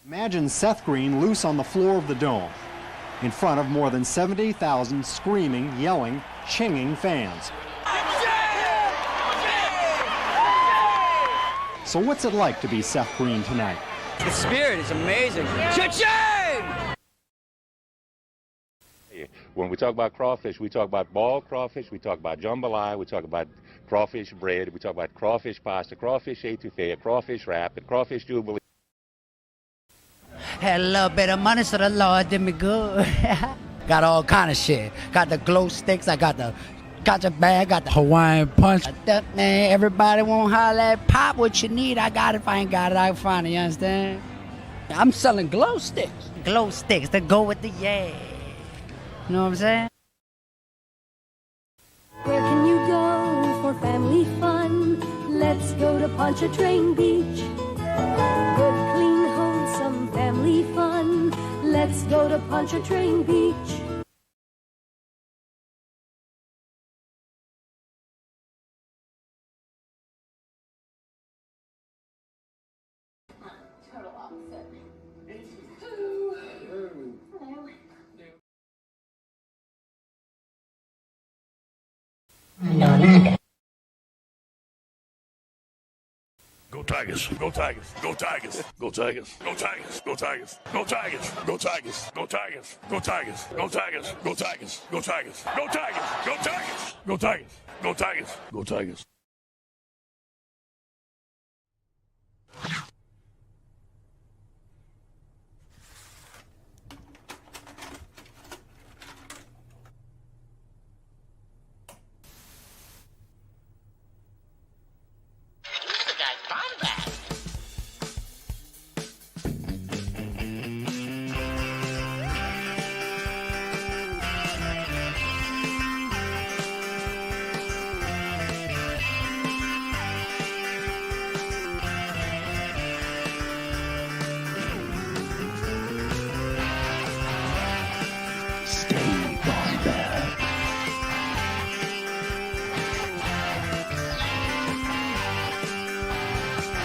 Imagine Seth Green loose on the floor of the Dome, in front of more than 70,000 screaming, yelling, chinging fans. So what's it like to be Seth Green tonight? The spirit is amazing. Cha-ching! When we talk about crawfish, we talk about boiled crawfish, we talk about jambalaya, we talk about crawfish bread, we talk about crawfish pasta, crawfish etouffee, crawfish wrap, and crawfish jubilee. Had a little bit of money, so the Lord did me good. Got all kind of shit. Got the glow sticks, I got the gotcha bag, got the Hawaiian punch. Man, everybody won't holler at pop what you need. I got it. If I ain't got it, I can find it, you understand? I'm selling glow sticks. Glow sticks that go with the yeah. You know what I'm saying? Where can you go for family fun? Let's go to Pontchartrain Beach. Good, clean, wholesome family fun. Let's go to Pontchartrain Beach. Total opposite. Go Tigers, go Tigers, go Tigers, go Tigers, go Tigers, go Tigers, go Tigers, go Tigers, go Tigers, go Tigers, go Tigers, go Tigers, go Tigers, go Tigers, go Tigers, go Tigers, go Tigers, go Tigers.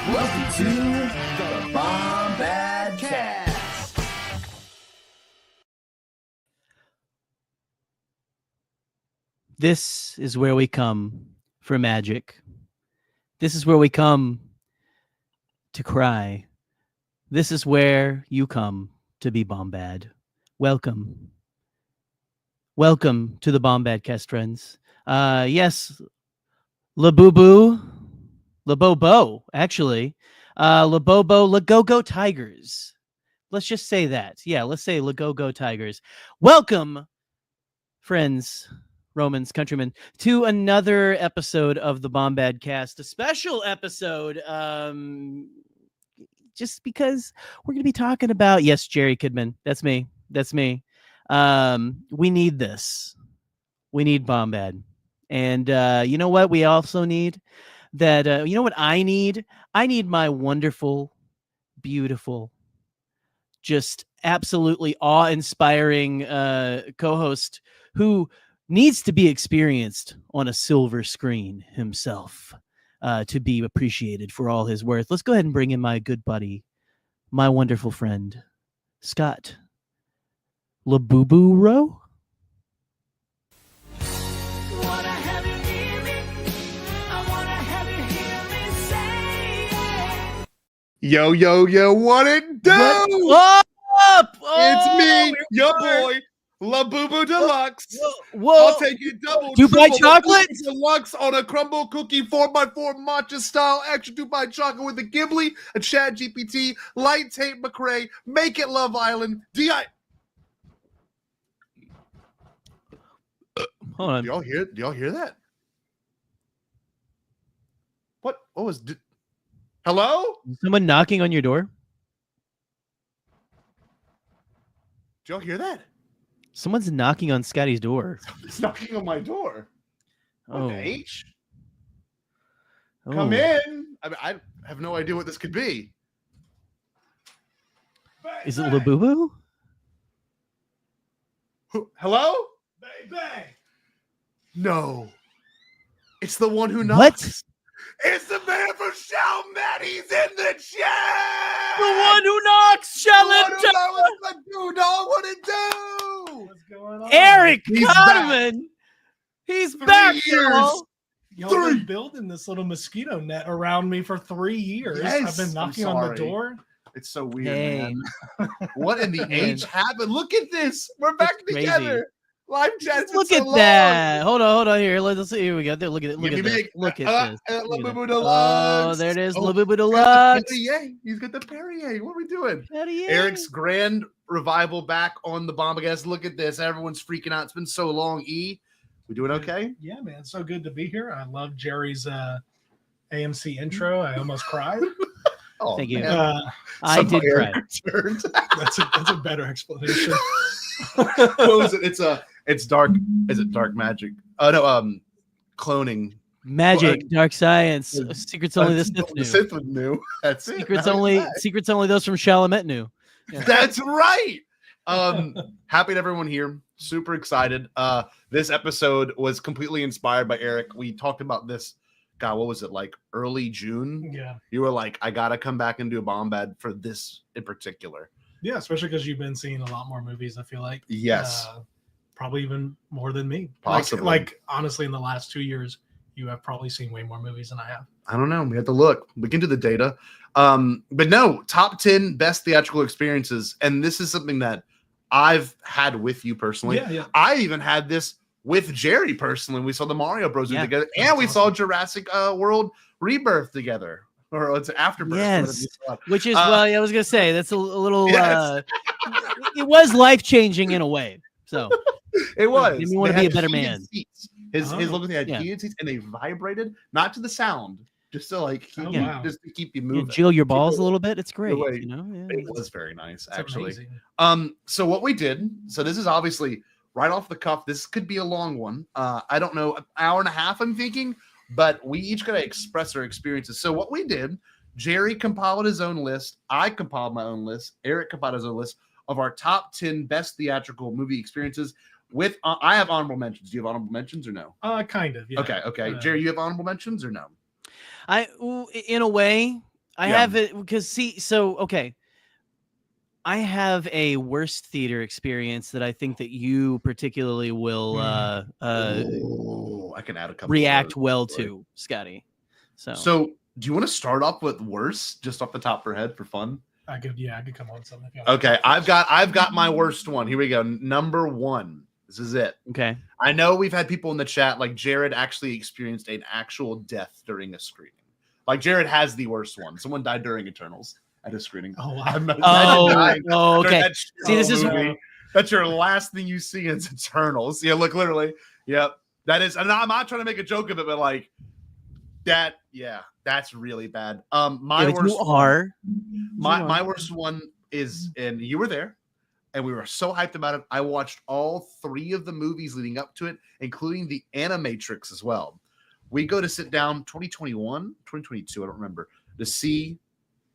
Welcome to the Bombadcast. This is where we come for magic. This is where we come to cry. This is where you come to be Bombad. Welcome. Welcome to the Bombadcast, friends. Yes, Labobo, actually. Labobo, Lagogo Tigers. Let's just say that. Yeah, let's say Lagogo Tigers. Welcome, friends, Romans, countrymen, to another episode of the Bombadcast, a special episode. Just because we're going to be talking about, yes, Jerry Kidman. That's me. That's me. We need this. We need Bombad. And you know what we also need? That you know what I need? I need my wonderful, beautiful, just absolutely awe-inspiring co-host who needs to be experienced on a silver screen himself to be appreciated for all his worth. Let's go ahead and bring in my good buddy, my wonderful friend, Scott Labuburo. Yo, what it do? What up? It's me, your boy, Labubu Deluxe. Whoa. I'll take you double. Dubai triple chocolate? Deluxe on a crumble cookie 4x4 matcha style extra Dubai chocolate with a Ghibli, a Chat GPT, light tape McRae, make it Love Island, DI. Hold on. Do y'all hear that? What was hello? Is someone knocking on your door? Did y'all hear that? Someone's knocking on Scotty's door. It's knocking on my door. Oh. H. Oh. Come in. I have no idea what this could be. Is it Labubu? Hello? Bang. No. It's the one who knocks. What? It's the man from Chalmette. He's in the chat. one who knocks, Chalmette. Dude, dog, what it do? What's going on? Eric He's Kottemann. He's 3 back, years. y'all. Y'all been building this little mosquito net around me for 3 years. Yes, I've been I'm knocking on the sorry. door. It's so weird, Hey. man. What in the age happened? Look at this. We're back It's crazy. together. Live chat. Look at that. Hold on. Here, let's see. Here we go. Look at it. Look Give at me this. big. Look at this. La Look at Boo that. Boo Deluxe. Oh, there it is. Oh, La Boo Boo got the Deluxe. Perrier. He's got the Perrier. What are we doing? Perrier. Eric's grand revival back on the Bombadcast. Look at this. Everyone's freaking out. It's been so long. E, we doing okay? Yeah, man. So good to be here. I love Jerry's AMC intro. I almost cried. Oh, Thank you. man. I Somehow did cry. Eric returned. That's a better explanation. What was it? It's dark. Is it dark magic? Oh no, cloning. Magic, dark science. Secrets only the Sith The knew. Sith would knew. That's it. Secrets Now only. he's back. Secrets only those from Chalmette knew. Yeah. That's right. Happy to everyone here. Super excited. This episode was completely inspired by Eric. We talked about this. God, what was it like? Early June. Yeah. You were like, I gotta come back and do a Bombad for this in particular. Yeah, especially because you've been seeing a lot more movies, I feel like. Yes. Probably even more than me. Possibly. Like honestly, in the last 2 years, you have probably seen way more movies than I have. I don't know. We have to look. We can do the data. But no, top 10 best theatrical experiences. And this is something that I've had with you personally. Yeah. I even had this with Jerry personally. We saw the Mario Bros. Yeah. together, and we saw Jurassic World Rebirth together. Or it's Afterbirth. Yes. whatever Which is Uh, I was gonna say that's a little. Yes. It was life changing in a way. So It was. Made me wanna They be had a better heated man. Seats. His look, they had Yeah. heated seats, and they vibrated, not to the sound, just to like keep, Oh, wow. just to keep you you moving. jiggle your balls a little bit. It's great. away. You know. Yeah. It was very nice, It's actually. amazing. So what we did, so this is obviously right off the cuff. This could be a long one. I don't know, an hour and a half, I'm thinking, but we each got to express our experiences. So what we did, Jerry compiled his own list. I compiled my own list. Eric compiled his own list of our top 10 best theatrical movie experiences. With I have honorable mentions. Do you have honorable mentions or no? Kind of. Yeah. Okay. Jerry, you have honorable mentions or no? In a way, I Yeah. have it because okay. I have a worst theater experience that I think that you particularly will Oh, I can add a couple. react of those. well to, Scotty. So, do you want to start off with worst, just off the top of your head for fun? I could come on with something. If you Okay, I've got my worst one. Here we go. Number 1. This is it. Okay. I know we've had people in the chat like Jared actually experienced an actual death during a screening. Like Jared has the worst one. Someone died during Eternals at a screening. Oh, wow. I'm not- Oh, imagine dying during okay. that See, this is movie. That's your last thing you see is Eternals. Yeah, look, literally. Yep. That is, and I'm not trying to make a joke of it, but like that, yeah, that's really bad. My Yeah, worst you are. my worst one is, and you were there, and we were so hyped about it. I watched all 3 of the movies leading up to it, including the Animatrix as well. We go to sit down 2021, 2022, I don't remember, to see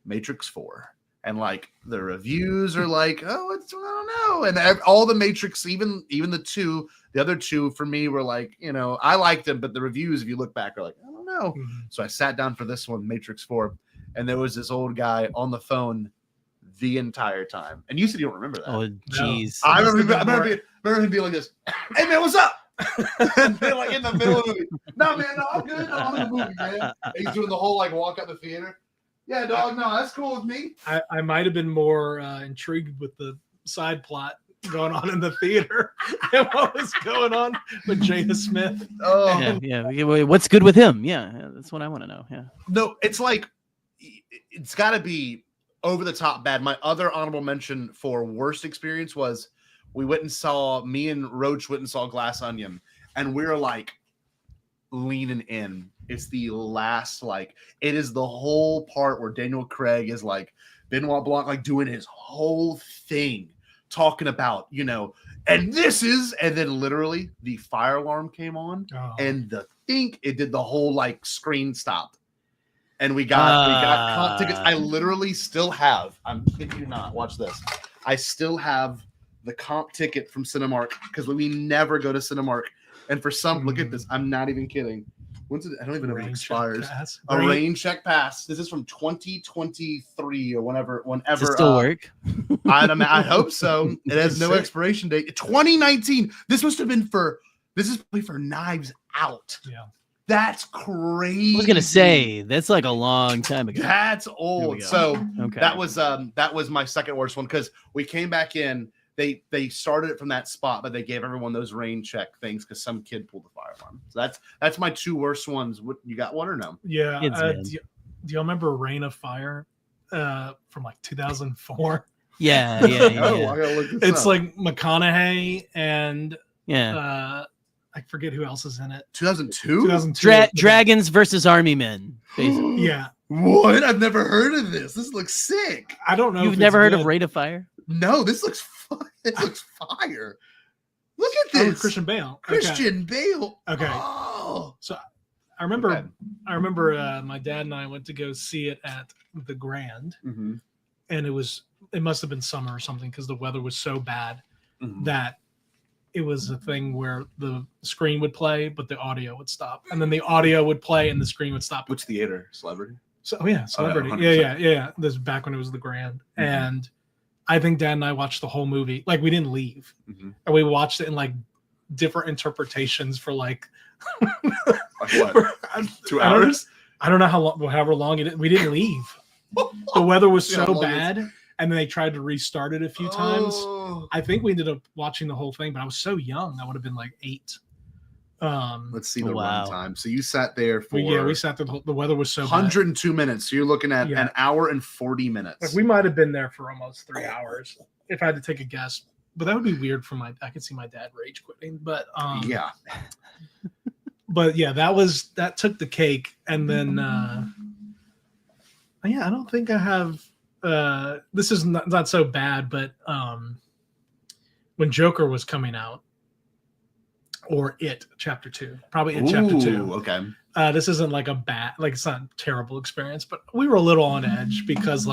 Matrix 4. And like the reviews are like, oh, I don't know. And all the Matrix, even the other two for me were like, you know, I liked them, but the reviews, if you look back, are like, I don't know. Mhm. So I sat down for this one, Matrix 4, and there was this old guy on the phone the entire time. And you said you don't remember that. Oh, jeez. I must remember, have been remember him being like this. Hey man, what's up? And they're like in the middle of the movie. No man, no, I'm good. No, I'm in the movie, man. And he's doing the whole like walk out the theater. Yeah, dog. No, that's cool with me. I might have been more intrigued with the side plot going on in the theater and what was going on with Jada Smith. Oh Yeah. What's good with him? Yeah, that's what I want to know. Yeah. no, it's like it's got to be over the top bad. My other honorable mention for worst experience was me and Roach went and saw Glass Onion, and we were like leaning in. It's the last, like, it is the whole part where Daniel Craig is like Benoit Blanc, like doing his whole thing, talking about, you know, and this is, and then literally the fire alarm came on, Oh. and it did the whole like screen stopped. And we got comp tickets. I literally still have, I'm kidding you not, watch this. I still have the comp ticket from Cinemark because we never go to Cinemark. And for some, look at this, I'm not even kidding. When's it? I don't even know if it Rain expires. check pass. A rain check pass. This is from 2023 or whenever. Does it still work? I hope so. It has no Sick. expiration date. 2019. This must have been for. This is probably for Knives Out. Yeah. That's crazy. I was gonna say that's like a long time ago. That's old. So Okay. that was my second worst one because we came back in. They started it from that spot, but they gave everyone those rain check things because some kid pulled the fire alarm. So that's my two worst ones. What you got? One or no? Yeah. Kids, man. Do you remember Reign of Fire from like 2004? Yeah. Oh, I gotta look this It's up. like McConaughey and Yeah. I forget who else is in it. 2002. 2002. Dragons versus army men. Basically. Yeah. What? I've never heard of this. This looks sick. I don't know. You've if never it's heard good. of Rate of Fire? No, this looks fun. It looks fire. Look at Oh, this. Christian Bale. Christian Bale. Okay. Oh. So I remember Okay. my dad and I went to go see it at the Grand, Mm-hmm. and it must have been summer or something because the weather was so bad Mhm. that it was a thing where the screen would play but the audio would stop, and then the audio would play and the screen would stop. Which theater? Celebrity? So Celebrity. 100%. Yeah. This is back when it was the Grand, and I think Dad and I watched the whole movie. Like we didn't leave, Mhm. and we watched it in like different interpretations for like Like what? 2 hours? I don't know how long, however long it. We didn't leave. The weather was Yeah, so long as- bad, and then they tried to restart it a few times. Oh. I think we ended up watching the whole thing, but I was so young. I would have been like 8. Let's see the Wow. runtime. So you sat there for We sat there. The weather was so bad. 102 minutes. So you're looking at Yeah. an hour and 40 minutes. Like we might have been there for almost 3 hours if I had to take a guess. But that would be weird for I could see my dad rage quitting. But Yeah. But yeah, that took the cake. And then yeah, I don't think I have this is not so bad, but when Joker was coming out, or It Chapter 2, probably It Chapter 2. Okay. This isn't like it's not a terrible experience, but we were a little on edge because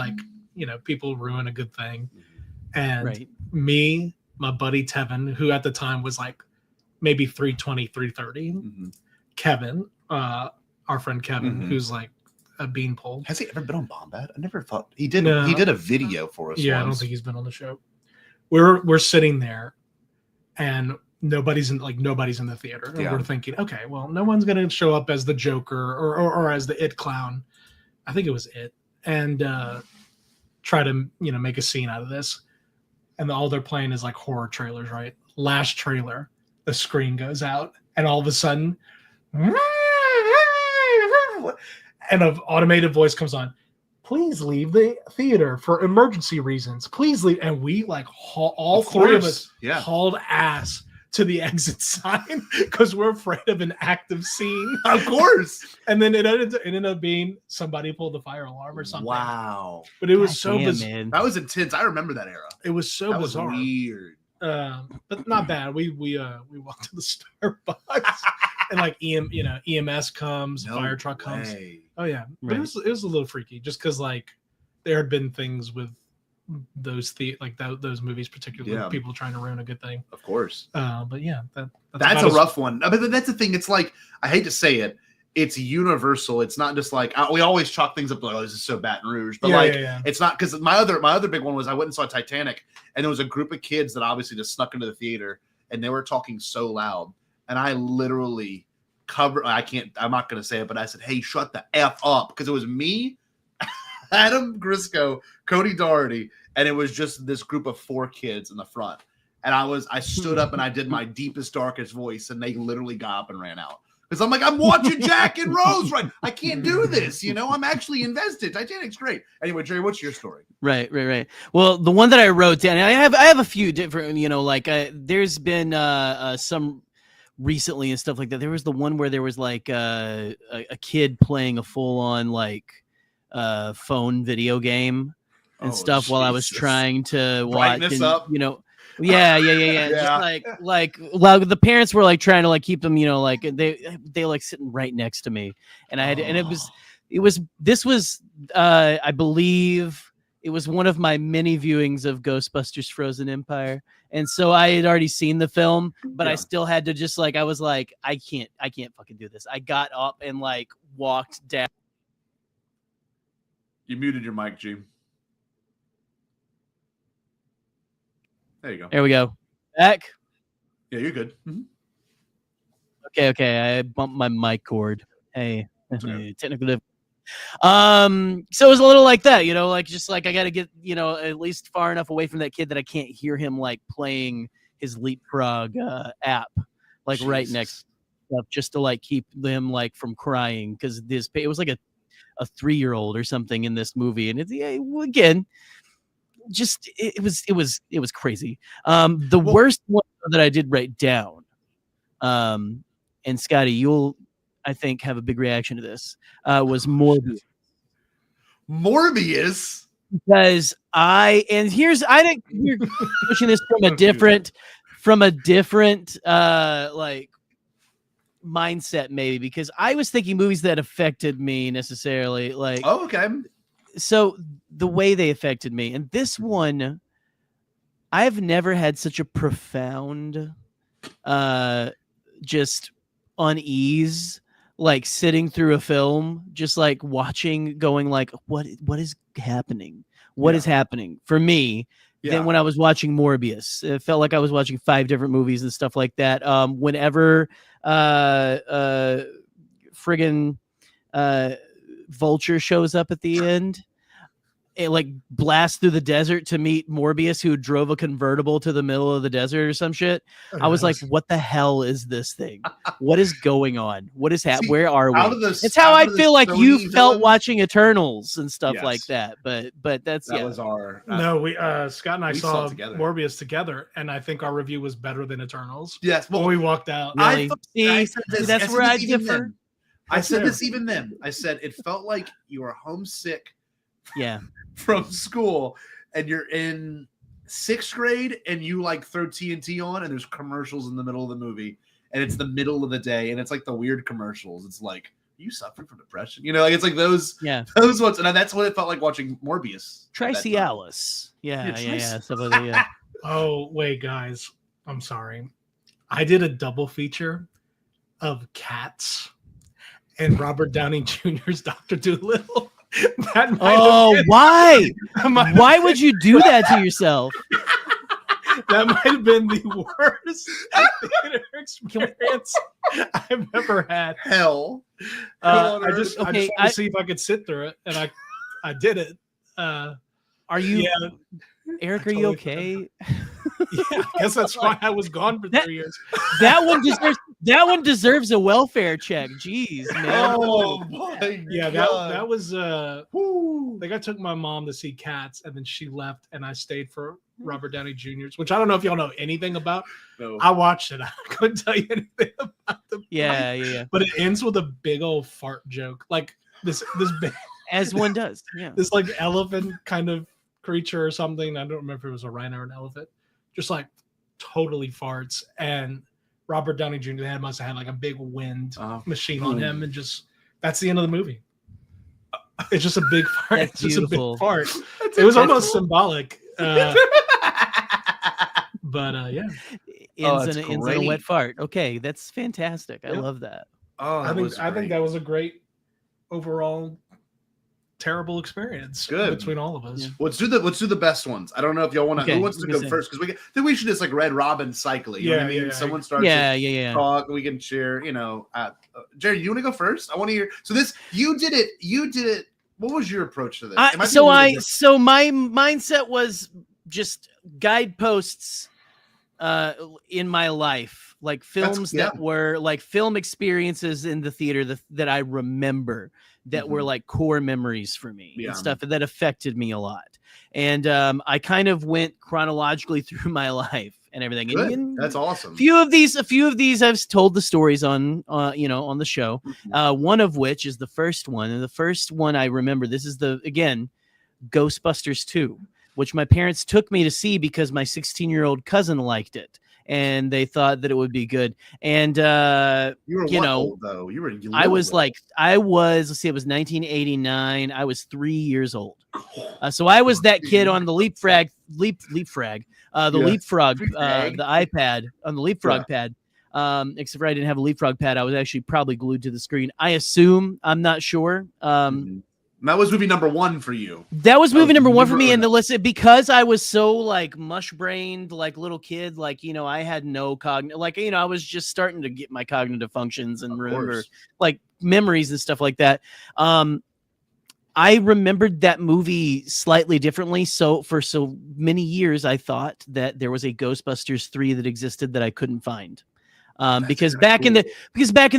people ruin a good thing. And Right. me, my buddy Tevin, who at the time was like maybe 320, 330, Mhm. Kevin, our friend Kevin, Mhm. who's like a beanpole. Has he ever been on Bombad? I never thought he did. No. He did a video for us. Yeah, I don't once. think he's been on the show. We're sitting there, and nobody's in the theater. And Yeah. we're thinking, okay, well, no one's gonna show up as the Joker or as the It clown. I think it was It, and try to make a scene out of this. And all they're playing is like horror trailers, right? Last trailer, the screen goes out, and all of a sudden, and an automated voice comes on. Please leave the theater for emergency reasons. Please leave. And we all Of three of course. us Yeah. hauled ass to the exit sign because we're afraid of an active scene. Of course. And then it ended up being somebody pulled the fire alarm or something. Wow. But it was God so damn, bizarre. man. That was intense. I remember that era. It was so That was bizarre. weird. But not bad. We walked to the Starbucks and like EMS comes, No fire truck comes. way. Oh yeah, but Right. it was a little freaky just because like there had been things with those those movies, particularly Yeah. people trying to ruin a good thing. Of course. But yeah, that's That's about a as- rough one. But that's the thing. It's like, I hate to say it, it's universal. It's not just like we always chalk things up like, oh, this is so Baton Rouge. But Yeah, like, yeah. it's not, because my other big one was I went and saw Titanic, and there was a group of kids that obviously just snuck into the theater, and they were talking so loud, and I literally I'm not gonna say it, but I said, hey, shut the F up, because it was me, Adam Grisco, Cody Doherty, and it was just this group of 4 kids in the front. And I stood up and I did my deepest, darkest voice, and they literally got up and ran out. Because I'm like, I'm watching Jack and Rose, right? I can't do this, I'm actually invested. Titanic's great. Anyway, Jerry, what's your story? Right. Well, the one that I wrote down, I have a few different, there's been some recently and stuff like that. There was the one where there was like a kid playing a full on phone video game and stuff while I was Jesus. trying to watch. Brightness And, up. Yeah. Yeah. Just like the parents were like trying to like keep them, they like sitting right next to me, and I had, and it was I believe It was one of my many viewings of Ghostbusters Frozen Empire. And so I had already seen the film, but I still had to just like, I was like, I can't fucking do this. I got up and like walked down. You muted your mic, G. There you go. There we go. Back. Yeah, you're good. Okay. I bumped my mic cord. Hey, technical difficulty. So it was a little like that, like just like I got to get, at least far enough away from that kid that I can't hear him like playing his Leapfrog app, like right next up, just to like keep them like from crying because it was like a 3-year-old or something in this movie, and it's again, just it was crazy. The worst one that I did write down, and Scotty, you'll I think have a big reaction to this, was Morbius. Morbius? Because I think you're pushing this from a different like mindset maybe, because I was thinking movies that affected me necessarily, like so the way they affected me, and this one I've never had such a profound just unease like sitting through a film, just like watching, going like, what is happening? What is happening for me? Than when I was watching Morbius. It felt like I was watching 5 different movies and stuff like that. Whenever friggin' Vulture shows up at the end, it like blasts through the desert to meet Morbius, who drove a convertible to the middle of the desert or some shit. I was like, what the hell is this thing? What is going on? What is happening? Where are we? It's how I feel like you felt watching Eternals and stuff like that. But that was our no, we Scott and I saw Morbius together, and I think our review was better than Eternals. Yes, when we walked out. Really? That's where I differ. I said this even then. I said it felt like you were homesick. Yeah. From school, and you're in 6th grade, and you like throw TNT on, and there's commercials in the middle of the movie, and it's the middle of the day, and it's like the weird commercials. It's like, are you suffering from depression? Like it's like those ones, and that's what it felt like watching Morbius. Tracy Ellis, Oh wait, guys, I'm sorry. I did a double feature of Cats and Robert Downey Jr.'s Dr. Dolittle. Why? Why would you do that to yourself? That might have been the worst theater experience I've ever had. Hell. I just wanted to see if I could sit through it, and I did it. Are you? Yeah, Eric, are you okay? Yeah, I guess that's why I was gone for 3 years. That one deserves a welfare check. Jeez, man. Oh my God. That was like I took my mom to see Cats, and then she left, and I stayed for Robert Downey Jr.'s, which I don't know if y'all know anything about. No. I watched it. I couldn't tell you anything about the Yeah. But it ends with a big old fart joke, like this big, as one does. Yeah. This like elephant kind of creature or something. I don't remember if it was a rhino or an elephant. Just like totally farts, and Robert Downey Jr. must have had like a big wind machine on him, and just that's the end of the movie. It's just a big fart. That's it's just beautiful. a big fart. It was almost symbolic. But yeah, ends in a wet fart. Okay, that's fantastic. I love that. Oh, I think that was a great overall terrible experience between all of us. Yeah. Let's do the best ones. I don't know if y'all want to. Who wants to go first? Because then we should just like Red Robin cycle it. You know what I mean? Someone starts. Yeah. Talk. We can share. Jerry, you want to go first? I want to hear. So this, you did it. What was your approach to this? So my mindset was just guideposts in my life, like films that were like film experiences in the theater that I remember, that were like core memories for me and stuff that affected me a lot. And I kind of went chronologically through my life and everything. Good. And that's awesome. A few of these I've told the stories on the show. One of which is the first one. And the first one I remember, this is Ghostbusters 2, which my parents took me to see because my 16-year-old cousin liked it. and they thought that it would be good. And You were old, though? You were. I was little. Let's see, it was 1989. I was 3 years old. So I was that kid on the leapfrog, the leapfrog, the iPad on the leapfrog pad. Except for I didn't have a leapfrog pad. I was actually probably glued to the screen. I assume. I'm not sure. That was movie number one for you. That was movie number one for me. And listen, because I was so like mush brained, like little kid, like, I had no I was just starting to get my cognitive functions and remember like memories and stuff like that. I remembered that movie slightly differently. So for so many years, I thought that there was a Ghostbusters 3 that existed that I couldn't find. Because back in the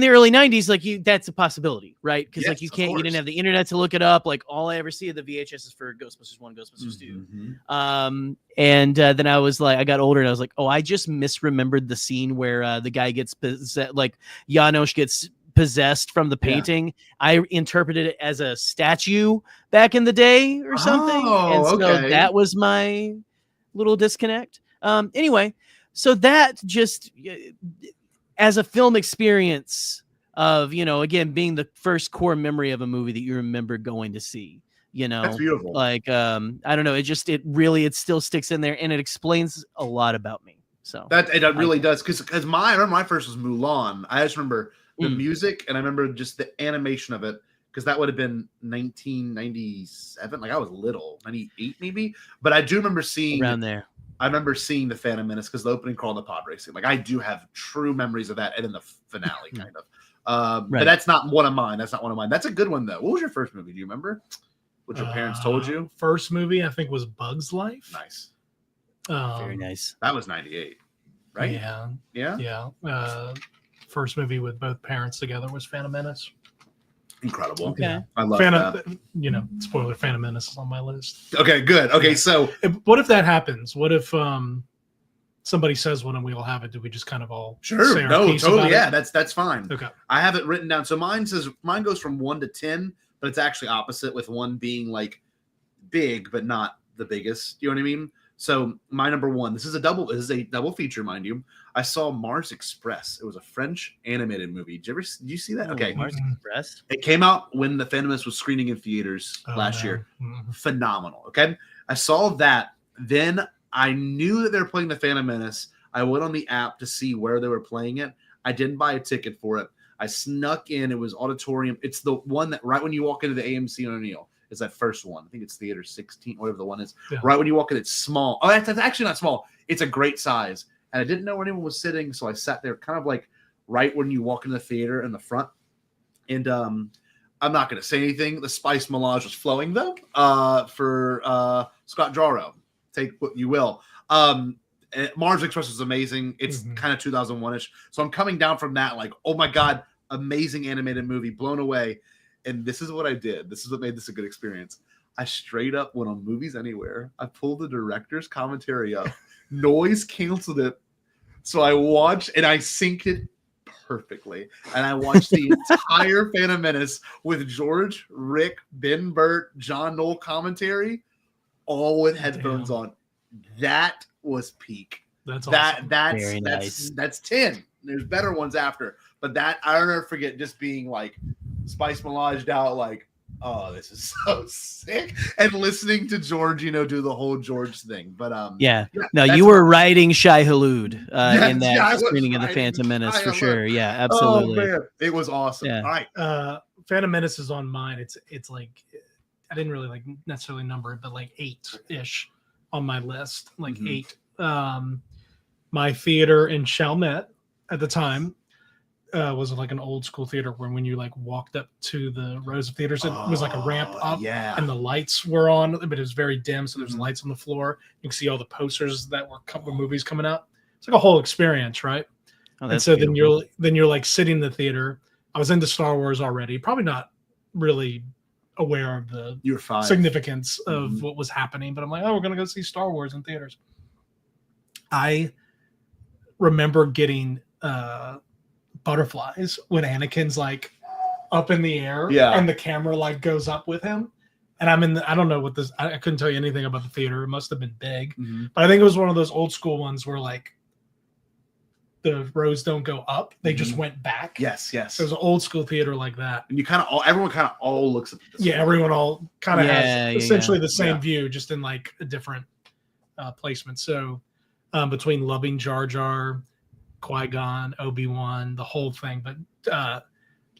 early 90s, like that's a possibility, right? Because like you didn't have the internet to look it up. Like all I ever see of the VHS is for Ghostbusters 1, Ghostbusters 2. And then I was like, I got older and I was like, oh, I just misremembered the scene where the guy gets like Janosch gets possessed from the painting. I interpreted it as a statue back in the day or something. And so that was my little disconnect. Anyway, so that just as a film experience of, again, being the first core memory of a movie that you remember going to see, that's beautiful. Like, I don't know. It still sticks in there and it explains a lot about me. So that really does. Cause I remember my first was Mulan. I just remember the music and I remember just the animation of it. Cause that would have been 1997. Like I was little, 98 maybe, but I do remember seeing around there. I remember seeing the Phantom Menace because the opening crawl and the pod racing. Like I do have true memories of that, and in the finale, kind of. But that's not one of mine. That's a good one though. What was your first movie? Do you remember? What your parents told you? First movie I think was Bug's Life. Nice. Very nice. That was 98, right? Yeah. First movie with both parents together was Phantom Menace. Incredible. Okay. I love that. Spoiler, Phantom Menace is on my list. Okay, good. Okay, so what if that happens? What if somebody says one and we all have it? Do we just kind of all say our piece totally, about it? That's fine. Okay. I have it written down. So mine goes from 1 to 10, but it's actually opposite, with 1 being like big but not the biggest. You know what I mean? So my number 1, this is a double feature, mind you. I saw Mars Express. It was a French animated movie. Did you see that? Okay. Mars Express. It came out when the Phantom Menace was screening in theaters last year. Phenomenal. Okay. I saw that. Then I knew that they were playing the Phantom Menace. I went on the app to see where they were playing it. I didn't buy a ticket for it. I snuck in. It was auditorium. It's the one that right when you walk into the AMC on O'Neill. It's that first one. I think it's theater 16, whatever the one is. Yeah. Right when you walk in, it's small. Oh, that's actually not small. It's a great size. And I didn't know where anyone was sitting, so I sat there kind of like right when you walk in the theater in the front. And I'm not going to say anything. The spice melange was flowing, though, for Scott Jarrow. Take what you will. Mars Express was amazing. It's kind of 2001-ish. So I'm coming down from that like, oh, my God, amazing animated movie, blown away. And this is what I did. This is what made this a good experience. I straight up went on Movies Anywhere. I pulled the director's commentary up. Noise canceled it. So I watched and I synced it perfectly. And I watched the entire Phantom Menace with George, Rick, Ben Burt, John Knoll commentary, all with headphones on. That was peak. That's awesome. That's 10. There's better ones after. But that, I'll never forget just being like spice melaged out like, oh, this is so sick. And listening to George, do the whole George thing. But no, you were riding Shai Hulud in that screening of the Phantom Menace for sure. Yeah, absolutely. Oh, man. It was awesome. Yeah. All right. Phantom Menace is on mine. It's like, I didn't really like necessarily number it, but like 8-ish on my list. Like 8. My theater in Chalmette at the time was like an old school theater where when you like walked up to the rows of theaters, it was like a ramp up and the lights were on, but it was very dim. So there's lights on the floor. You can see all the posters that were couple movies coming out. It's like a whole experience, right? Oh, and so beautiful. then you're like sitting in the theater. I was into Star Wars already, probably not really aware of the significance of what was happening, but I'm like, oh, we're going to go see Star Wars in theaters. I remember getting butterflies when Anakin's like up in the air and the camera like goes up with him. And I don't know what this, I couldn't tell you anything about the theater. It must have been big, but I think it was one of those old school ones where like the rows don't go up; they just went back. Yes. So it was an old school theater like that. And you kind of everyone kind of all looks at this. Yeah, everyone all kind of has essentially the same Yeah. view, just in like a different placement. So between loving Jar Jar, Qui-Gon, Obi-Wan, the whole thing, but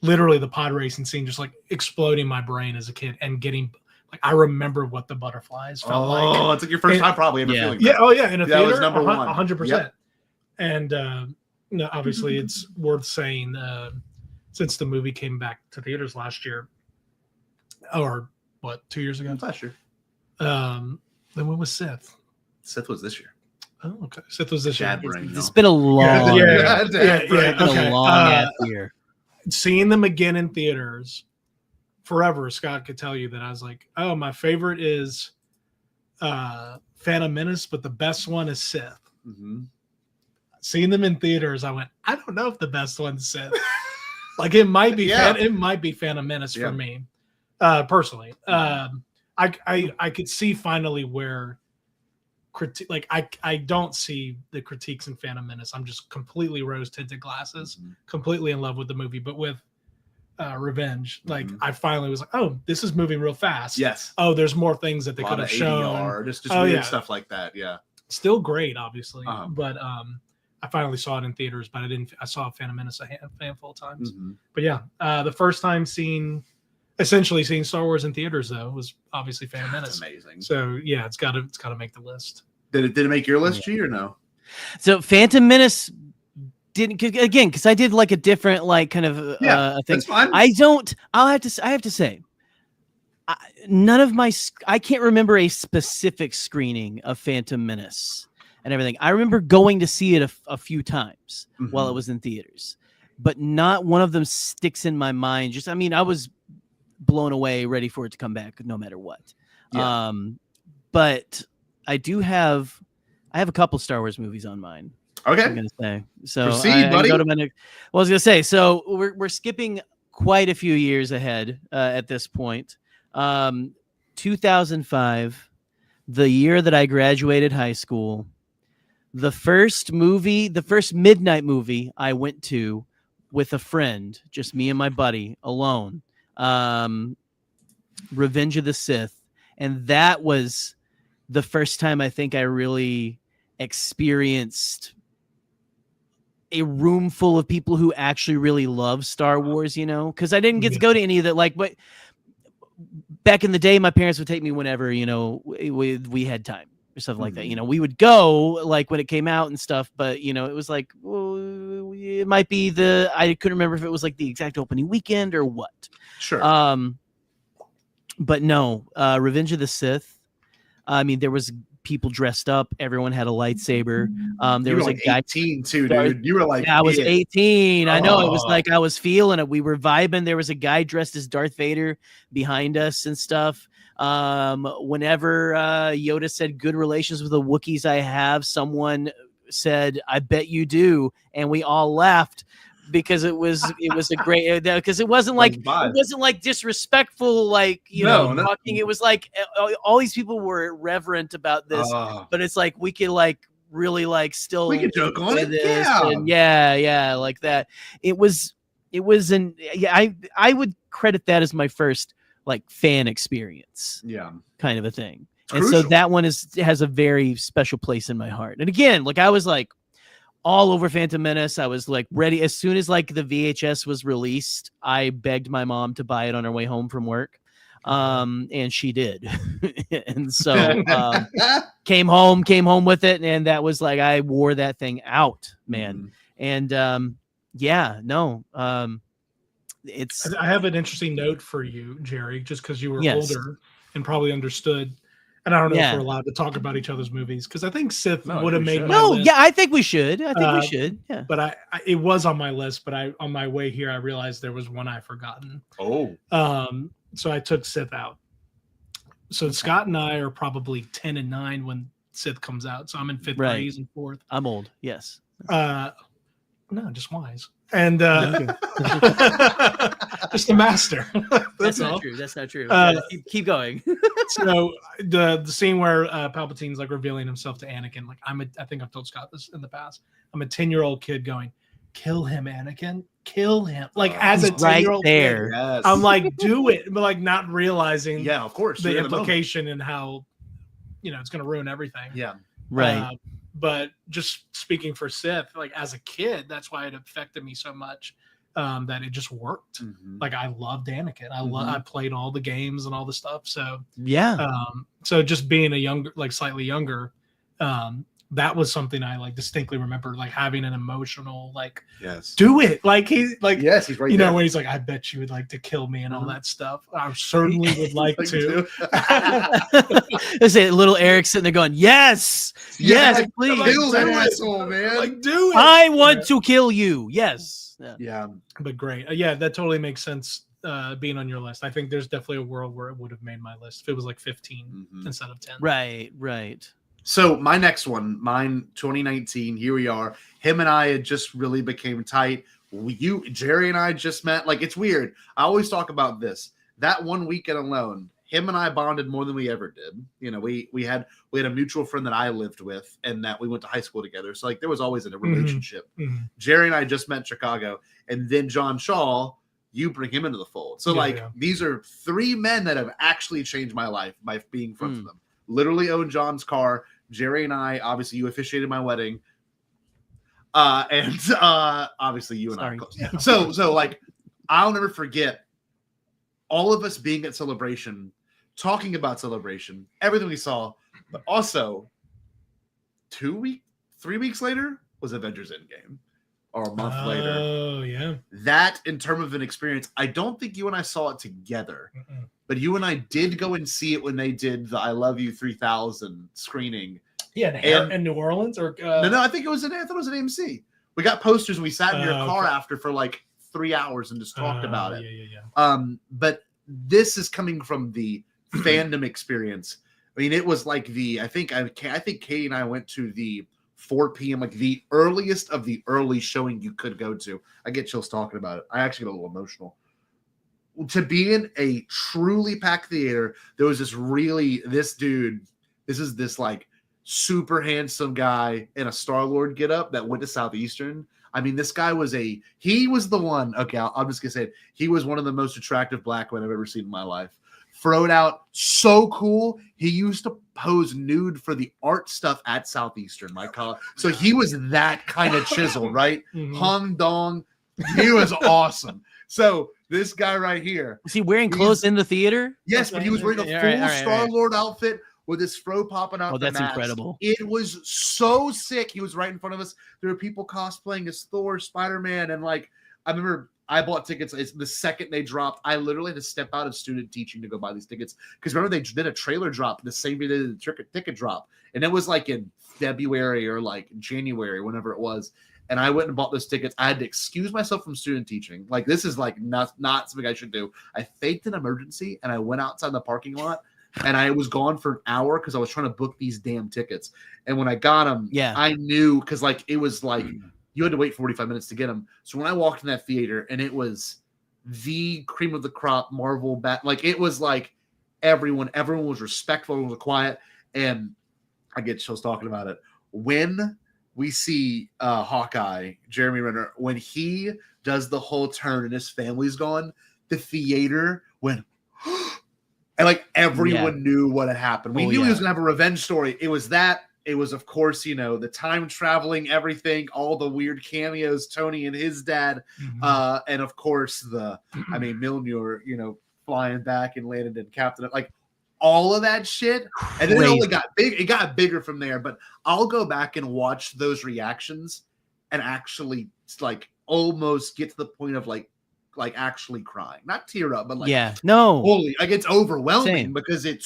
literally the pod racing scene just like exploding my brain as a kid and getting like I remember what the butterflies felt like. Oh, it's like your first time probably ever feeling that. Yeah, oh yeah, in a That was theater, number one. 100%. Yep. And no, obviously it's worth saying since the movie came back to theaters last year, or what, 2 years ago? Last year. Then when was Sith? Sith was this year. Oh, okay. Sith was this Dad year. brain, It's been a long, Yeah. it's been Okay. a long ass year. Seeing them again in theaters forever, Scott could tell you that I was like, oh, my favorite is Phantom Menace, but the best one is Sith. Mm-hmm. Seeing them in theaters, I went, I don't know if the best one's Sith. Like it might be it might be Phantom Menace for me. Personally. I could see finally where I don't see the critiques in Phantom Menace. I'm just completely rose-tinted glasses, completely in love with the movie. But with Revenge, like I finally was like, oh, this is moving real fast. Yes. Oh, there's more things that they could have shown. Just weird stuff like that. Yeah. Still great, obviously. But I finally saw it in theaters, but I saw Phantom Menace a handful of times. But yeah, the first time essentially seeing Star Wars in theaters though was obviously Phantom Menace. Amazing. So yeah, it's got to make the list. Did it make your list, G, or no? So Phantom Menace didn't, again, because I did like a different like kind of thing. That's fine. I have to say, none of I can't remember a specific screening of Phantom Menace and everything. I remember going to see it a few times while it was in theaters, but not one of them sticks in my mind. Just, I mean, I was blown away, ready for it to come back no matter what. Yeah. But I have a couple Star Wars movies on mine. Okay. I'm gonna say. So proceed, buddy. Go to my next, well, I was gonna say, so we're skipping quite a few years ahead at this point. 2005, the year that I graduated high school, the first midnight movie I went to with a friend, just me and my buddy alone, Revenge of the Sith. And that was the first time I think I really experienced a room full of people who actually really love Star Wars, because I didn't get to go to any of that. Like, but back in the day, my parents would take me whenever, we had time or stuff like that. We would go like when it came out and stuff, but it was like, well, it might be I couldn't remember if it was like the exact opening weekend or what. Sure. But no, Revenge of the Sith. I mean, there was people dressed up. Everyone had a lightsaber. There was like a guy 18 too, dude. You were like, I was 18. I know, it was like I was feeling it. We were vibing. There was a guy dressed as Darth Vader behind us and stuff. Whenever Yoda said good relations with the Wookiees I have, someone said, I bet you do. And we all laughed because it was a great, because it wasn't like disrespectful, like, talking. It was like all these people were reverent about this, but it's like, we could like really like still we could joke on it. Yeah. Like that. It was I would credit that as my first like fan experience. Yeah. Kind of a thing. It's and crucial. so that one has a very special place in my heart. And again, like I was like all over Phantom Menace. I was like ready. As soon as like the VHS was released, I begged my mom to buy it on our way home from work. And she did. And so came home with it. And that was like, I wore that thing out, man. And I have an interesting note for you, Jerry, just because you were older and probably understood. And I don't know if we're allowed to talk about each other's movies, because I think Sith would have made my list. I think we should. We should. Yeah. But it was on my list, but on my way here, I realized there was one I've forgotten. So I took Sith out. So Scott and I are probably 10 and 9 when Sith comes out. So I'm in 5th grade, he's in 4th. I'm old. Yes. No, just wise. and just a master. That's all. not true. That's not true. Keep going. So the scene where Palpatine's like revealing himself to Anakin, like I think I've told Scott this in the past. I'm a 10-year-old kid going, "Kill him, Anakin, kill him!" Like as a 10-year-old there. kid, Yes. I'm like, do it, but like not realizing, Yeah, of course. the You're in the moment. implication and how it's going to ruin everything. Yeah. Right. But just speaking for Sith, like as a kid, that's why it affected me so much. That it just worked. Mhm. Like I loved Anakin. I played all the games and all the stuff. So Yeah. so just being slightly younger, that was something I like distinctly remember, like having an emotional like, Yes. do it. Like he's like, Yes, he's right you there. know, when he's like, I bet you would like to kill me and all that stuff. I certainly would like to. There's a little Eric sitting there going, yes, yes, please. Kill that asshole, man. Like, do it. I want to kill you. Yes. Yeah. But great. Yeah, that totally makes sense. Being on your list, I think there's definitely a world where it would have made my list if it was like 15 instead of 10. Right. Right. So my next one, mine 2019, here we are. Him and I had just really became tight. Jerry and I just met. Like, it's weird. I always talk about this. That one weekend alone, him and I bonded more than we ever did. You know, we had a mutual friend that I lived with and that we went to high school together. So like there was always a relationship. Mm-hmm. Jerry and I just met in Chicago, and then John Shaw, you bring him into the fold. So these are three men that have actually changed my life by being friends with them. Literally owned John's car. Jerry and I, obviously, you officiated my wedding. And obviously you and I. So like, I'll never forget all of us being at Celebration, talking about Celebration, everything we saw, but also 3 weeks later was Avengers Endgame, or a month later. Oh, yeah. That, in terms of an experience, I don't think you and I saw it together, but you and I did go and see it when they did the I Love You 3000 screening. Yeah, in New Orleans? Or No, I think it was I thought it was at AMC. We got posters and we sat in your car after for like 3 hours and just talked about it. Yeah. But this is coming from the fandom experience. I mean, it was like I think Katie and I went to the 4 p.m. like the earliest of the early showing you could go to. I get chills talking about it. I actually get a little emotional. To be in a truly packed theater, there was this dude. This is this like super handsome guy in a Star-Lord getup that went to Southeastern. I mean, this guy he was the one. Okay, I'm just gonna say it. He was one of the most attractive black men I've ever seen in my life. Throwed out so cool. He used to pose nude for the art stuff at Southeastern, my college. So he was that kind of chiseled, right? Hung dong. He was awesome. So this guy right here. Was he wearing clothes in the theater? Yes, but he was wearing a full Star-Lord outfit with his fro popping out. Oh, that's incredible. It was so sick. He was right in front of us. There were people cosplaying as Thor, Spider-Man, and like I remember I bought tickets. It's the second they dropped. I literally had to step out of student teaching to go buy these tickets because remember they did a trailer drop the same day they did the ticket drop, and it was like in February or like January, whenever it was. And I went and bought those tickets. I had to excuse myself from student teaching. Like this is like not something I should do. I faked an emergency and I went outside the parking lot. And I was gone for an hour because I was trying to book these damn tickets. And when I got them, I knew because like it was like you had to wait 45 minutes to get them. So when I walked in that theater and it was the cream of the crop Marvel like it was like everyone was respectful, everyone was quiet, and I get chills talking about it. When we see Hawkeye, Jeremy Renner, when he does the whole turn and his family's gone, the theater went. And like everyone knew what had happened. We knew he was gonna have a revenge story. It was that. It was, of course, the time traveling, everything, all the weird cameos, Tony and his dad, and of course Milner, flying back and landed in Captain, like all of that shit. And then it only got big. It got bigger from there. But I'll go back and watch those reactions and actually like almost get to the point of like actually crying, not tear up, but like holy, like it's overwhelming because it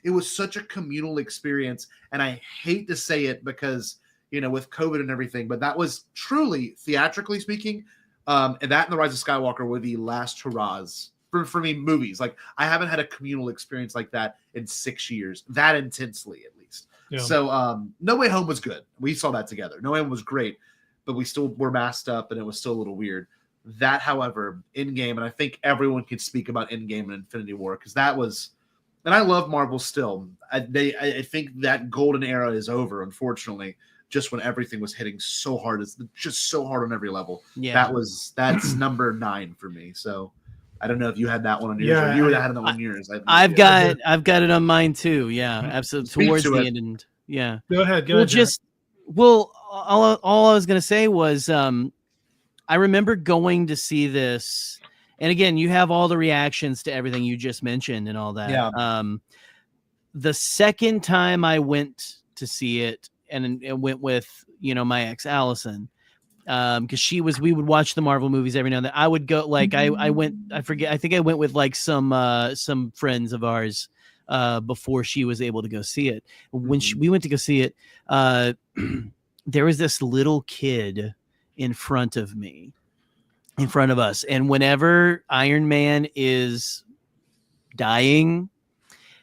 was such a communal experience. And I hate to say it because with COVID and everything, but that was truly, theatrically speaking, and that and The Rise of Skywalker were the last hurrahs for me movies. Like I haven't had a communal experience like that in 6 years, that intensely at least. So No Way Home was good. We saw that together. No Way Home was great. but we still were masked up, and it was still a little weird. That, however, Endgame, and I think everyone could speak about Endgame and Infinity War, because that was, and I love Marvel still. I think that golden era is over, unfortunately. Just when everything was hitting so hard, it's just so hard on every level. Yeah, that's number 9 for me. So I don't know if you had that one on yours, or you had it on yours. I've got it on mine too. Yeah, absolutely. Towards the end, and yeah. Go ahead. All I was gonna say was, I remember going to see this, and again, you have all the reactions to everything you just mentioned and all that. Yeah. The second time I went to see it, and it went with, my ex Allison, because we would watch the Marvel movies every now and then. I would go, like, I think I went with like some friends of ours before she was able to go see it. When we went to go see it, there was this little kid in front of us, and whenever Iron Man is dying,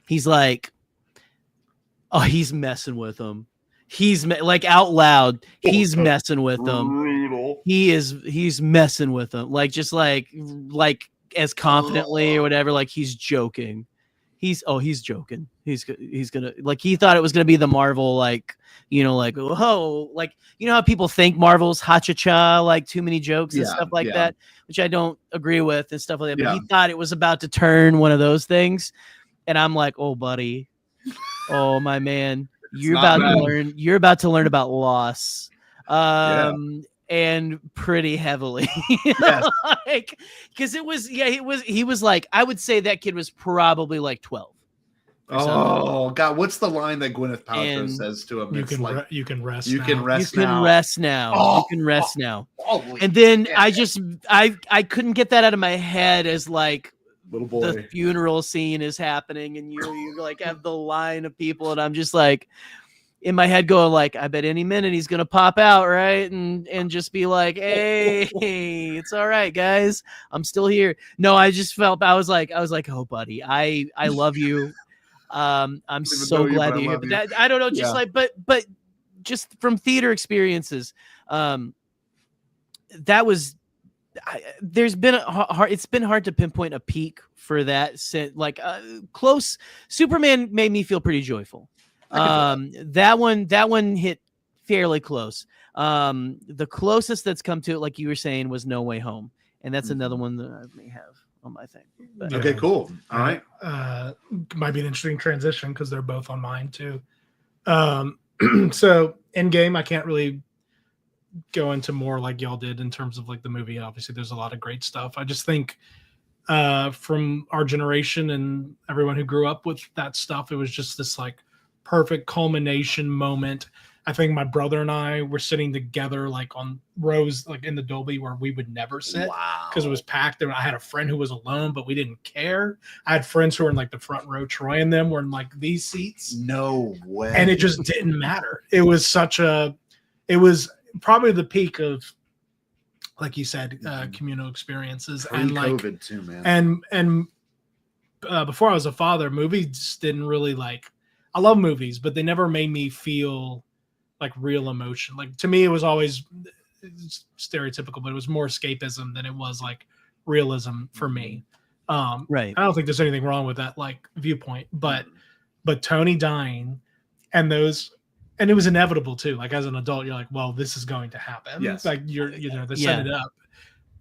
he's like, oh, he's messing with him. He's like out loud. He's messing with them. Brutal. He's messing with them. Like, just like as confidently or whatever. Like, he's joking. He's joking. He's gonna, like, he thought it was gonna be the Marvel, like, like, oh, like, how people think Marvel's ha-cha-cha, like too many jokes and stuff like that, which I don't agree with and stuff like that. But he thought it was about to turn one of those things, and I'm like, oh, buddy, oh, my man. You're about to learn about loss, and pretty heavily, like, because he was like, I would say that kid was probably like 12. Oh God, what's the line that Gwyneth Paltrow says to him? You can rest. You can rest now. Oh, you can rest now. Holy and then shit. I couldn't get that out of my head as like, little boy, the funeral scene is happening, and you like have the line of people, and I'm just like in my head going like, I bet any minute he's gonna pop out, right, and just be like, hey, it's all right, guys, I'm still here. No, I just felt, I was like, oh, buddy, I love you. I'm so glad that you're here. But that, I don't know, just like, but just from theater experiences, that was. There's been it's been hard to pinpoint a peak for that. Like, close. Superman made me feel pretty joyful. That one hit fairly close. The closest that's come to it, like you were saying, was No Way Home, and that's another one that I may have on my thing. But, okay, cool. All right. Might be an interesting transition because they're both on mine too. So Endgame, I can't really go into more like y'all did in terms of like the movie. Obviously there's a lot of great stuff. I just think from our generation and everyone who grew up with that stuff, it was just this like perfect culmination moment. I think my brother and I were sitting together like on rows like in the Dolby where we would never sit because it was packed. And I had a friend who was alone, but we didn't care. I had friends who were in like the front row. Troy and them were in like these seats. No way. And it just didn't matter. It was probably the peak of, like you said, communal experiences. And like COVID too, man. And before I was a father, movies didn't really like, I love movies, but they never made me feel like real emotion. Like, to me, it was always stereotypical, but it was more escapism than it was like realism for me. Right. I don't think there's anything wrong with that like viewpoint, but Tony dying and those, and it was inevitable too. Like, as an adult, you're like, well, this is going to happen. Yes. Like they set it up.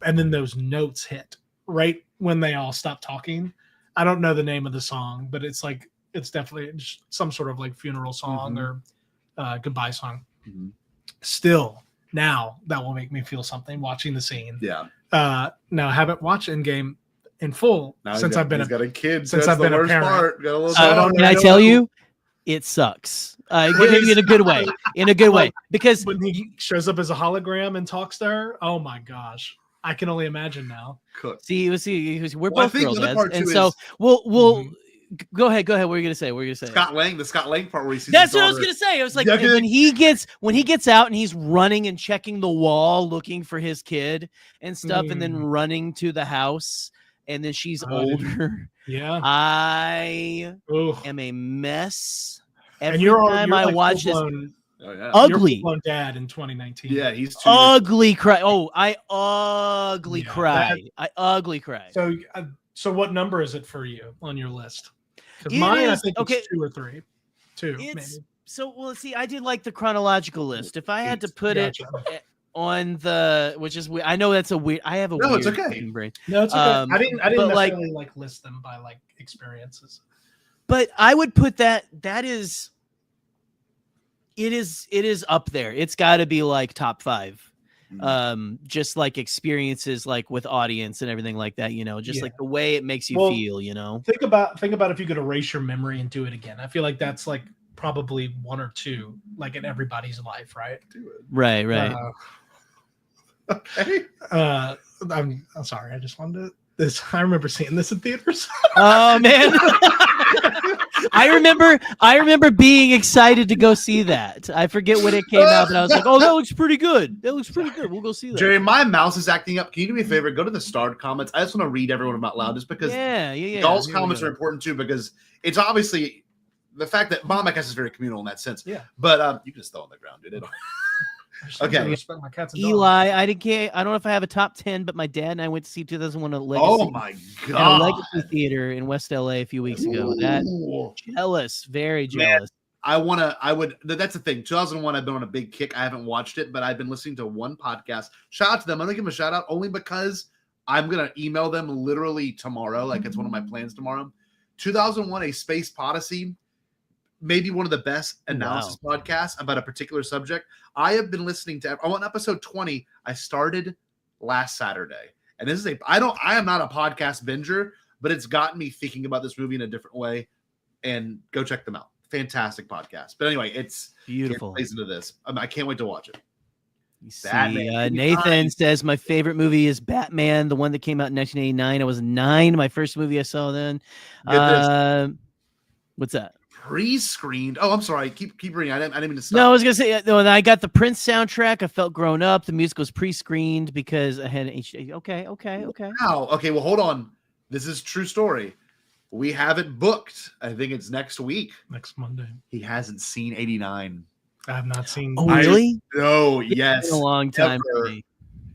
And then those notes hit right when they all stop talking. I don't know the name of the song, but it's like, it's definitely some sort of like funeral song or goodbye song. Still, now that will make me feel something watching the scene. Yeah. Now I haven't watched Endgame in full since I've been got a kid. Since I've been a parent. Can I tell you, it sucks. In a good way. In a good way, because when he shows up as a hologram and talks to her, oh my gosh, I can only imagine now. See, we're both girls, and so we'll. Go ahead. What were you gonna say? The Scott Lang part where he sees. That's what I was gonna say. I was like, when he gets out and he's running and checking the wall, looking for his kid and stuff, and then running to the house, and then she's older. Yeah, I am a mess. Every you're time I watch this, Oh yeah. Ugly. Your dad in 2019. Yeah, he's 2 Ugly cry. Oh, I ugly Yeah, cried. I ugly cried. So what number is it for you on your list? Because It mine, I is- think okay. it's 2 or 3. 2, It's maybe. so well. See, I did like the chronological list. If I had to put Gotcha. it on the, which is I know that's a weird. I have a No, weird it's okay. fucking brain. No, it's okay. I didn't but, necessarily like list them by like experiences. But I would put that is. It is up there. It's got to be like top 5. Just like experiences, like with audience and everything like that. You know, just like the way it makes you feel. You know, think about if you could erase your memory and do it again. I feel like that's like probably 1 or 2, like in everybody's life, right? Right. Okay. I'm sorry. I just wanted to. I remember seeing this in theaters. Oh man. I remember being excited to go see that. I forget when it came out, but I was like, "Oh, that looks pretty good. That looks pretty good. We'll go see that." Jerry, my mouse is acting up. Can you do me a favor? Go to the starred comments. I just want to read everyone out loud, just because y'all's comments are important too, because it's obviously the fact that Bombadcast is very communal in that sense. Yeah. But you can just throw it on the ground, dude. Okay. Respect my cats and Eli, I don't know if I have a top 10, but my dad and I went to see 2001 at Legacy. Oh my At a god. Legacy Theater in West LA a few weeks ago. Jealous, very jealous. That's the thing. 2001, I've been on a big kick. I haven't watched it, but I've been listening to one podcast. Shout out to them. I'm gonna give them a shout out only because I'm gonna email them literally tomorrow. Like it's one of my plans tomorrow. 2001, A Space Odyssey, maybe one of the best analysis podcasts about a particular subject. I have been listening to. I'm on episode 20. I started last Saturday, and this is I am not a podcast binger, but it's gotten me thinking about this movie in a different way. And go check them out. Fantastic podcast. But anyway, it's beautiful. It plays into this. I can't wait to watch it. You see, Nathan says my favorite movie is Batman, the one that came out in 1989. I was 9. My first movie I saw then. What's that? Pre-screened. Oh, I'm sorry. Keep reading. I didn't mean to stop. No, I was gonna say no. I got the Prince soundtrack. I felt grown up. The music was pre-screened because I had HD. Okay. Wow. Okay. Well, hold on. This is true story. We have it booked. I think it's next week. Next Monday. He hasn't seen 89. I have not seen. Oh, really? No. It's Yes. been a long time for me.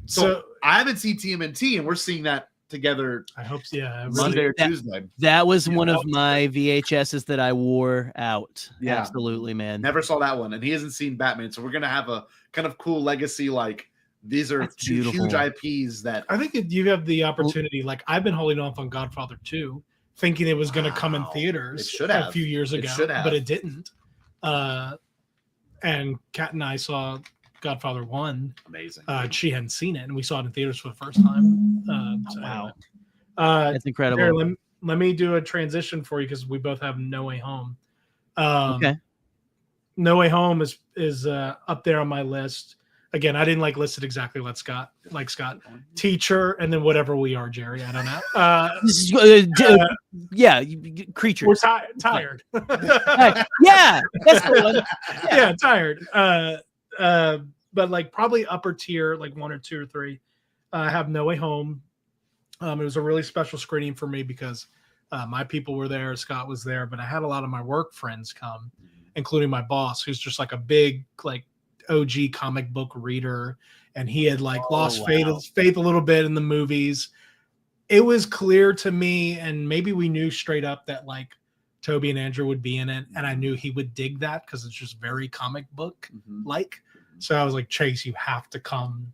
So I haven't seen TMNT, and we're seeing that together. I hope. Yeah. Monday or Tuesday. That was one of my VHSs that I wore out. Yeah. Absolutely, man. Never saw that one, and he hasn't seen Batman. So we're gonna have a kind of cool legacy. Like these are two huge IPs that I think you have the opportunity. Like I've been holding off on Godfather 2, thinking it was going to come in theaters. It should have a few years ago, but it didn't. And Kat and I saw Godfather 1. Amazing. She hadn't seen it, and we saw it in theaters for the first time. Wow. Anyway. That's incredible. Jared, let me do a transition for you because we both have No Way Home. Okay. No Way Home is up there on my list. Again, I didn't list it exactly like Scott. Teacher, and then whatever we are, Jerry. I don't know. Yeah, creatures. We're tired. Yeah, that's the one. Yeah, tired. But probably upper tier, 1 or 2 or 3. I have No Way Home. It was a really special screening for me because my people were there, Scott was there, but I had a lot of my work friends come, including my boss, who's just a big OG comic book reader, and he had lost faith a little bit in the movies. It was clear to me, and maybe we knew straight up that Toby and Andrew would be in it, and I knew he would dig that because it's just very comic book like. So I was like, Chase, you have to come.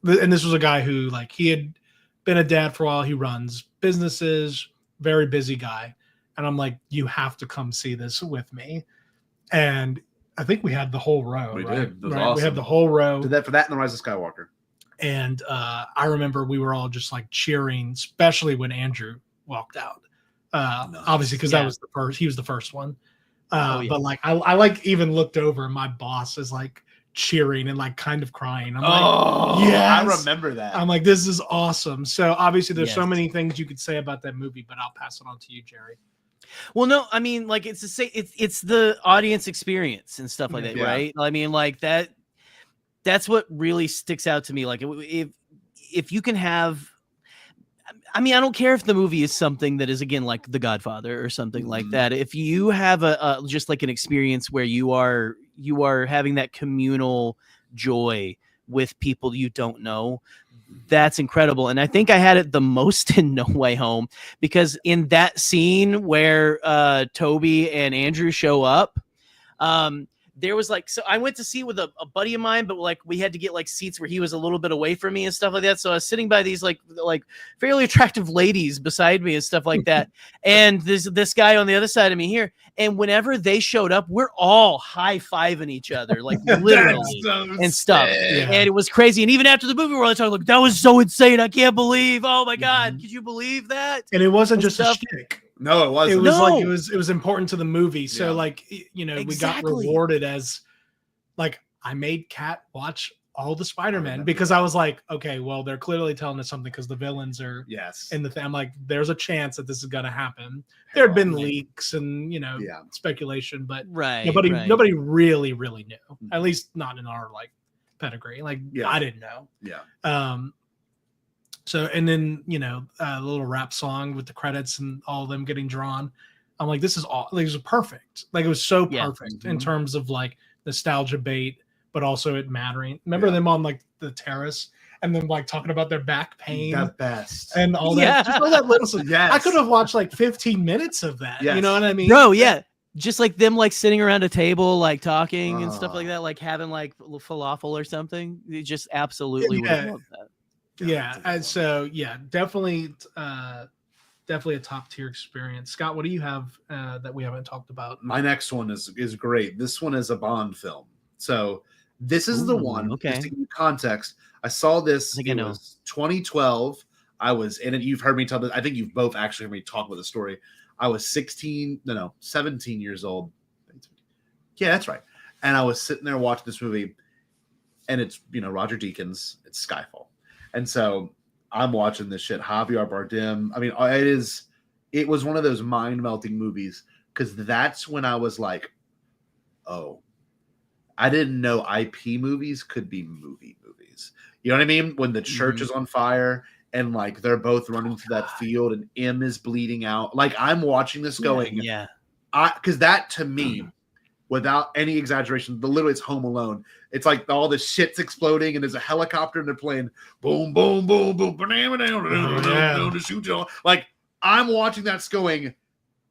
And this was a guy who he had been a dad for a while. He runs businesses, very busy guy, and I'm like, you have to come see this with me. And I think we had the whole row. We right? did. It was right? awesome. We had the whole row. Did that for that and the Rise of Skywalker. And I remember we were all just cheering, especially when Andrew walked out. Obviously, because that was the first. He was the first one. But I even looked over, and my boss is cheering and kind of crying. I'm yes. I remember that. I'm like, this is awesome. So obviously, there's so many things you could say about that movie, but I'll pass it on to you, Jerry. Well, no, I mean, it's the audience experience and stuff like that, right? I mean, that's what really sticks out to me. If you can have, I mean, I don't care if the movie is something that is again like The Godfather or something like that. If you have a just an experience where you are you are having that communal joy with people you don't know. That's incredible. And I think I had it the most in No Way Home, because in that scene where Toby and Andrew show up, there was like, so I went to see with a buddy of mine, but like we had to get like seats where he was a little bit away from me and stuff like that. So I was sitting by these like fairly attractive ladies beside me and stuff like that. And this guy on the other side of me here. And whenever they showed up, we're all high-fiving each other, like literally and stuff. Yeah. And it was crazy. And even after the movie, we're all talking like, that was so insane. I can't believe. Oh my God. Could you believe that? And it wasn't And just a shtick. No, it wasn't. It was like No. it was important to the movie. So Yeah. like, you know, we got Exactly. rewarded as like, I made Kat watch all the Spider-Man because I was like, okay, well, they're clearly telling us something because the villains are Yes. in the thing. I'm like, there's a chance that this is gonna happen. There had been Right. leaks and, you know, Yeah. speculation, but Right. nobody really knew. At least not in our like pedigree. Like Yeah. I didn't know. Yeah. So, and then, you know, a little rap song with the credits and all of them getting drawn. I'm like, this is all, like, it was perfect. Like, it was so Yeah. perfect in terms of like nostalgia bait, but also it mattering. Remember them on like the terrace and then like talking about their back pain The best. and all that. Yeah. Just all that little Yes. I could have watched like 15 minutes of that. You Yes. know what I mean? Bro, yeah. Just like them like sitting around a table, like talking and stuff Ah. like that, like having like falafel or something. You just absolutely would Yeah. have loved that. Yeah. And so, yeah, definitely a top tier experience. Scott, what do you have that we haven't talked about? My next one is great. This one is a Bond film. So this is the Ooh, one. okay. Just to give you context, I saw this. I think I It know. was 2012. I was in it. You've heard me tell this. I think you've both actually heard me talk about the story. I was 17 years old. Yeah, that's right. And I was sitting there watching this movie, and it's, you know, Roger Deakins. It's Skyfall, and so I'm watching this shit. Javier Bardem. I mean, it was one of those mind melting movies because that's when I was like, oh, I didn't know IP movies could be movies. You know what I mean? When the church is on fire and like they're both running through that field and M is bleeding out. Like I'm watching this going, Yeah. because that to me, without any exaggeration, literally it's Home Alone. It's like all the shit's exploding and there's a helicopter and they're playing boom, boom, boom, boom, banana, to shoot you. Like I'm watching that going,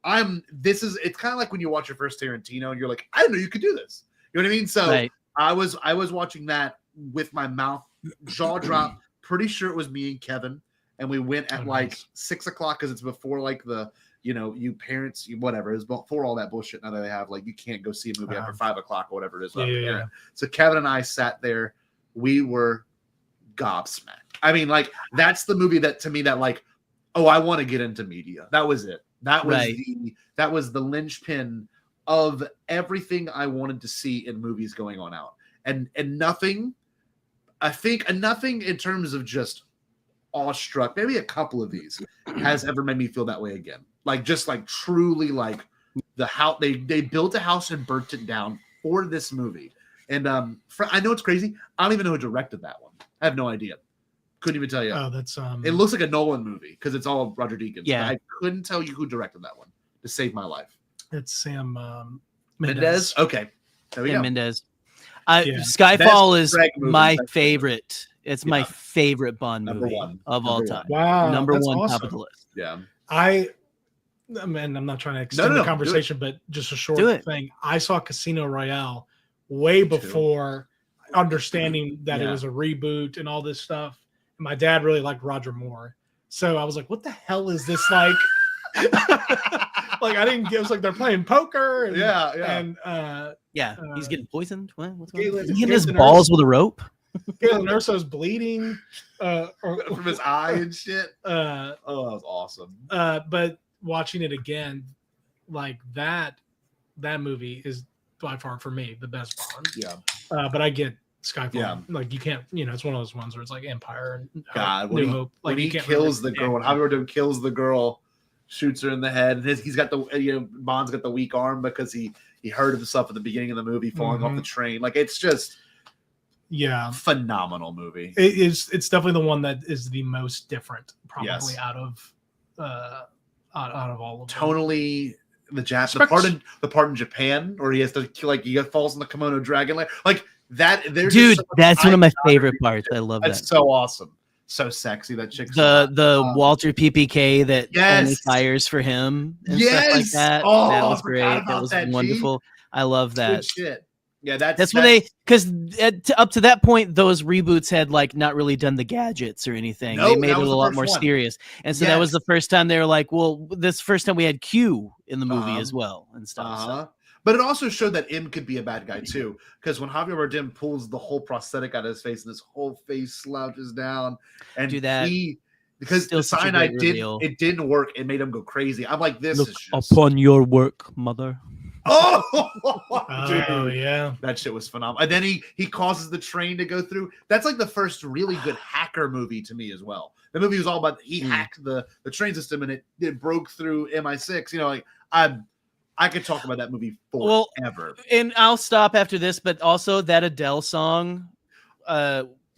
it's kind of like when you watch your first Tarantino and you're like, I didn't know you could do this. You know what I mean? So Right. I was watching that with my mouth jaw drop. Pretty sure it was me and Kevin, and we went at like 6 o'clock because it's before like the, you know, you parents, whatever, it's before all that bullshit now that they have, like you can't go see a movie after 5 o'clock or whatever it is. Yeah. So Kevin and I sat there, we were gobsmacked. I mean, like that's the movie that to me that like, oh, I want to get into media. That was it. That was Right. that was the linchpin of everything I wanted to see in movies going on out. And nothing, I think nothing in terms of just awestruck, maybe a couple of these has ever made me feel that way again. Like just like truly like the house, they built a house and burnt it down for this movie. And I know it's crazy. I don't even know who directed that one. I have no idea. Couldn't even tell you. Oh, that's It looks like a Nolan movie because it's all Roger Deakins. Yeah. But I couldn't tell you who directed that one to save my life. it's Sam Mendez. Okay. There we Yeah, go. Mendez. Yeah. Skyfall Best is Greg movie, my best favorite. It's my Yeah. favorite Bond Number movie one. of all Number time. Wow, Number that's one, top awesome. of the list. Yeah. I mean, I'm not trying to extend no, the do it. conversation, but just a short Do it. thing. I saw Casino Royale way before understanding that it Yeah. was a reboot and all this stuff. And my dad really liked Roger Moore. So I was like, what the hell is this like? Like I didn't get, it was like they're playing poker. And, Yeah, yeah. And Yeah, he's getting poisoned. What's going on? Galen- Is he hitting his Galen balls with a rope? Galen Erso's bleeding. From his eye and shit. Uh, Oh, that was awesome. but watching it again, like that movie is by far for me the best Bond. Yeah. But I get Skyfall. Yeah. Like you can't, it's one of those ones where it's like Empire and God, New when Hope. Like when you he can't kills really- the girl, when Javier Bardem kills the girl, shoots her in the head, and he's got the Bond's got the weak arm because he hurt himself at the beginning of the movie falling off the train. Like it's just phenomenal movie. It's definitely the one that is the most different, probably Yes. out of all of them. Tonally, the part in Japan where he has to he falls in the kimono dragon like that. There's Dude, so that's one of my favorite parts. I love that. That's so awesome, so sexy. That chick's the Walter PPK that only Yes. fires for him and Yes. stuff like that. Oh, that I was forgot great. about That was that, G. wonderful. I love that. good shit. Yeah, That's when they, because up to that point, those reboots had like not really done the gadgets or anything. No, they made that it was a the lot first more one. serious, and so that was the first time they were like, "Well, this first time we had Q in the movie as well and stuff." So. But it also showed that M could be a bad guy too, because when Javier Bardem pulls the whole prosthetic out of his face and his whole face slouches down, and Do that. Because Still the such a cyanide great reveal. didn't work. It made him go crazy. I'm like, this Look is just upon your work, mother. dude, yeah, that shit was phenomenal. And then he causes the train to go through. That's like the first really good hacker movie to me as well. The movie was all about he hacked the train system and it broke through MI6. You know, like I could talk about that movie forever. And I'll stop after this, but also that Adele song,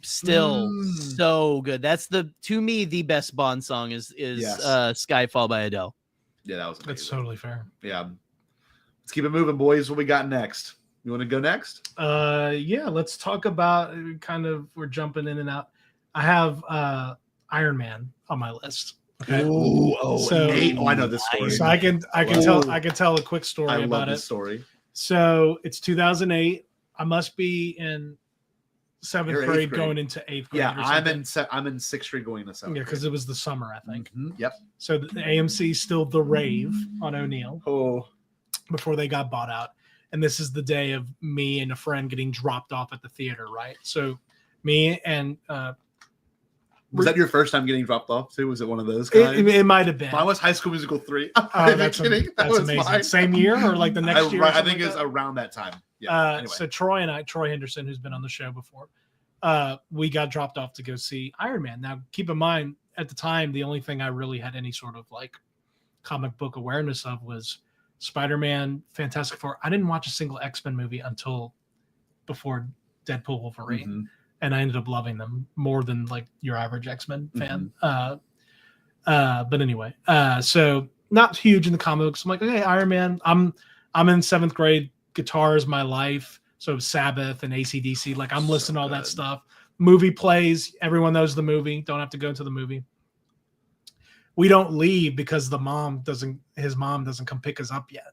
still so good. That's to me the best Bond song is Skyfall by Adele. Yeah, that was amazing. That's totally fair. Yeah. Let's keep it moving, boys. What we got next? You want to go next? Yeah, let's talk about we're jumping in and out. I have Iron Man on my list. Okay. I know this story. So I can tell a quick story about it. Story. So it's 2008. I must be in seventh You're grade eighth grade. going into eighth grade. Yeah, or I'm something. in sixth grade going to seventh. Yeah, because it was the summer, I think. Mhm. Yep. So the AMC still the rave on O'Neill. Oh. Before they got bought out. And this is the day of me and a friend getting dropped off at the theater, right? So me and was that your first time getting dropped off too? Was it one of those guys? it might have been. Mine was High School Musical 3. Oh, that's amazing. Mine. Same year or like the next year? I think it was around that time. Yeah. Anyway. So Troy Henderson, who's been on the show before, we got dropped off to go see Iron Man. Now, keep in mind, at the time, the only thing I really had any sort of like comic book awareness of was Spider-Man, Fantastic Four. I didn't watch a single X-Men movie until before Deadpool, Wolverine. Mm-hmm. And I ended up loving them more than like your average X-Men fan. But anyway, so not huge in the comic books. I'm like, okay, Iron Man. I'm in seventh grade. Guitar is my life. So Sabbath and AC/DC. Like I'm listening to all that stuff. Movie plays. Everyone knows the movie. Don't have to go into the movie. We don't leave because his mom doesn't come pick us up yet.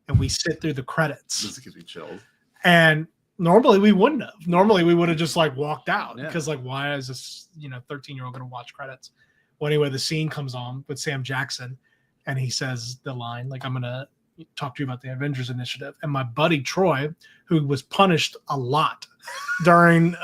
And we sit through the credits. This gives me chills. And normally we wouldn't have. Normally we would have just like walked out because like, why is this 13-year-old going to watch credits? Well, anyway, the scene comes on with Sam Jackson, and he says the line like, "I'm going to talk to you about the Avengers Initiative." And my buddy Troy, who was punished a lot during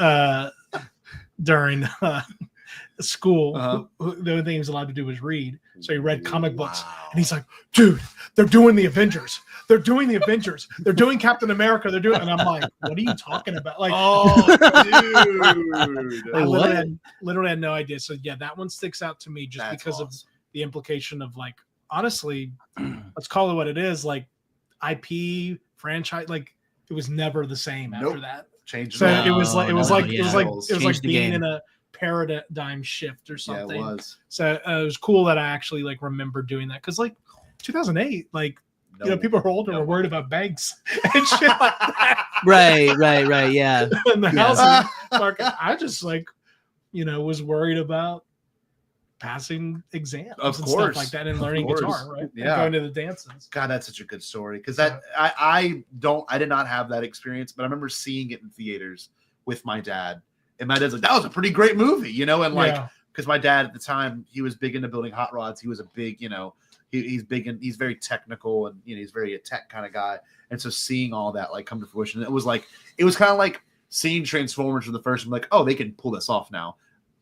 school, the only thing he was allowed to do was read. So he read comic books, and he's like, "Dude, they're doing the Avengers. They're doing the Avengers. They're doing Captain America. They're doing." And I'm like, "What are you talking about?" Like, dude, I literally had no idea. So yeah, that one sticks out to me just because of the implication of like, honestly, let's call it what it is. Like IP franchise, like it was never the same after that. Changed. So it was like Changed the being game. in a paradigm shift or something. Yeah, it was. So it was cool that I actually like remember doing that because like 2008, like people were older and were worried about banks and shit like that. Right, yeah. In the housing market, I just like was worried about passing exams and stuff like that and learning guitar, right? Yeah, and going to the dances. God, that's such a good story because that I did not have that experience, but I remember seeing it in theaters with my dad. And my dad's like, "That was a pretty great movie," and like, because my dad at the time, he was big into building hot rods. He was a big, he's big and he's very technical and he's very a tech kind of guy. And so seeing all that like come to fruition, it was kind of like seeing Transformers for the first time, like, oh, they can pull this off now.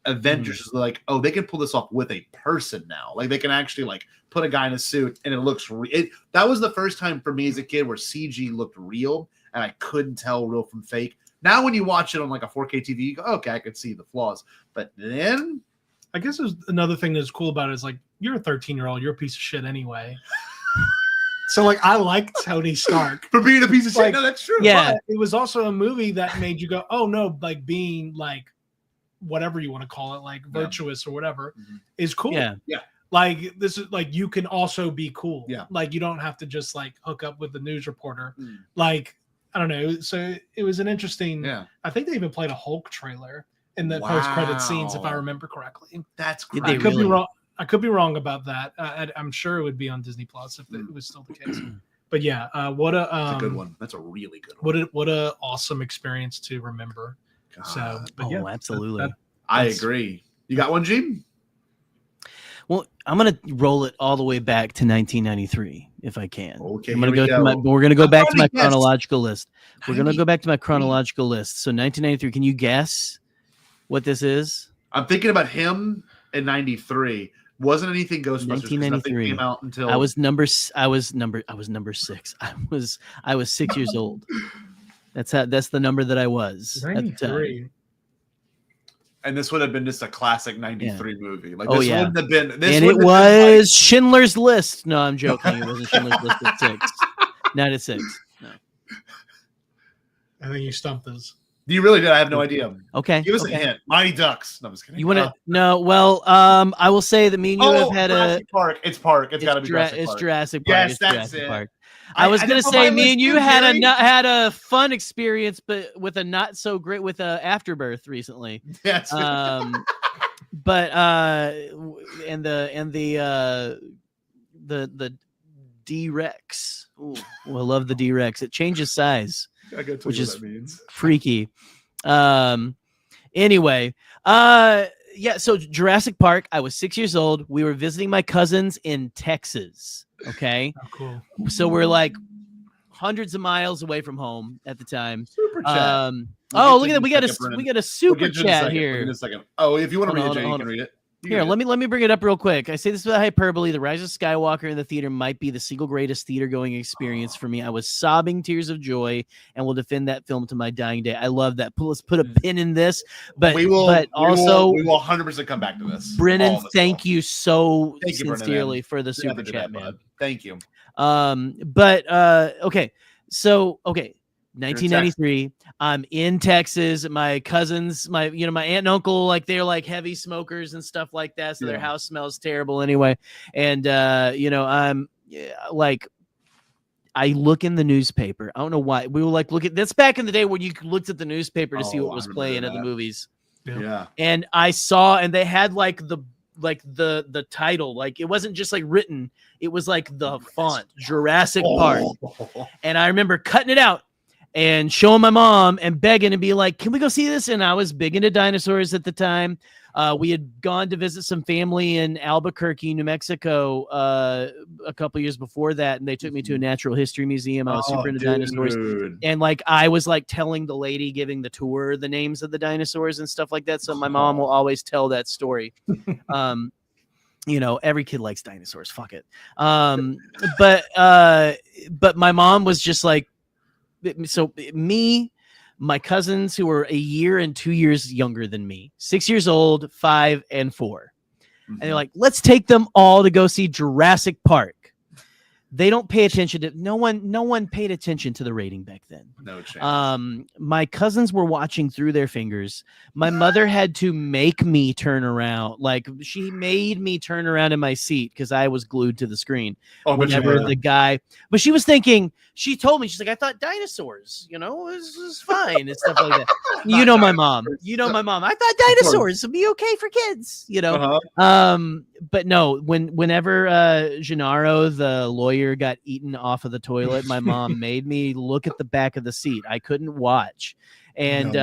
Avengers is like, oh, they can pull this off with a person now. Like they can actually like put a guy in a suit and it looks that was the first time for me as a kid where CG looked real and I couldn't tell real from fake. Now, when you watch it on like a 4K TV, you go, okay, I can see the flaws. But then, I guess there's another thing that's cool about it is like you're a 13-year-old, you're a piece of shit anyway. So like I like Tony Stark for being a piece of shit. No, that's true. Yeah, but it was also a movie that made you go, oh no, like being like whatever you want to call it, like virtuous or whatever, is cool. Yeah. Like this is like you can also be cool. Yeah. Like you don't have to just like hook up with the news reporter. Like I don't know. So it was an interesting. Yeah. I think they even played a Hulk trailer in the post-credit scenes, if I remember correctly. That's great. I could be wrong. I could be wrong about that. I'm sure it would be on Disney Plus if it was still the case. But yeah, what a That's a good one. That's a really good one. What a awesome experience to remember. So, but yeah, absolutely. I agree. You got one, Gene? Well, I'm gonna roll it all the way back to 1993 if I can. Okay, I'm gonna go to we're gonna go back to my chronological list. We're gonna go back to my chronological list. So 1993. Can you guess what this is? I'm thinking about him in '93. Wasn't anything Ghostbusters? 1993 came out until I was number 6. I was 6 years old. That's the number that I was at the time. And this would have been just a classic '93 movie. Like Oh, this yeah. wouldn't have been. This And it wouldn't have been was Schindler's List. No, I'm joking. It wasn't Schindler's List at 6. Not at 6. No. I think you stumped us. You really did. I have no idea. Okay. Give us a hint. Mighty Ducks. No, I'm just kidding. You want to? No. Well, I will say that me and you have had Jurassic Park. It's Park. It's got to be Jurassic It's Park. Jurassic Park. Yes, It's that's Jurassic it. Park. I was gonna say me and you had a fun experience, but with a not so great with Afterbirth recently. Yes. But and the D-Rex. Ooh, I love the D-Rex. It changes size, which is freaky. Anyway, yeah. So Jurassic Park. I was 6 years old. We were visiting my cousins in Texas. Okay. Oh, cool. So we're like hundreds of miles away from home at the time. Super chat. Oh, look at that. We got a super chat here. In a second. Oh, if you want to read it, Jay, you hold can on. read it. Here, let me bring it up real quick. I say this without hyperbole. The Rise of Skywalker in the theater might be the single greatest theater going experience for me. I was sobbing tears of joy and will defend that film to my dying day. I love that. Let's put a pin in this. But we will 100% come back to this. Brennan, thank you so Thank you, sincerely Brennan, for the super chat, man. Thank you. Okay. So 1993. I'm in Texas. My cousins, my aunt and uncle, like they're like heavy smokers and stuff like that. So their house smells terrible anyway. And I'm like, I look in the newspaper. I don't know why. We were like, that's back in the day when you looked at the newspaper to see what was playing at the movies. Yeah. And I saw, and they had like the title, like it wasn't just like written. It was like the font, Jurassic Park. And I remember cutting it out and showing my mom and begging and be like, can we go see this? And I was big into dinosaurs at the time. We had gone to visit some family in Albuquerque, New Mexico, a couple years before that. And they took me to a natural history museum. I was super into dinosaurs. And like, I was like telling the lady giving the tour, the names of the dinosaurs and stuff like that. So my mom will always tell that story. Every kid likes dinosaurs. Fuck it. But my mom was just like, so me, my cousins who were a year and 2 years younger than me, 6 years old, 5 and 4. And they're like, let's take them all to go see Jurassic Park. They don't pay attention to no one paid attention to the rating back then. No chance. My cousins were watching through their fingers. My mother had to make me turn around. Like she made me turn around in my seat because I was glued to the screen. Whenever the guy, but she was thinking, she told me, she's like, I thought dinosaurs, this is fine and stuff like that. My mom. I thought dinosaurs would be okay for kids, But no, whenever Gennaro, the lawyer, got eaten off of the toilet, my mom made me look at the back of the seat. I couldn't watch. And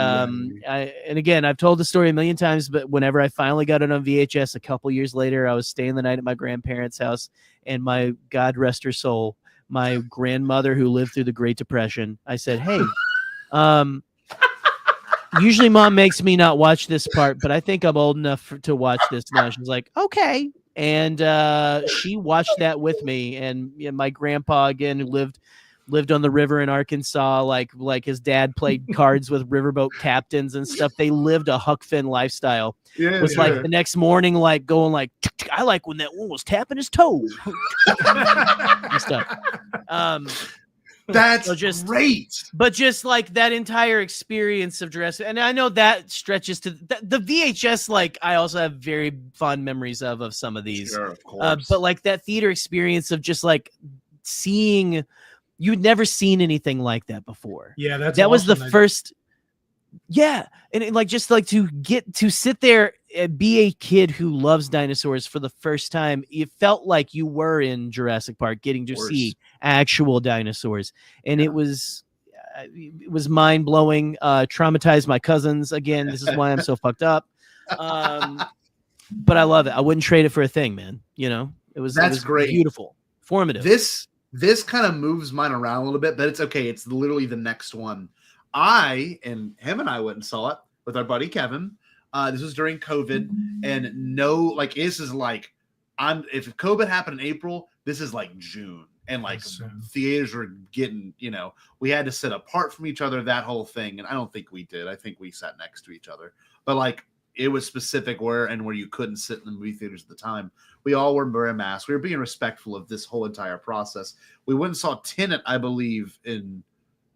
again, I've told the story a million times, but whenever I finally got it on VHS a couple years later, I was staying the night at my grandparents' house, and my God rest her soul, my grandmother who lived through the Great Depression, I said, hey, usually mom makes me not watch this part, but I think I'm old enough to watch this now. She's like, okay. And she watched that with me. And my grandpa, again, who lived on the river in Arkansas, like his dad played cards with riverboat captains and stuff. They lived a Huck Finn lifestyle. Like the next morning, like going like, I like when that one was tapping his toe and stuff. That's So just- great. But just like that entire experience of Jurassic, and I know that stretches to the VHS. Like I also have very fond memories of some of these. Sure, of course. But like that theater experience of just like seeing, you'd never seen anything like that before. Yeah, that was the awesome. first. Yeah, and like just like to get to sit there and be a kid who loves dinosaurs for the first time, it felt like you were in Jurassic Park, getting to see actual dinosaurs, and it was mind blowing. Traumatized my cousins again. This is why I'm so fucked up. But I love it. I wouldn't trade it for a thing, man. You know, it was great, beautiful, formative. This kind of moves mine around a little bit, but it's okay. It's literally the next one. Him and I went and saw it with our buddy Kevin. This was during COVID, and this is like, if COVID happened in April, this is like June, and like theaters were getting, we had to sit apart from each other, that whole thing. And I don't think we did. I think we sat next to each other, but like it was specific where you couldn't sit in the movie theaters at the time. We all were wearing masks. We were being respectful of this whole entire process. We went and saw Tenet, I believe, in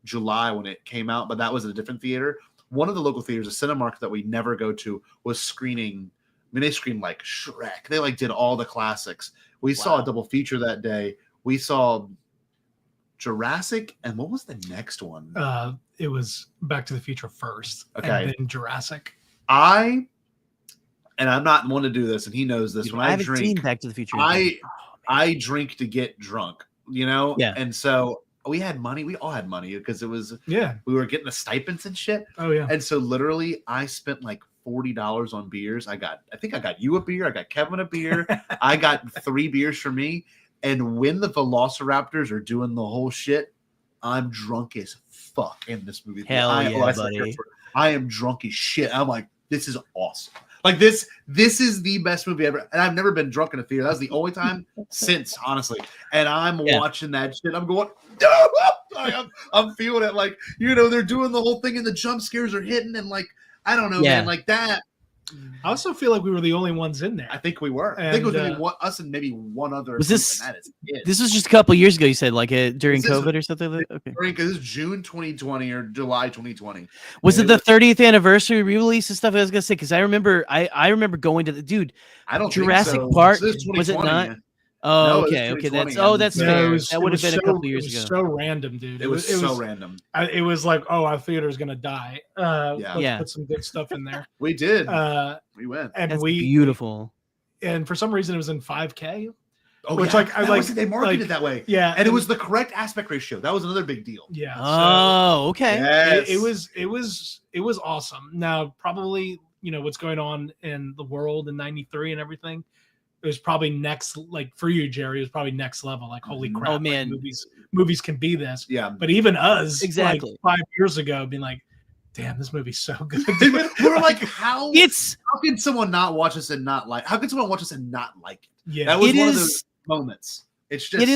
July when it came out, but that was at a different theater. One of the local theaters, a Cinemark that we never go to, was screening. I mean, they screened like Shrek. They like did all the classics. We saw a double feature that day. We saw Jurassic, and what was the next one? It was Back to the Future first, okay, and then Jurassic. I'm not one to do this, and he knows this. When I drink, seen Back to the Future. I drink to get drunk, Yeah. And so we had money. We all had money because it was we were getting the stipends and shit. Oh yeah. And so literally, I spent like $40 on beers. I think I got you a beer. I got Kevin a beer. I got 3 beers for me. And when the Velociraptors are doing the whole shit, I'm drunk as fuck in this movie. Hell yeah, buddy. I am drunk as shit. I'm like, this is awesome. Like this is the best movie ever. And I've never been drunk in a theater. That was the only time since, honestly. And I'm watching that shit. I'm going, I'm feeling it. Like, they're doing the whole thing and the jump scares are hitting. And like, I don't know, man, like that. I also feel like we were the only ones in there. I think we were. I think it was maybe us and maybe one other. Was this? This was just a couple years ago. You said like during COVID or something like that. Okay. Because it's June 2020 or July 2020. Was it the 30th anniversary re-release and stuff? I was gonna say because I remember going to the I don't Jurassic think so. Park. So was it not? Yeah. Oh, okay. That's fair. That would have been a couple years ago. It was so random, dude. It was so random. It was like, our theater's gonna die. Let's put some good stuff in there. We did. We went, and that's beautiful. And for some reason, it was in 5K. Oh, which they marketed it that way. Yeah, and it was the correct aspect ratio. That was another big deal. Yeah. Oh, okay. Yes. It was awesome. Now, probably what's going on in the world in '93 and everything. It was probably next, like for you, Jerry, it was probably next level. Like, holy crap. Oh, man. Like, movies can be this. Yeah. But even us, exactly, like 5 years ago, being like, damn, this movie's so good. We're like, how can someone not watch us and not like? How can someone watch us and not like it? Yeah. That was one of those moments. It's just. It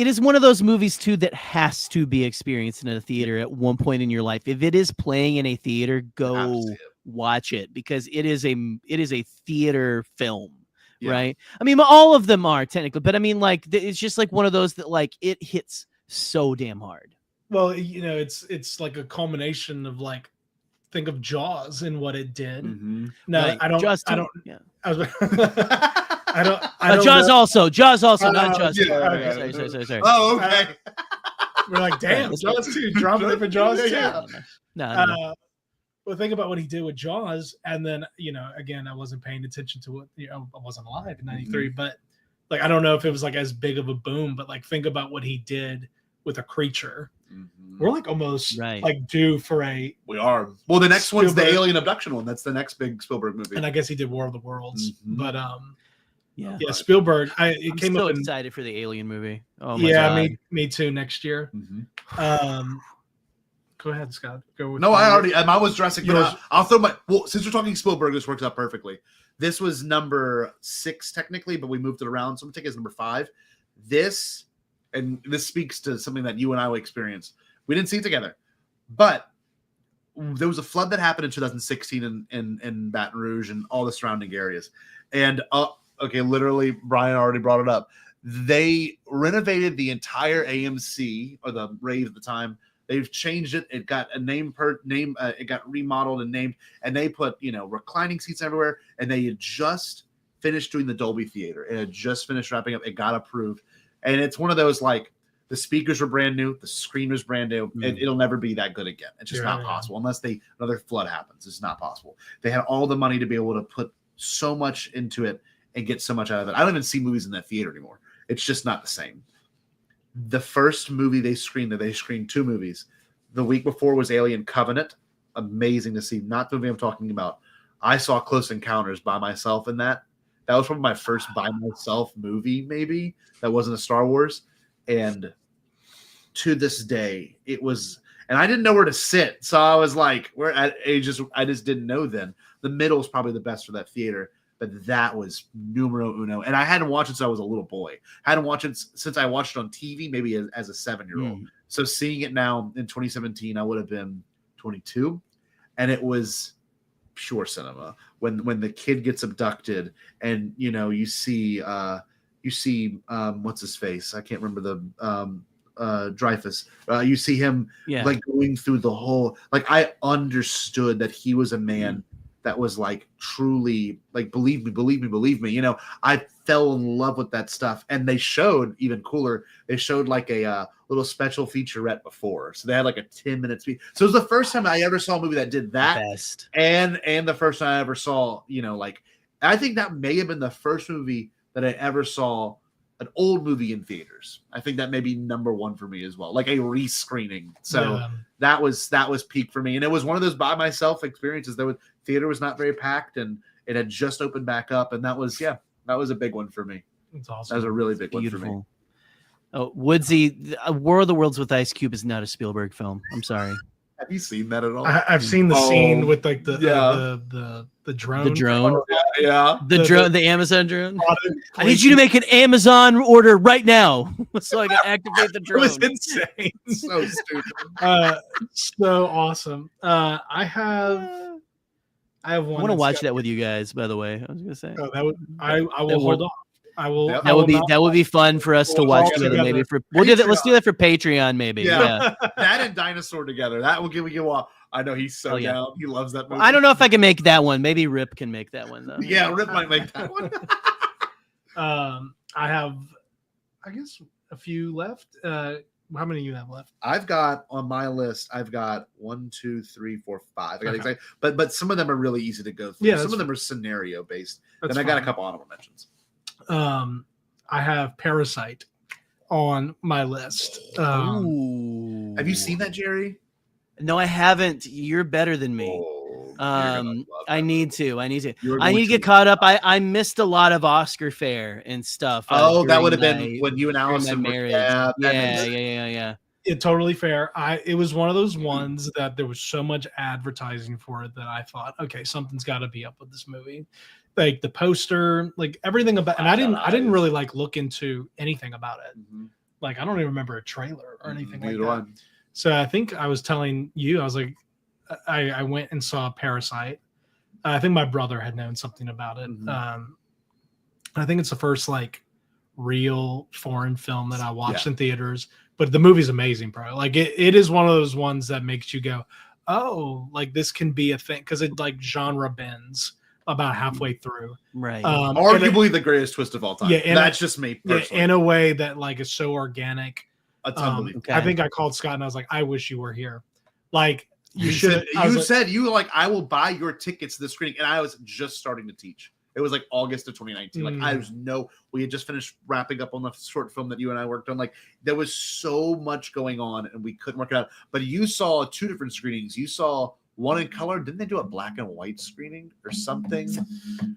is one of those movies too that has to be experienced in a theater at one point in your life. If it is playing in a theater, go watch it because it is a theater film. Yeah. Right. I mean, all of them are technically, but I mean, like, it's just like one of those that like it hits so damn hard. Well, it's like a culmination of like, think of Jaws and what it did. Mm-hmm. No, right. I don't. Jaws I don't. Yeah. I don't. Jaws also. Jaws also, not Jaws. Sorry. Oh, okay. We're like, damn, Jaws 2, dropping it for Jaws 2. Yeah. No. Well, think about what he did with Jaws, and then again, I wasn't paying attention to what I wasn't alive in '93, but like I don't know if it was like as big of a boom, but like think about what he did with A Creature. Mm-hmm. We're like almost like due for a. We are. Well, the next one's the alien abduction one. That's the next big Spielberg movie, and I guess he did War of the Worlds, but yeah, Spielberg. I'm came so up excited for the Alien movie. Oh my God. me too. Next year. Mm-hmm. Go ahead, Scott. Go with I was Jurassic, but I'll throw since we're talking Spielberg, this works out perfectly. This was number 6 technically, but we moved it around. So I'm gonna take it as number 5. This speaks to something that you and I experienced. We didn't see it together, but there was a flood that happened in 2016 in Baton Rouge and all the surrounding areas. And literally, Brian already brought it up. They renovated the entire AMC, or the rave at the time. They've changed it. It got a name. It got remodeled and named, and they put reclining seats everywhere. And they had just finished doing the Dolby Theater. It had just finished wrapping up. It got approved, and it's one of those like the speakers were brand new, the screen was brand new. It'll never be that good again. It's just not possible unless another flood happens. It's not possible. They had all the money to be able to put so much into it and get so much out of it. I don't even see movies in that theater anymore. It's just not the same. The first movie they screened 2 movies. The week before was Alien Covenant. Amazing to see. Not the movie I'm talking about. I saw Close Encounters by myself in that. That was probably my first by myself movie, maybe. That wasn't a Star Wars. And to this day, it was, and I didn't know where to sit. So I was like, I just didn't know then. The middle is probably the best for that theater. But that was numero uno. And I hadn't watched it since I was a little boy. I hadn't watched it since I watched it on TV, maybe as a 7-year-old. So seeing it now in 2017, I would have been 22. And it was pure cinema. When the kid gets abducted and, you see what's his face? I can't remember the Dreyfus. You see him like going through the whole, like I understood that he was a man that was like truly like believe me. I fell in love with that stuff, and they showed even cooler. They showed like a little special featurette before, so they had like a 10-minute speech. So it was the first time I ever saw a movie that did that, and the first time I ever saw like I think that may have been the first movie that I ever saw an old movie in theaters. I think that may be number 1 for me as well, like a rescreening. So that was peak for me, and it was one of those by myself experiences. Theater was not very packed, and it had just opened back up, and that was a big one for me. That's awesome. That was a really big one for me. Oh, Woodsy, War of the Worlds with Ice Cube is not a Spielberg film. I'm sorry. Have you seen that at all? I've seen the scene with like the drone. The drone. The Amazon drone. I need you to make an Amazon order right now so I can activate the drone. It was insane. So stupid. So awesome. I have one. I want to watch that with you guys, by the way. I was gonna say. Oh, I will hold off. I will. That would be fun for us to watch together. Maybe we'll do that. Let's do that for Patreon. Maybe. Yeah. That and Dinosaur together. That will give me a. I know he's so down. He loves that movie. I don't know if I can make that one. Maybe Rip can make that one though. Yeah, Rip might make that one. I have, I guess, a few left. How many do you have left? I've got on my list. I've got 1, 2, 3, 4, 5. I got but some of them are really easy to go through. Yeah, some of them are scenario based. Then I got a couple honorable mentions. I have Parasite on my list. Have you seen that, Jerry? No, I haven't. You're better than me. I need to. I need to get caught up. I missed a lot of Oscar fare and stuff. That would have been when you and Allison were married. Yeah. It's totally fair. It was one of those ones that there was so much advertising for it that I thought, okay, something's got to be up with this movie. Like the poster, like everything about, and I didn't really like look into anything about it. Mm-hmm. Like I don't even remember a trailer or anything like that. So I think I was telling you, I was like, I went and saw Parasite. I think my brother had known something about it. Mm-hmm. I think it's the first like real foreign film that I watched in theaters. But the movie's amazing, bro. Like it is one of those ones that makes you go, oh, like this can be a thing, because it like genre bends about halfway through. Right. Arguably the greatest twist of all time. Yeah, that's just me personally. Yeah, in a way that like is so organic. Okay. I think I called Scott and I was like, I wish you were here. Like you should. You said I will buy your tickets to the screening, and I was just starting to teach. It was like August of 2019. Like we had just finished wrapping up on the short film that you and I worked on. Like there was so much going on and we couldn't work it out. But you saw 2 different screenings. You saw one in color. Didn't they do a black and white screening or something?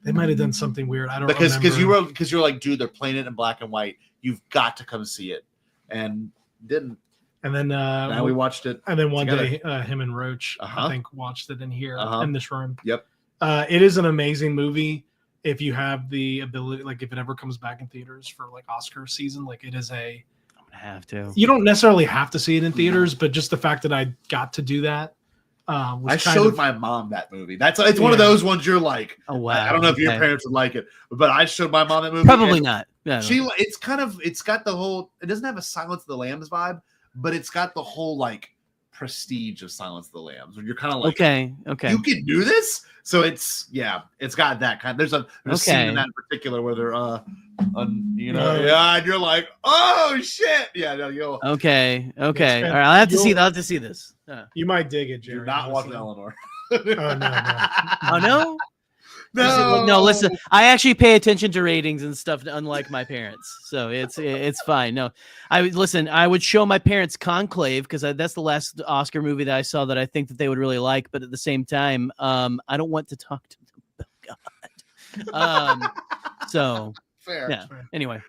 They might have done something weird. I don't know. Because you were like, dude, they're playing it in black and white. You've got to come see it. And didn't. And then now we watched it. And then one day him and Roach, I think, watched it in here in this room. Yep. It is an amazing movie. If you have the ability, like if it ever comes back in theaters for like Oscar season, like it is I'm gonna have to. You don't necessarily have to see it in theaters, but just the fact that I got to do that. I showed my mom that movie. It's one of those ones you're like, oh wow. I don't know if your parents would like it, but I showed my mom that movie. Probably not. Yeah, It's got the whole. It doesn't have a Silence of the Lambs vibe, but it's got the whole like prestige of Silence of the Lambs. Where you're kind of like, okay, you can do this. So it's got that kind. There's a scene in that in particular where they're and you're like, oh shit, you'll okay. All right, I'll have to see. I'll have to see this. You might dig it, Jerry. You're not watching Eleanor. Oh no. Oh no. No, listen. I actually pay attention to ratings and stuff, unlike my parents. So it's fine. No, I would show my parents Conclave because that's the last Oscar movie that I saw that I think that they would really like. But at the same time, I don't want to talk to them about God. So fair. Yeah. Fair. Anyway,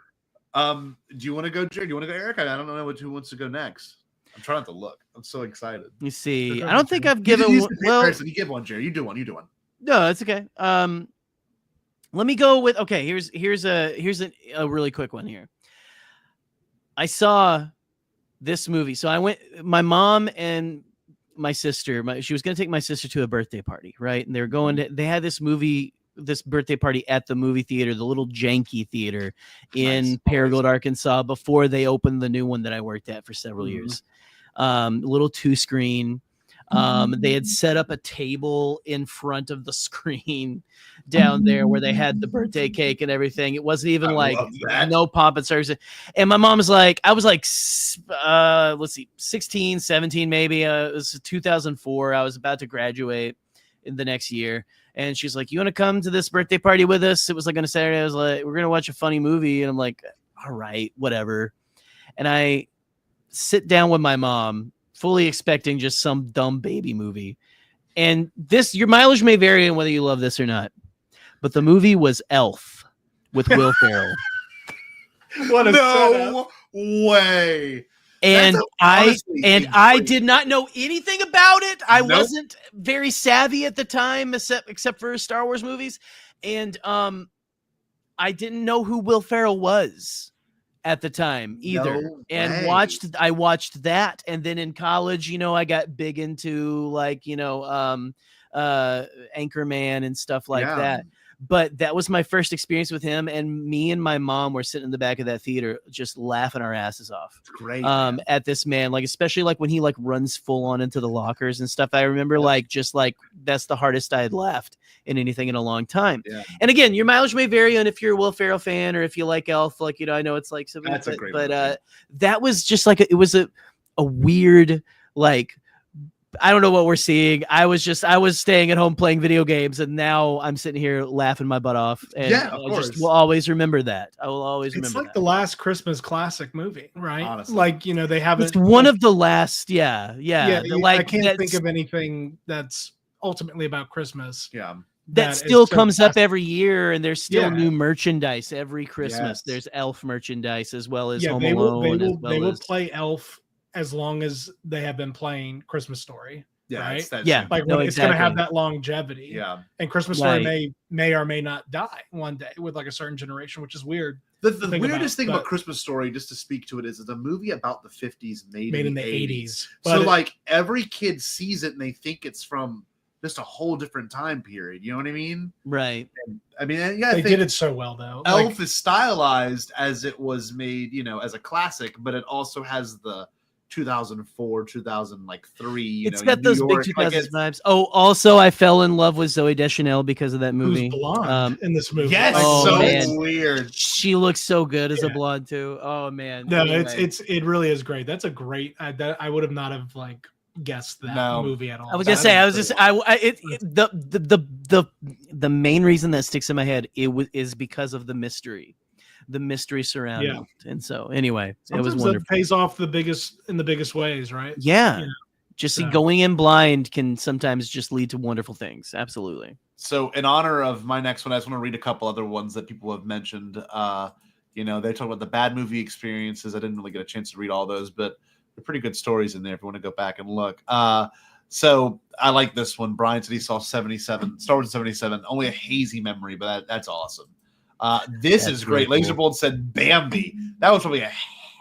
do you want to go, Jared? Do you want to go, Eric? I don't know who wants to go next. I'm trying not to look. I'm so excited. You see, I don't think I've given. You give one, Jared. You do one. No, it's okay. Let me go with here's a really quick one here. I saw this movie. So I went, my mom and my sister, she was going to take my sister to a birthday party, right? And they had this birthday party at the movie theater, the little janky theater in Paragould, Arkansas, before they opened the new one that I worked at for several years. Little 2-screen. They had set up a table in front of the screen down there where they had the birthday cake and everything. It wasn't even like no pomp and circumstance. And my mom was like, I was like, let's see, 16, 17, maybe. It was 2004. I was about to graduate in the next year. And she's like, you want to come to this birthday party with us? It was like on a Saturday. I was like, we're going to watch a funny movie. And I'm like, all right, whatever. And I sit down with my mom, fully expecting just some dumb baby movie. And your mileage may vary on whether you love this or not, but the movie was Elf with Will Ferrell. What a no way. And I did not know anything about it. I wasn't very savvy at the time, except for Star Wars movies. And I didn't know who Will Ferrell was at the time either. I watched that, and then in college, I got big into like Anchorman and stuff like that. But that was my first experience with him, and me and my mom were sitting in the back of that theater just laughing our asses off. It's great. At this man, like especially like when he like runs full on into the lockers and stuff. I remember that's the hardest I had laughed in anything in a long time. Yeah. And again, your mileage may vary on if you're a Will Ferrell fan or if you like Elf. Like I know it's like something. That's a great but that was just like it was a weird like. I don't know what we're seeing. I was staying at home playing video games, and now I'm sitting here laughing my butt off. And of course. Will always remember that. I will always remember. It's like the last Christmas classic movie, right? Honestly. Like they haven't. It's one of the last. Yeah. I can't think of anything that's ultimately about Christmas. Yeah. That still comes up every year, and there's still new merchandise every Christmas. Yes. There's Elf merchandise as well as Home Alone. They will play Elf as long as they have been playing Christmas Story. Right? It's going to have that longevity. Yeah. And Christmas Story may or may not die one day with like a certain generation, which is weird. The weirdest thing about Christmas Story, just to speak to it, is it's a movie about the 50s made in the 80s. So like every kid sees it and they think it's from just a whole different time period. You know what I mean? Right. And, I mean, they did it so well though. Elf is stylized as it was made, as a classic, but it also has the 2004, 2003. It's got those big 2000s vibes. Oh, also, I fell in love with Zooey Deschanel because of that movie. Who's blonde in this movie? Yes, weird. She looks so good as a blonde too. Oh man, no, it really is great. That's a great. I would have not have like guessed that movie at all. I was gonna say the main reason that sticks in my head is because of the mystery surrounding it. And so anyway, sometimes it was wonderful. It pays off in the biggest ways, right? Yeah. Going in blind can sometimes just lead to wonderful things. Absolutely. So in honor of my next one, I just want to read a couple other ones that people have mentioned. They talk about the bad movie experiences. I didn't really get a chance to read all those, but they're pretty good stories in there if you want to go back and look. So I like this one. Brian said he saw 77, Star Wars 77, only a hazy memory, but that's awesome. This is great. Really cool. Laserbolt said Bambi. That was probably a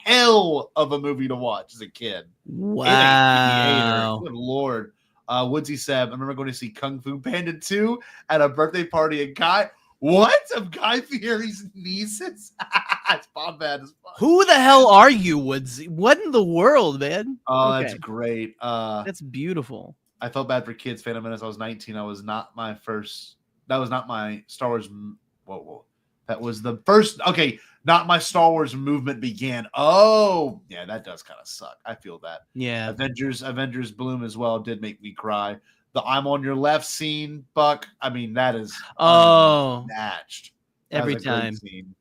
hell of a movie to watch as a kid. Wow. Good Lord. Woodsy said, I remember going to see Kung Fu Panda 2 at a birthday party of Guy. What? Of Guy Fieri's nieces? It's Bombad as fuck. Who the hell are you, Woodsy? What in the world, man? Oh, Okay. that's great. That's beautiful. I felt bad for kids. Phantom Menace. I was 19. That was not my Star Wars. Whoa. That was the first. Okay, not my Star Wars movement began. Oh, yeah, that does kind of suck. I feel that. Yeah. Avengers Bloom as well did make me cry. The I'm on your left scene, Buck. I mean, that is matched every time. Scene.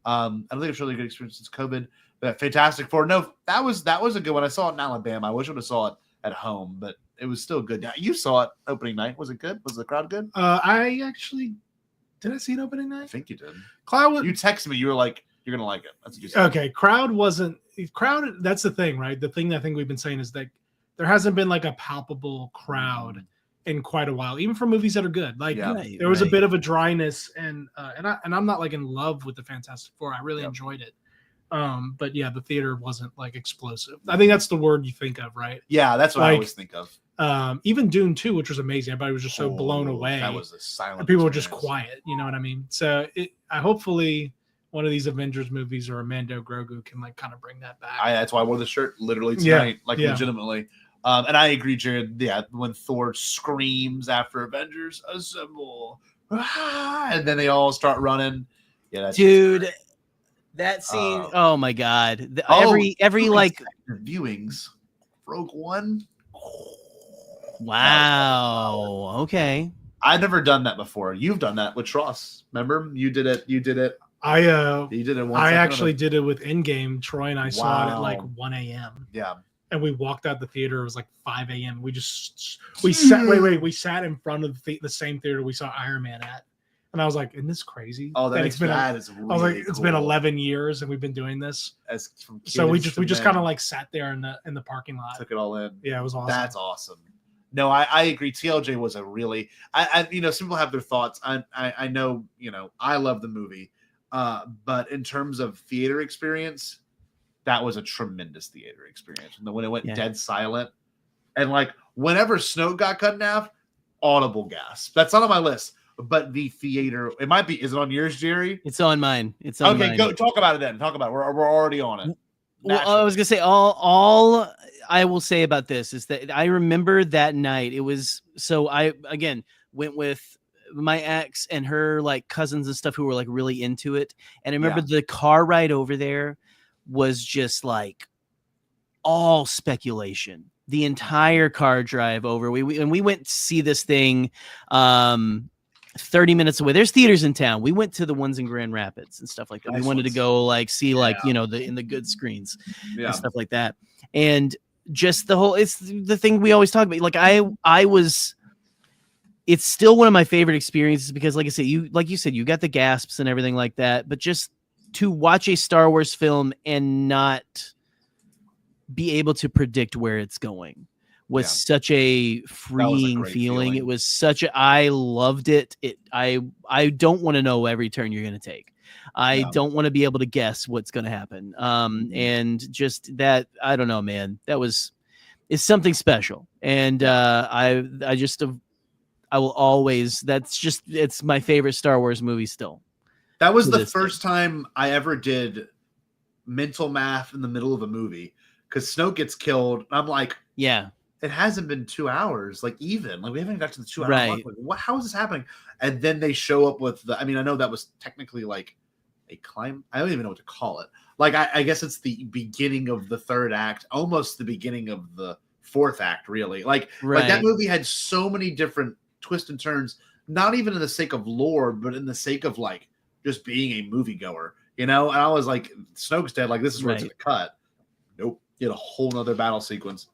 I don't think it's really a good experience since COVID. But Fantastic Four. No, that was a good one. I saw it in Alabama. I wish I would have saw it at home, but it was still good. Now, you saw it opening night. Was it good? Was the crowd good? I actually did. I see it opening night. I think you did. You texted me. You were like, "You're gonna like it." That's what you said. Okay. Crowd. That's the thing, right? The thing I think we've been saying is that there hasn't been like a palpable crowd in quite a while, even for movies that are good. Like there was a bit of a dryness, and I'm not like in love with the Fantastic Four. I really enjoyed it. But yeah, the theater wasn't like explosive. I think that's the word you think of, right? Yeah, that's what I always think of. Even Dune 2, which was amazing. Everybody was just so blown away. That was a silent. People were just quiet. You know what I mean? So I hopefully one of these Avengers movies or a Mando Grogu can like kind of bring that back. That's why I wore the shirt literally tonight, legitimately. And I agree, Jared. Yeah, when Thor screams after Avengers Assemble, and then they all start running. Yeah, that's dude. That scene, oh my god! Every like viewings, Rogue One. Wow. Okay. I've never done that before. You've done that with Tross. Remember, you did it. You did it. You did it. I actually did it with Endgame. Troy and I saw it at like 1 a.m. Yeah. And we walked out the theater. It was like 5 a.m. We sat. We sat in front of the same theater we saw Iron Man at. And I was like, "Isn't this crazy?" Oh, that is really I was like, "It's been 11 years, and we've been doing this." So we just kind of like sat there in the parking lot, took it all in. Yeah, it was awesome. That's awesome. No, I agree. TLJ was a really, some people have their thoughts. I know, I love the movie, but in terms of theater experience, that was a tremendous theater experience. And when it went dead silent, and like whenever Snoke got cut in half, audible gasp. That's not on my list. But the theater, it might be. Is it on yours, Jerry? It's on mine. It's on mine. Okay, go talk about it then. Talk about it. We're already on it. Well, I was gonna say all I will say about this is that I remember that night. It was so I again went with my ex and her like cousins and stuff who were like really into it, and I remember the car ride over there was just like all speculation. The entire car drive over. We went to see this thing. 30 minutes away. There's theaters in town. We went to the ones in Grand Rapids and stuff like that. We wanted to go like see like, in the good screens and stuff like that. And just it's the thing we always talk about. Like it's still one of my favorite experiences because like I said, you said, you got the gasps and everything like that, but just to watch a Star Wars film and not be able to predict where it's going was such a freeing feeling. It was I loved it. I don't want to know every turn you're going to take. I don't want to be able to guess what's going to happen. And just that, I don't know, man, it's something special. And I will always, it's my favorite Star Wars movie still. That was the first time I ever did mental math in the middle of a movie because Snoke gets killed. And I'm like, it hasn't been 2 hours, like we haven't got to the 2 hour mark. Like, how is this happening? And then they show up with I know that was technically like a climb. I don't even know what to call it. Like, I guess it's the beginning of the third act, almost the beginning of the fourth act, really. Like that movie had so many different twists and turns, not even in the sake of lore, but in the sake of like just being a moviegoer, And I was like, Snoke's dead. Like, this is where it's going to cut. Nope. You had a whole nother battle sequence.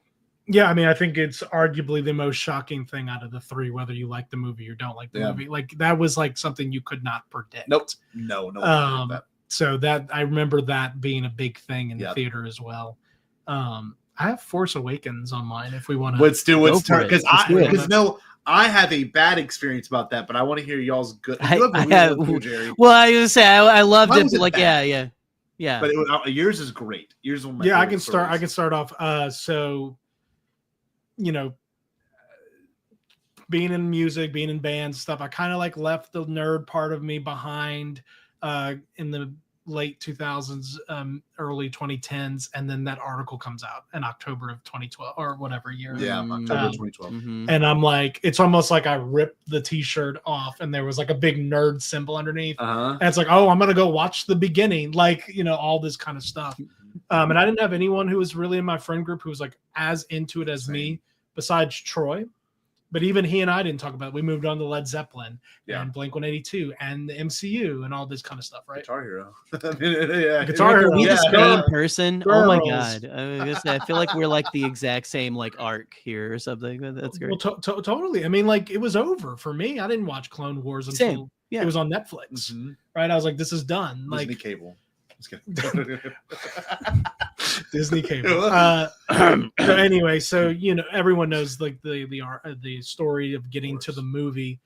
Yeah, I mean, I think it's arguably the most shocking thing out of the three, whether you like the movie or don't like the movie. Like, that was like something you could not predict. Nope. No. So that I remember that being a big thing in the theater as well. I have Force Awakens on mine if we want to. Let's do it. Because I have a bad experience about that, but I want to hear y'all's good. Jerry. Well, I was gonna say I loved it, but like yeah. But yours is great. Yours is one of my I can start. I can start off. So, being in music, being in bands, stuff, I kind of like left the nerd part of me behind in the late 2000s, early 2010s, and then that article comes out in October of 2012 or whatever year. Yeah, October 2012. And I'm like, it's almost like I ripped the T-shirt off, and there was like a big nerd symbol underneath, and it's like, oh, I'm gonna go watch the beginning, like, you know, all this kind of stuff. And I didn't have anyone who was really in my friend group who was like as into it as me, besides Troy. But even he and I didn't talk about it. We moved on to Led Zeppelin and Blink-182 and the MCU and all this kind of stuff, right? Guitar Hero. Guitar Hero. Are we the Yeah. same person? Girls. Oh my god! I feel like we're like the exact same like arc here or something. That's great. Well, totally. I mean, like, it was over for me. I didn't watch Clone Wars until it was on Netflix, right? I was like, this is done. Disney Like cable. Disney cable. So anyway, so you know, everyone knows like the story of getting to the movie.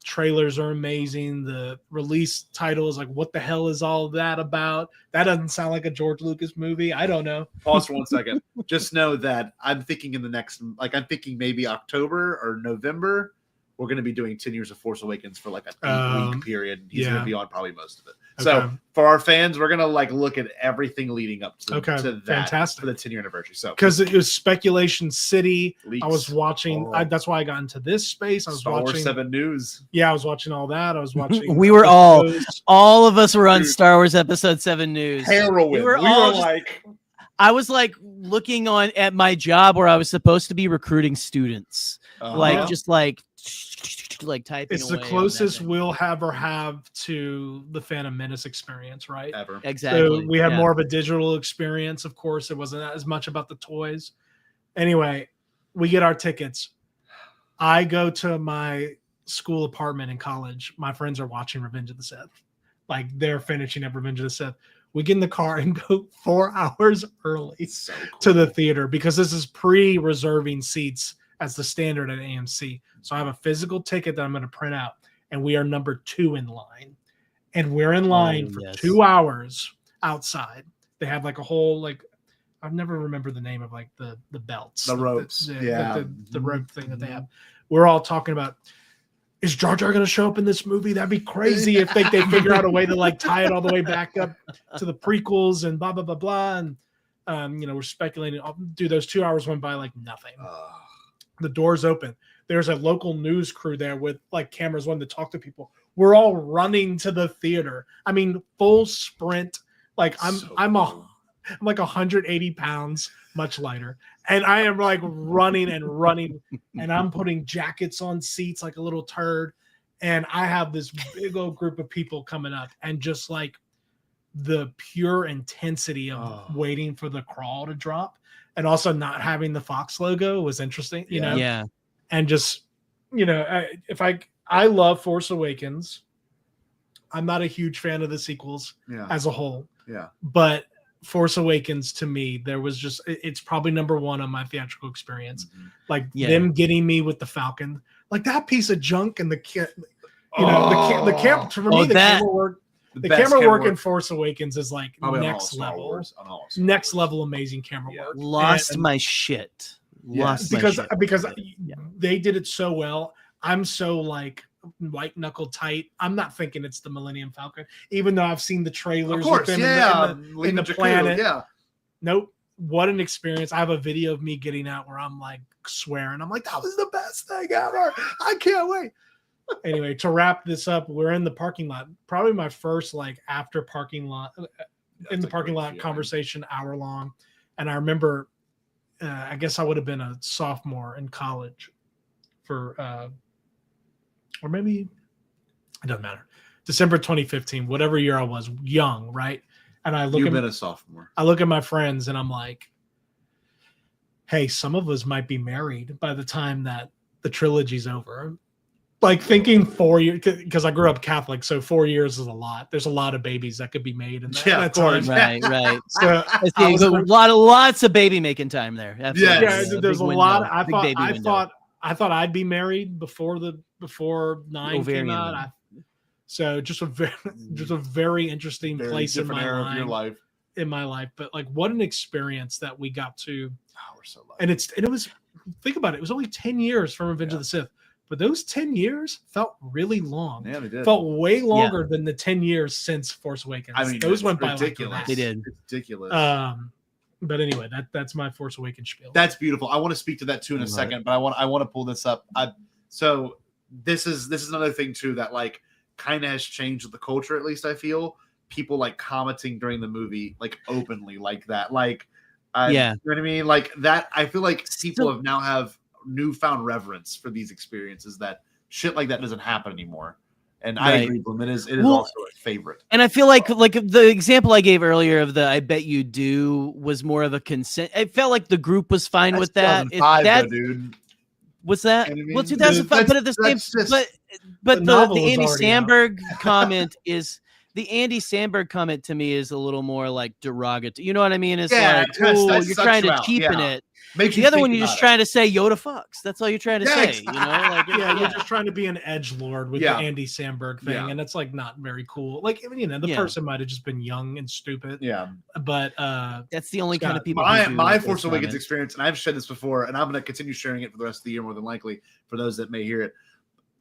Trailers are amazing. The release title is like, what the hell is all that about? That doesn't sound like a George Lucas movie. I don't know. Pause for 1 second. Just know that I'm thinking in the next, like, I'm thinking maybe October or November, we're going to be doing 10 Years of Force Awakens for like a 8-week period. He's going to be on probably most of it. So for our fans, we're going to like look at everything leading up to that fantastic for the 10-year anniversary. So because it was Speculation City, leaks. I was watching. That's why I got into this space. I was Star watching Wars 7 News. Yeah, I was watching all that. I was watching. We were all of us were on Star Wars Episode 7 News. Heroin. We were all like. I was like looking on at my job where I was supposed to be recruiting students, like just like typing. It's the closest we'll ever have to the Phantom Menace experience, right? Ever. Exactly. So we had more of a digital experience. Of course, it wasn't as much about the toys. Anyway, we get our tickets. I go to my school apartment in college. My friends are watching Revenge of the Sith. Like, they're finishing up Revenge of the Sith. We get in the car and go 4 hours early to the theater because this is pre-reserving seats as the standard at AMC. So I have a physical ticket that I'm going to print out, and we are number 2 in line. And we're in line for 2 hours outside. They have like a whole, like, I've never remembered the name of like the belts. The ropes. The rope thing that they have. We're all talking about, is Jar Jar going to show up in this movie? That'd be crazy if they figure out a way to like tie it all the way back up to the prequels and blah, blah, blah, blah. And, you know, we're speculating. Dude, those 2 hours went by like nothing. The doors open. There's a local news crew there with like cameras wanting to talk to people. We're all running to the theater. I mean, full sprint. Like I'm like 180 pounds, much lighter. And I am like running and I'm putting jackets on seats like a little turd. And I have this big old group of people coming up, and just like the pure intensity of waiting for the crawl to drop, and also not having the Fox logo was interesting, you know? Yeah. And just, you know, I love Force Awakens. I'm not a huge fan of the sequels as a whole. Yeah. But Force Awakens, to me, there was just, it's probably number 1 on my theatrical experience. Like them getting me with the Falcon, like that piece of junk, and the camera, for me, the camera work. The camera work in Force Awakens is like next level. Next level amazing camera work. Lost my shit. Because they did it so well. I'm so like white knuckle tight. I'm not thinking it's the Millennium Falcon, even though I've seen the trailers. Of course, in the planet. Yeah. Nope. What an experience. I have a video of me getting out where I'm like swearing. I'm like, that was the best thing ever. I can't wait. Anyway, to wrap this up, we're in the parking lot. Probably my first like after parking lot in the parking lot conversation, hour long. And I remember, I guess I would have been a sophomore in college for, or maybe it doesn't matter. December 2015, whatever year I was, young, right? And I look You've been a sophomore. I look at my friends and I'm like, hey, some of us might be married by the time that the trilogy's over. Like thinking 4 years, because I grew up Catholic, so 4 years is a lot. There's a lot of babies that could be made in that time. Right. So lots of baby making time there. Absolutely. Yeah, there's a lot. I thought I'd be married before 9 came out. So just a very interesting place in my life. But like, what an experience that we got to. Oh, we're so lucky. And it was, think about it. It was only 10 years from Revenge of the Sith. but those 10 years felt really long. Yeah, they did. Felt way longer than the 10 years since Force Awakens. I mean, those went by ridiculous. like They did. It's ridiculous. But anyway, that's my Force Awakens spiel. That's beautiful. I want to speak to that too in a second, but I want to pull this up. So this is another thing too that like kind of has changed the culture. At least I feel people like commenting during the movie like openly like that. Like, you know what I mean? Like that. I feel like people have now have newfound reverence for these experiences that shit like that doesn't happen anymore. And I agree with them. It is also a favorite. And I feel like the example I gave earlier of the I bet you do was more of a consent. It felt like the group was fine with that. Though, dude. What's that? You know what I mean? Well, 2005, but at the same but the Andy Samberg comment is the Andy Samberg comment to me is a little more like derogatory. You know what I mean? It's like, oh, you're trying to cheapen it. The other one, you're just trying to say Yoda fucks. That's all you're trying to say. You know, like, you're just trying to be an edgelord with the Andy Samberg thing, and it's like not very cool. Like, I mean, you know, the person might have just been young and stupid. Yeah, but that's the only kind of people. My Force Awakens experience, and I've shared this before, and I'm going to continue sharing it for the rest of the year, more than likely, for those that may hear it.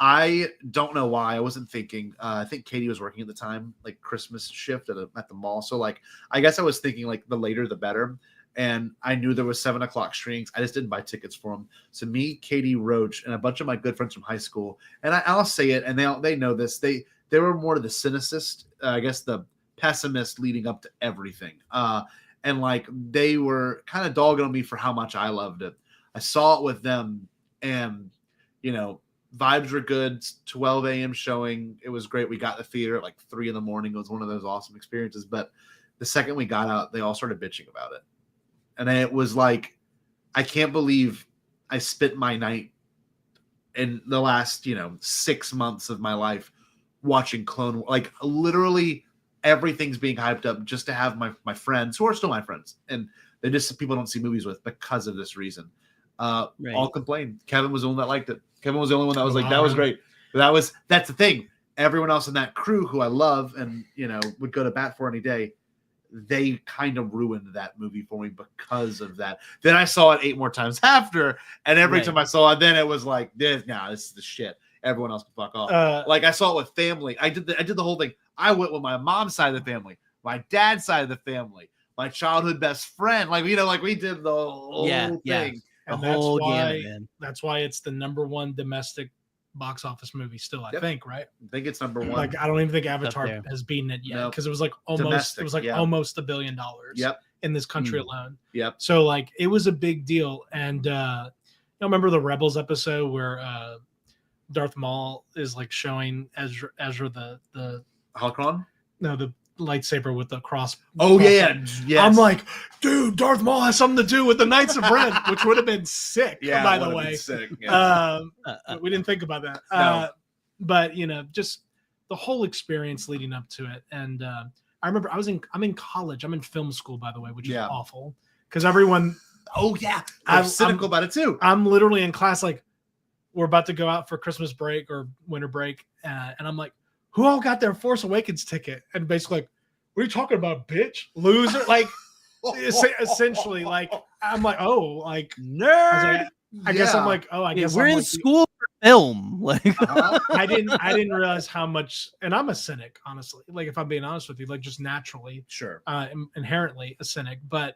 I don't know why. I wasn't thinking. I think Katie was working at the time, like Christmas shift at the mall. So, like, I guess I was thinking like the later the better. And I knew there was 7 o'clock screenings. I just didn't buy tickets for them. So me, Katie, Roach, and a bunch of my good friends from high school, and I'll say it, and they know this. They were more the cynicist, I guess the pessimist leading up to everything. And like they were kind of dogging on me for how much I loved it. I saw it with them, and you know, vibes were good. 12 a.m. showing. It was great. We got the theater at like 3 a.m. It was one of those awesome experiences. But the second we got out, they all started bitching about it. And it was like, I can't believe I spent my night in the last, 6 months of my life watching Clone Wars. Like literally everything's being hyped up just to have my friends, who are still my friends, and they're just people I don't see movies with because of this reason. All complained. Kevin was the one that liked it. Kevin was the only one that was like, that was great. But that's the thing. Everyone else in that crew who I love and, would go to bat for any day, they kind of ruined that movie for me because of that. Then I saw it 8 more times after, and every time I saw it, then it was like, this is the shit. Everyone else can fuck off. Like I saw it with family. I did the whole thing. I went with my mom's side of the family, my dad's side of the family, my childhood best friend. Like like we did the whole thing. And that's why it's the #1 domestic box office movie still, I think, right? I think it's #1. Like I don't even think Avatar has beaten it yet because it was like almost almost $1 billion in this country alone. So like it was a big deal. And remember the Rebels episode where Darth Maul is like showing Ezra the holocron? No, the lightsaber with the cross. Yes. I'm like, dude, Darth Maul has something to do with the Knights of Ren, which would have been sick, by the way. We didn't think about that. No. But just the whole experience leading up to it. And I remember I'm in college. I'm in film school, by the way, which is awful because everyone. Oh yeah, I'm cynical about it too. I'm literally in class like we're about to go out for Christmas break or winter break, and I'm like, who all got their Force Awakens ticket? And basically, like, what are you talking about, bitch? Loser? Like, essentially, like, I'm like, oh, like, nerd. I guess I'm like, oh, I guess we're I'm in like school for film. Like, I didn't realize how much, and I'm a cynic, honestly. Like, if I'm being honest with you, like, just naturally, sure, inherently a cynic, but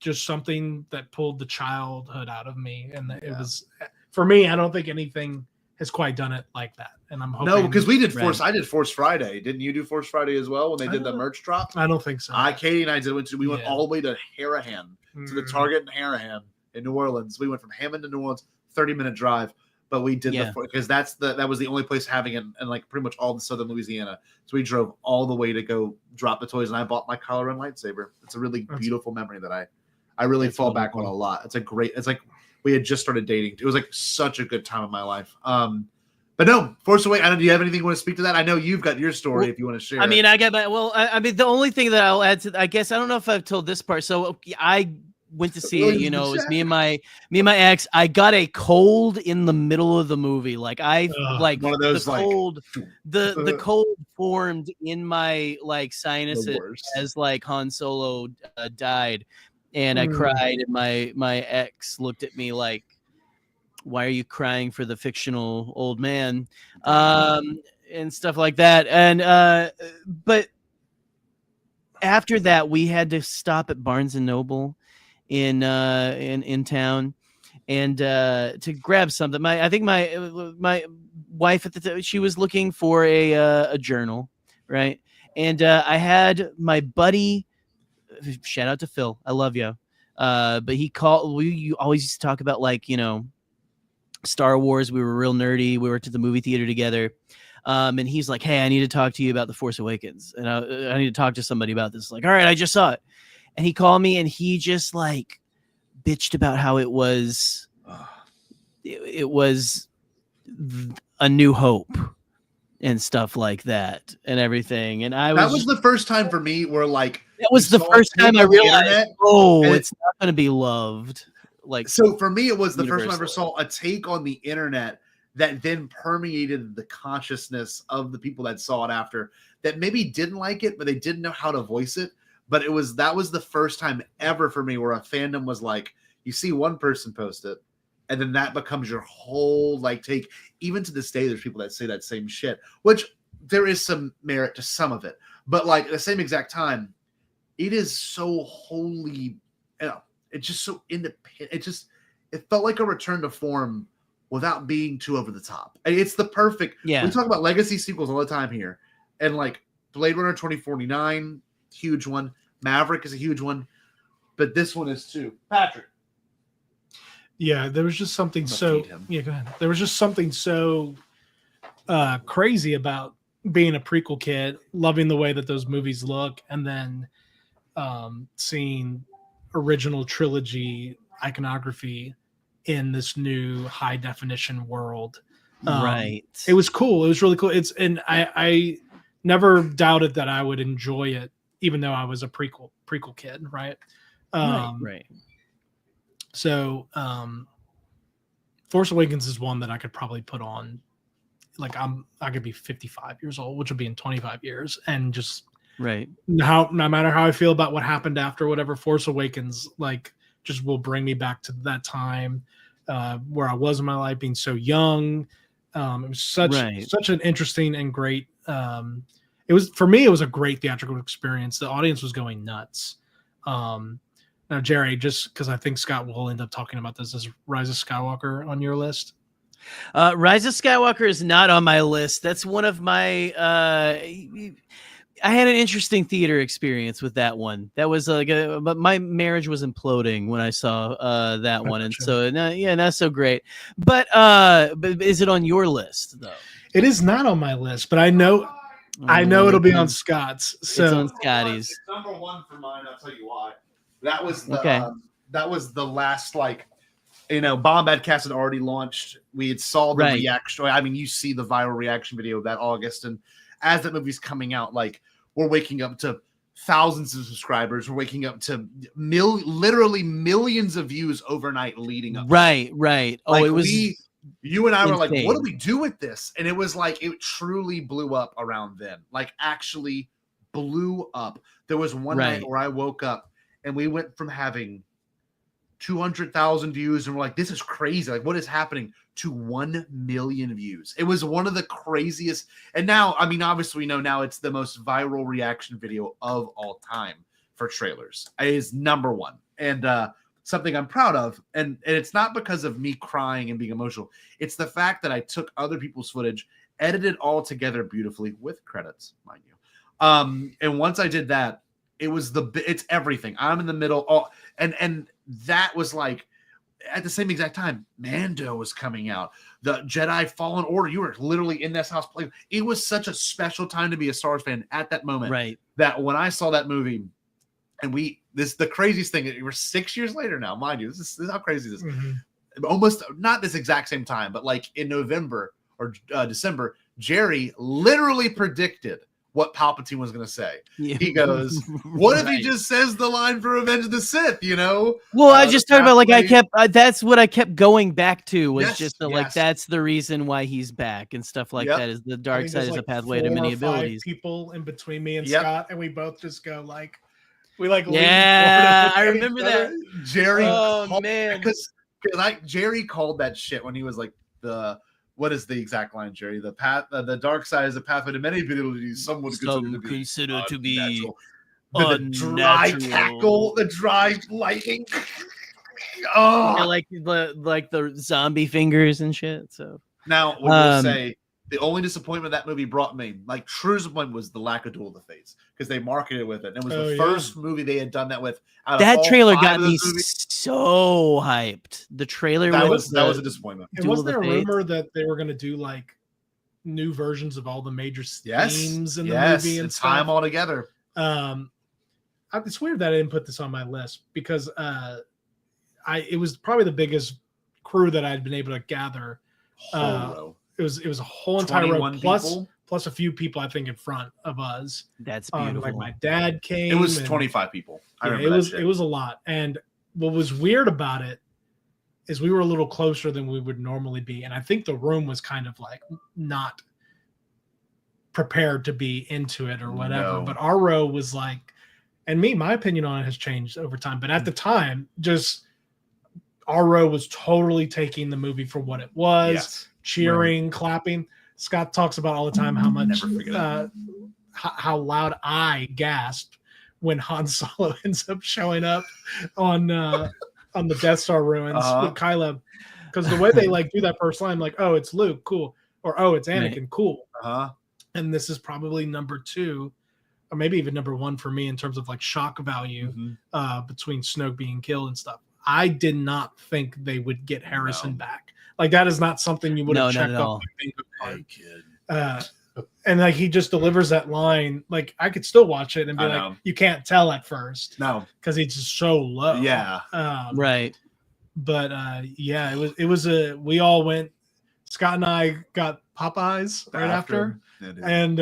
just something that pulled the childhood out of me, and it was for me. I don't think anything has quite done it like that, and I'm hoping. No, because we did Force. I did Force Friday. Didn't you do Force Friday as well when they did the merch drop? I don't think so. Katie and I did. We went all the way to Harahan, to the Target in Harahan in New Orleans. We went from Hammond to New Orleans, 30-minute drive. But we did because that was the only place having it, and like pretty much all of southern Louisiana. So we drove all the way to go drop the toys, and I bought my collar and lightsaber. It's a really beautiful memory that I really fall back on a lot. It's like we had just started dating. It was like such a good time in my life. But no, Force Awakens. Do you have anything you want to speak to that? I know you've got your story if you want to share. I mean, the only thing that I'll add to, I guess I don't know if I've told this part. So I went to see it. It was me and my ex. I got a cold in the middle of the movie. Like like one of those the cold formed in my like sinuses as like Han Solo died. And I cried, and my ex looked at me like, why are you crying for the fictional old man, and stuff like that. And but after that, we had to stop at Barnes and Noble in town, and to grab something. I think my wife at the time, she was looking for a journal, right? And I had my buddy, shout out to Phil, I love you, but he called. We always used to talk about, like, you know, Star Wars. We were real nerdy. We were to the movie theater together. And he's like, hey, I need to talk to you about The Force Awakens. And I need to talk to somebody about this. Like, all right, I just saw it. And he called me and he just like bitched about how it was A New Hope and stuff like that and everything. And that was the first time for me where, like, that was the first time I realized, it's not going to be loved. Like, so for me, it was the first time I ever saw a take on the internet that then permeated the consciousness of the people that saw it after, that maybe didn't like it, but they didn't know how to voice it. But that was the first time ever for me where a fandom was like, you see one person post it, and then that becomes your whole like take. Even to this day, there's people that say that same shit, which there is some merit to some of it. But like at the same exact time, it is so wholly, you know, it's just so independent. It felt like a return to form without being too over the top. It's the perfect. Yeah. We talk about legacy sequels all the time here, and like Blade Runner 2049, huge one. Maverick is a huge one, but this one is too. Patrick. Yeah, there was just something so. Yeah, go ahead. There was just something so crazy about being a prequel kid, loving the way that those movies look, and then seeing original trilogy iconography in this new high definition world. Right. It was cool. It was really cool. And I never doubted that I would enjoy it, even though I was a prequel kid. Right. Right. So Force Awakens is one that I could probably put on. Like I could be 55 years old, which would be in 25 years. And just right. No matter how I feel about what happened after whatever, Force Awakens, like, just will bring me back to that time where I was in my life, being so young. It was such an interesting and great. It was, for me, it was a great theatrical experience. The audience was going nuts. Now, Jerry, just because I think Scott will end up talking about this, is Rise of Skywalker on your list? Rise of Skywalker is not on my list. That's one of my. I had an interesting theater experience with that one. That was but my marriage was imploding when I saw that one, and so not so great. But is it on your list though? It is not on my list, but I know it'll be on Scott's. So it's on Scotty's. It's number one for mine. I'll tell you why. That was the last, like, you know, Bombadcast had already launched. We had saw the reaction. I mean, you see the viral reaction video that August, and as that movie's coming out, like, we're waking up to thousands of subscribers. We're waking up to literally millions of views overnight leading up. Right. Oh, like, it was. You and I insane. were like, what do we do with this? And it was like, it truly blew up around then. Like, actually blew up. There was one night where I woke up and we went from having 200,000 views and we're like, this is crazy. Like, what is happening, to 1 million views? It was one of the craziest. And now, I mean, obviously we know now it's the most viral reaction video of all time for trailers. It is number one. And something I'm proud of. And it's not because of me crying and being emotional. It's the fact that I took other people's footage, edited all together beautifully with credits, mind you. And once I did that, it's everything. I'm in the middle. And that was like, at the same exact time, Mando was coming out. The Jedi Fallen Order, you were literally in this house playing. It was such a special time to be a Star Wars fan at that moment. Right. That when I saw that movie, and the craziest thing, we're 6 years later now, mind you. This is how crazy this is. Mm-hmm. Almost not this exact same time, but like in November or December, Jerry literally predicted what Palpatine was going to say. Yeah. He goes, what if he just says the line for Revenge of the Sith, you know? Well, I just talked about, like, that's what I kept going back to, was like, that's the reason why he's back and stuff like that, is the dark side is a pathway to many abilities. People in between me and Scott, and we both just go like, I remember that. Jerry, man. Because because Jerry called that shit when he was like what is the exact line, Jerry? The path, the dark side is a pathway to many abilities. Some would consider to be unnatural. The dry cackle, the dry lightning. Oh, yeah, like the zombie fingers and shit. So now, what you'll say, the only disappointment that movie brought me, like true disappointment, was the lack of Duel of the Fates, because they marketed it with it. And it was the first movie they had done that with. That trailer got me so hyped. The trailer that was a disappointment. And was there a rumor that they were going to do like new versions of all the major themes in the movie and tie them all together? It's weird that I didn't put this on my list, because it was probably the biggest crew that I'd been able to gather. It was a whole entire row plus a few people I think in front of us. That's beautiful. Like my dad came. It was 25 people. It was a lot. And what was weird about it is we were a little closer than we would normally be, and I think the room was kind of like not prepared to be into it or whatever. No. But our row was like, and my opinion on it has changed over time. But at the time, just our row was totally taking the movie for what it was, cheering, clapping. Scott talks about all the time how much, how loud I gasped when Han Solo ends up showing up on the Death Star ruins with Kylo, because the way they like do that first line, like, oh, it's Luke, cool, or oh, it's Anakin, cool. And this is probably number 2, or maybe even number 1 for me in terms of like shock value between Snoke being killed and stuff. I did not think they would get Harrison back. Like, that is not something you would have checked off. Hey, kid. And like he just delivers that line. Like, I could still watch it and be like, you can't tell at first. No, because it's just so low. Yeah. Right. But it was we all went. Scott and I got Popeyes right after. And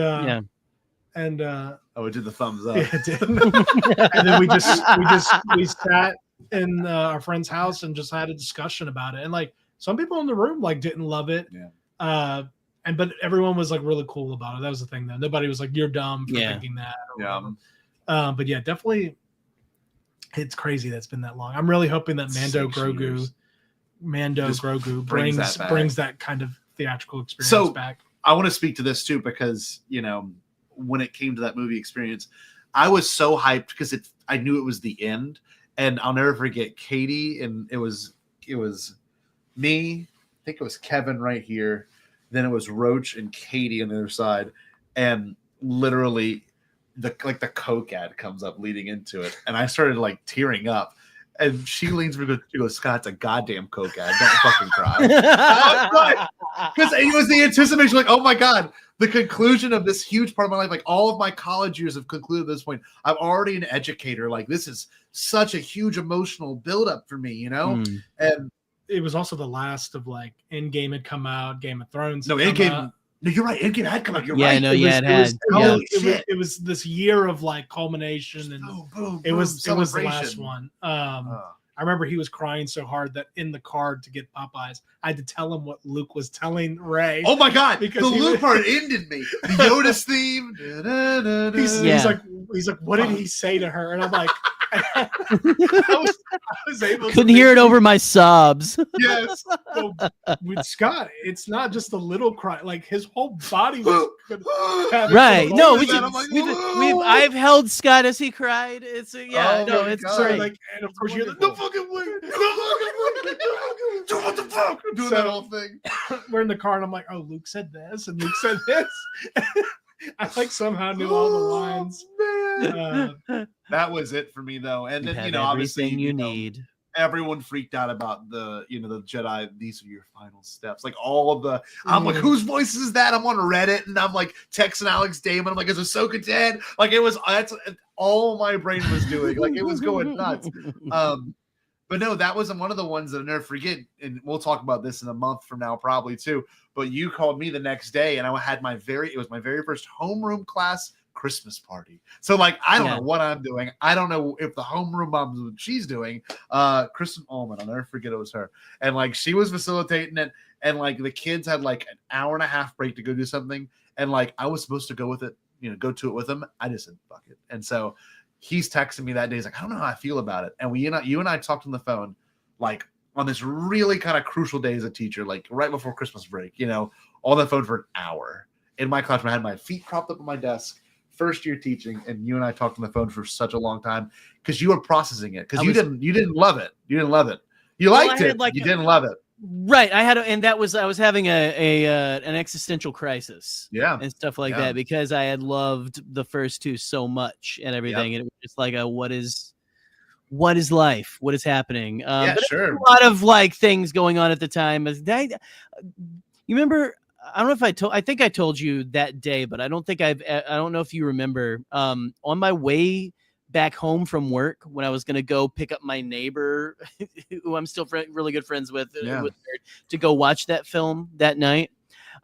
we did the thumbs up. Yeah, it did. And then we sat in our friend's house and just had a discussion about it. And like, some people in the room like didn't love it. Yeah. But everyone was like really cool about it. That was the thing though. Nobody was like, you're dumb for thinking that. But yeah, definitely it's crazy that's been that long. I'm really hoping that Mando Grogu brings that kind of theatrical experience back. I want to speak to this too, because when it came to that movie experience, I was so hyped because I knew it was the end. And I'll never forget Katie, and it was me, I think it was Kevin right here, then it was Roach and Katie on the other side, and literally the Coke ad comes up leading into it, and I started like tearing up, and she leans me and goes, Scott, it's a goddamn Coke ad, don't fucking cry. Because it was the anticipation, like, oh my God, the conclusion of this huge part of my life, like all of my college years have concluded at this point. I'm already an educator. Like, this is such a huge emotional buildup for me, And it was also the last of like Endgame had come out, Game of Thrones. No, Endgame. No, you're right. Endgame had come out. You're right. It was this year of like culmination, and it was the last one. I remember he was crying so hard that in the car to get Popeyes, I had to tell him what Luke was telling Rey. Oh my God, because the Luke part ended me. The Yoda's theme. He's like, what did he say to her? And I'm like, I was able. Couldn't hear it over my sobs. Yes, so with Scott, it's not just a little cry; like his whole body was right. No, I've held Scott as he cried. It's it's great. Like, and of course you're like, no fucking way, what the fuck? Doing that whole thing. We're in the car, and I'm like, oh, Luke said this, and Luke said this. I like somehow knew all the lines. That was it for me though. And then obviously you need. Everyone freaked out about the the Jedi. These are your final steps. Like all of the. I'm like, whose voice is that? I'm on Reddit and I'm like texting Alex Damon. I'm like, is Ahsoka dead? Like that's all my brain was doing. Like it was going nuts. But no, that was one of the ones that I'll never forget. And we'll talk about this in a month from now, probably too. But you called me the next day, and I had it was my very first homeroom class Christmas party. So like, I don't know what I'm doing. I don't know if the homeroom mom's what she's doing. Kristen Ullman, I'll never forget it was her. And like, she was facilitating it. And like, the kids had like an hour and a half break to go do something. And like, I was supposed to go with it, go to it with them. I just said, fuck it. And so he's texting me that day. He's like, I don't know how I feel about it. And you and I talked on the phone, like on this really kind of crucial day as a teacher, like right before Christmas break, on the phone for an hour in my classroom. I had my feet propped up on my desk, first year teaching, and you and I talked on the phone for such a long time because you were processing it because you didn't love it. You didn't love it. You liked it. You didn't love it. Right. I was having an existential crisis. Yeah. And stuff like that because I had loved the first two so much and everything. And it was just like what is life? What is happening? But sure. A lot of like things going on at the time. You remember? I don't know if I think I told you that day, but I don't know if you remember. On my way back home from work, when I was going to go pick up my neighbor, who I'm still really good friends with, to go watch that film that night,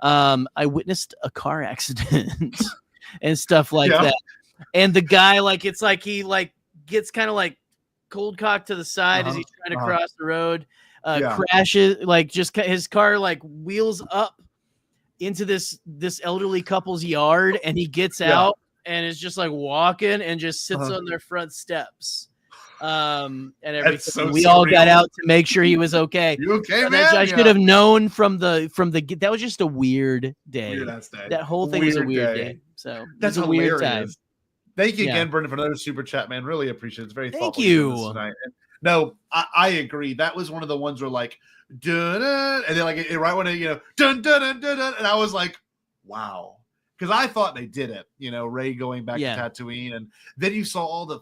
I witnessed a car accident and stuff like that. And the guy, like, it's like he like gets kind of like cold cocked to the side as he's trying to cross the road, crashes, like just his car like wheels up into this elderly couple's yard, and he gets out and is just like walking and just sits on their front steps. And everything. So we all got out to make sure he was okay. You okay, man? I should have known from the that was just a weird day. Weird ass day. That whole thing was a weird day. So that's a weird time. Thank you again, Brendan, for another super chat, man. Really appreciate it. It's very thoughtful. Thank you. Tonight. No, I agree. That was one of the ones where like dun, dun, and then like right when it, dun, dun, dun, dun, dun, and I was like, wow. Because I thought they did it, Ray going back to Tatooine, and then you saw all the,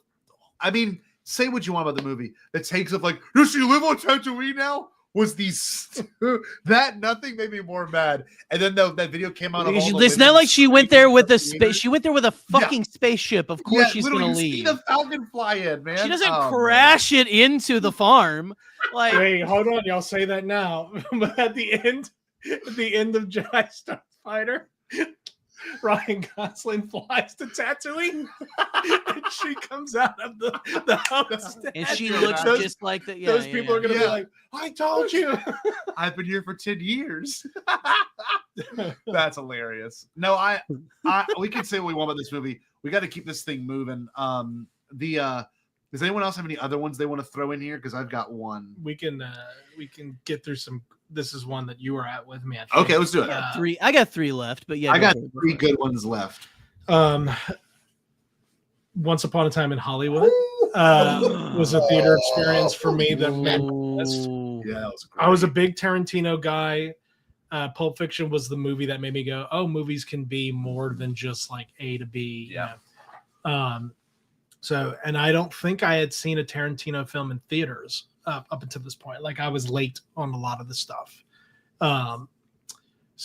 I mean, say what you want about the movie. The takes of like, does she live on Tatooine now? Was these that nothing made me more mad. And then that video came out. It's not like she went there with a space. She went there with a fucking spaceship. Of course, she's gonna leave. See the Falcon fly in, man. She doesn't crash it into the farm. Like, wait, hold on, y'all say that now. But at the end of Jedi Starfighter, Ryan Gosling flies to Tatooine, and she comes out of the house, and she looks just like that. Those people are gonna be like, "I told you, I've been here for 10 years." That's hilarious. No, we can say what we want about this movie. We got to keep this thing moving. Does anyone else have any other ones they want to throw in here? Because I've got one. We can get through some. This is one that you were at with me. I think. Okay, let's do it. I got three left, but I got three good ones left. Once Upon a Time in Hollywood was a theater experience for me that made my list. Yeah, that was great. I was a big Tarantino guy. Pulp Fiction was the movie that made me go, "Oh, movies can be more than just like A to B." Yeah. So, and I don't think I had seen a Tarantino film in theaters up until this point. Like I was late on a lot of the stuff. So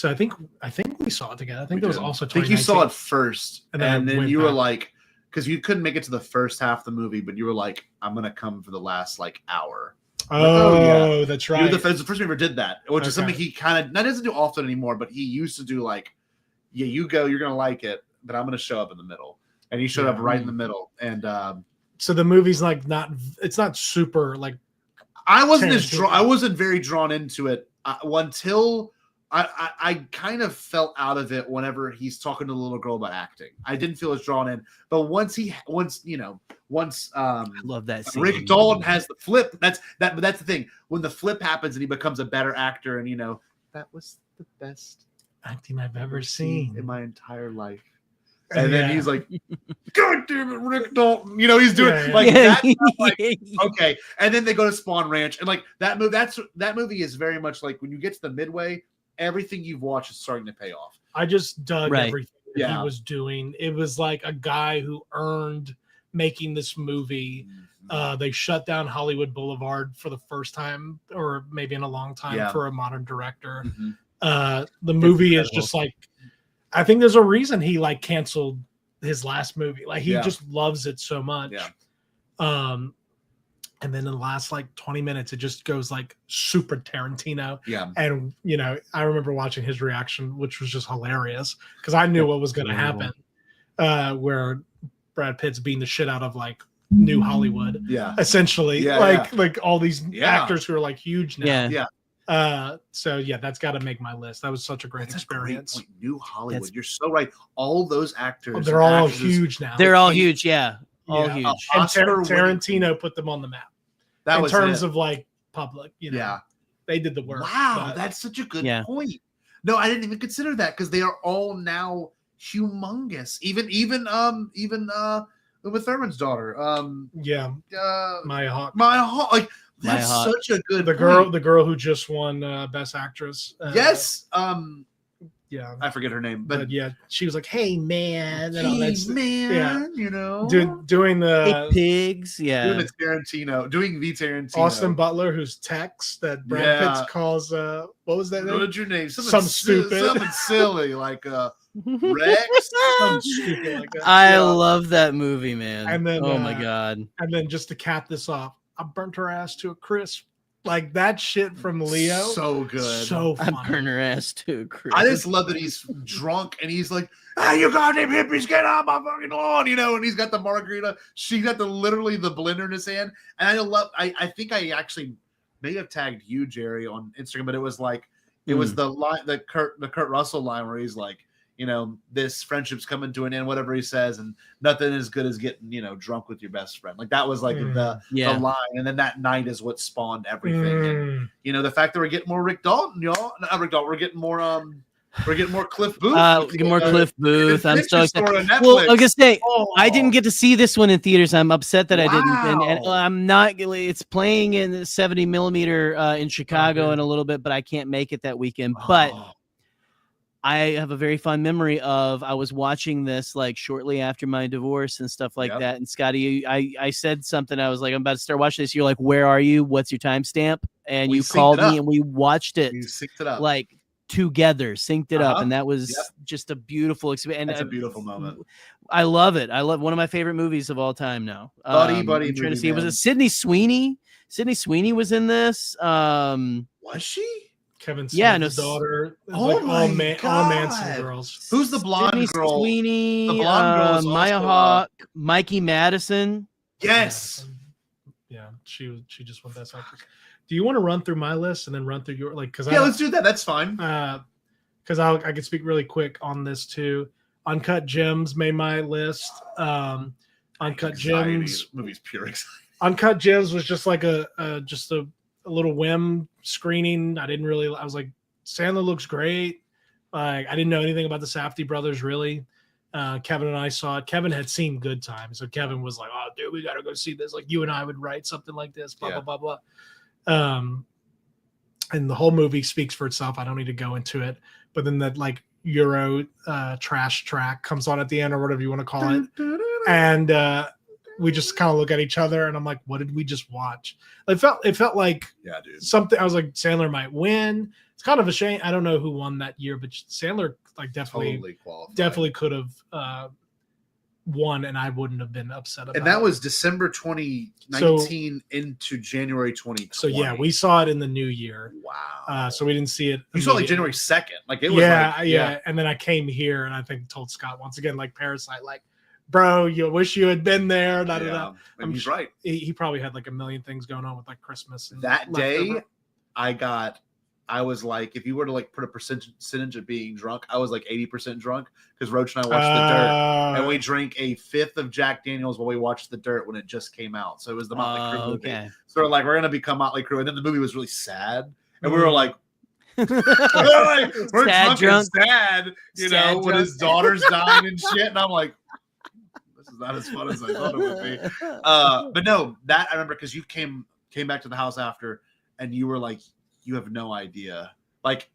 I think we saw it together. I think there was also. I think you saw it first, and then you were like, because you couldn't make it to the first half of the movie, but you were like, "I'm gonna come for the last like hour." Oh, that's right. It was the first time we ever did that, which is something he kind of doesn't do often anymore. But he used to do like, "Yeah, you go, you're gonna like it, but I'm gonna show up in the middle." And he showed up right in the middle. And so the movie's like it's not super like. I wasn't very drawn into it until I kind of fell out of it whenever he's talking to the little girl about acting. I didn't feel as drawn in, but once I love that scene. Rick Dalton has the flip. But that's the thing. When the flip happens and he becomes a better actor, and that was the best acting I've ever seen in my entire life. And then he's like, "God damn it, Rick Dalton!" He's doing that's like, okay. And then they go to Spawn Ranch, and like that movie. That movie is very much like when you get to the midway, everything you've watched is starting to pay off. I just dug everything that he was doing. It was like a guy who earned making this movie. They shut down Hollywood Boulevard for the first time, or maybe in a long time, for a modern director. The movie is just like. I think there's a reason he like canceled his last movie. Like he just loves it so much. Yeah. And then in the last like 20 minutes, it just goes like super Tarantino. Yeah. And I remember watching his reaction, which was just hilarious because I knew what was going to happen. Where Brad Pitt's beating the shit out of like New Hollywood. Yeah. Essentially, like all these actors who are like huge now. Yeah. Yeah. So that's got to make my list. That was such a great experience. Great point. New Hollywood. You're so right. All those actors, they're all huge now. They're all huge. Yeah. All huge. And Tarantino put them on the map. In terms of like public. You know, Yeah. they did the work. Wow, but- that's such a good Yeah. point. No, I didn't even consider that because they are all now humongous. Even Uma Thurman's daughter. yeah, Maya Hawke. Maya Hawke. Like that's Maya Hawke. such a good the point. girl who just won Best Actress. Yes. Yeah. I forget her name, but But yeah, she was like, "Hey man," and all hey, that. man, Yeah. you know, Doing the Pigs, doing yeah. the Tarantino, doing the Tarantino. Austin Butler, who's Tex, that Brad Yeah. Pitt calls. What was that name? What's your name? Some stupid. something silly like Rex. Some stupid like that. I Yeah. love that movie, man. And then, oh my god. And then just to cap this off, I burnt her ass to a crisp. Like that shit from Leo. So good. So I funny. burn her ass too, Chris. I just love that he's drunk and he's like, "Hey, you goddamn hippies, get off my fucking lawn!" You know, and he's got the margarita. She got literally the blender in his hand, and I think I actually may have tagged you, Jerry, on Instagram, but it was like it was the line, the Kurt Russell line where he's like, you know, this friendship's coming to an end, whatever he says, and nothing as good as getting, you know, drunk with your best friend. Like that was like the line, and then that night is what spawned everything. And you know, the fact that we're getting more Rick Dalton, y'all, not Rick Dalton, we're getting more Cliff Booth. Get more Cliff Booth. I'm so excited. Netflix. Well, I was gonna say I didn't get to see this one in theaters. I'm upset that I didn't, and Wow. I'm not. It's playing in 70mm in Chicago in a little bit, but I can't make it that weekend. But I have a very fond memory of I was watching this like shortly after my divorce and stuff like that. And Scotty, I said something. I was like, I'm about to start watching this. You're like, where are you? What's your timestamp? And We you synced called it up. me and we watched it. You synced it up. Like together, synced it up, and that was just a beautiful experience. That's a beautiful moment. I love it. I love one of my favorite movies of all time now. Buddy I'm trying to movie, see. Was man. it Sydney Sweeney? Sydney Sweeney was in this. Was she? Kevin Smith's Yeah, no, daughter. Oh Like my all God. Manson girls. Who's the blonde Sydney girl? Sweeney, The blonde girl is Maya also, Hawke, Mikey Madison. Yes. Yeah, she just won Best Actress. Do you want to run through my list and then run through your because Yeah, let's do that. That's fine. Because I could speak really quick on this too. Uncut Gems made my list. Uncut Gems. Movie's pure anxiety. Uncut Gems was just like a little whim screening. I was like, Sandler looks great. Like I didn't know anything about the Safdie brothers really. Kevin and I saw it. Kevin had seen Good Time, so Kevin was like, "Oh, dude, we gotta go see this." Like you and I would write something like this. Blah blah blah blah. And the whole movie speaks for itself. I don't need to go into it. But then that like Euro trash track comes on at the end or whatever you want to call it, and we just kind of look at each other, and I'm like, "What did we just watch?" It felt like dude. something. I was like, Sandler might win. It's kind of a shame. I don't know who won that year, but Sandler like definitely could have won, and I wouldn't have been upset about it. And that was December 2019 into January 2020. So yeah, we saw it in the new year. Wow. So we didn't see it. You saw it like January 2nd. Like it was yeah. And then I came here and I think told Scott once again, like Parasite, like, bro, you wish you had been there. And he's right. He probably had like a million things going on with like Christmas. And That day, leftover. I was like, if you were to like put a percentage of being drunk, I was like 80% drunk because Roach and I watched The Dirt, and we drank a fifth of Jack Daniels while we watched The Dirt when it just came out. So it was the Motley Crue movie. Okay. So we're like, we're gonna become Motley Crue, and then the movie was really sad, and we were like, we're drunk and sad, you Sad know, when drunk. his daughter's dying and shit, and I'm like, this is not as fun as I thought it would be. But no, that I remember because you came back to the house after, and you were like, you have no idea. Like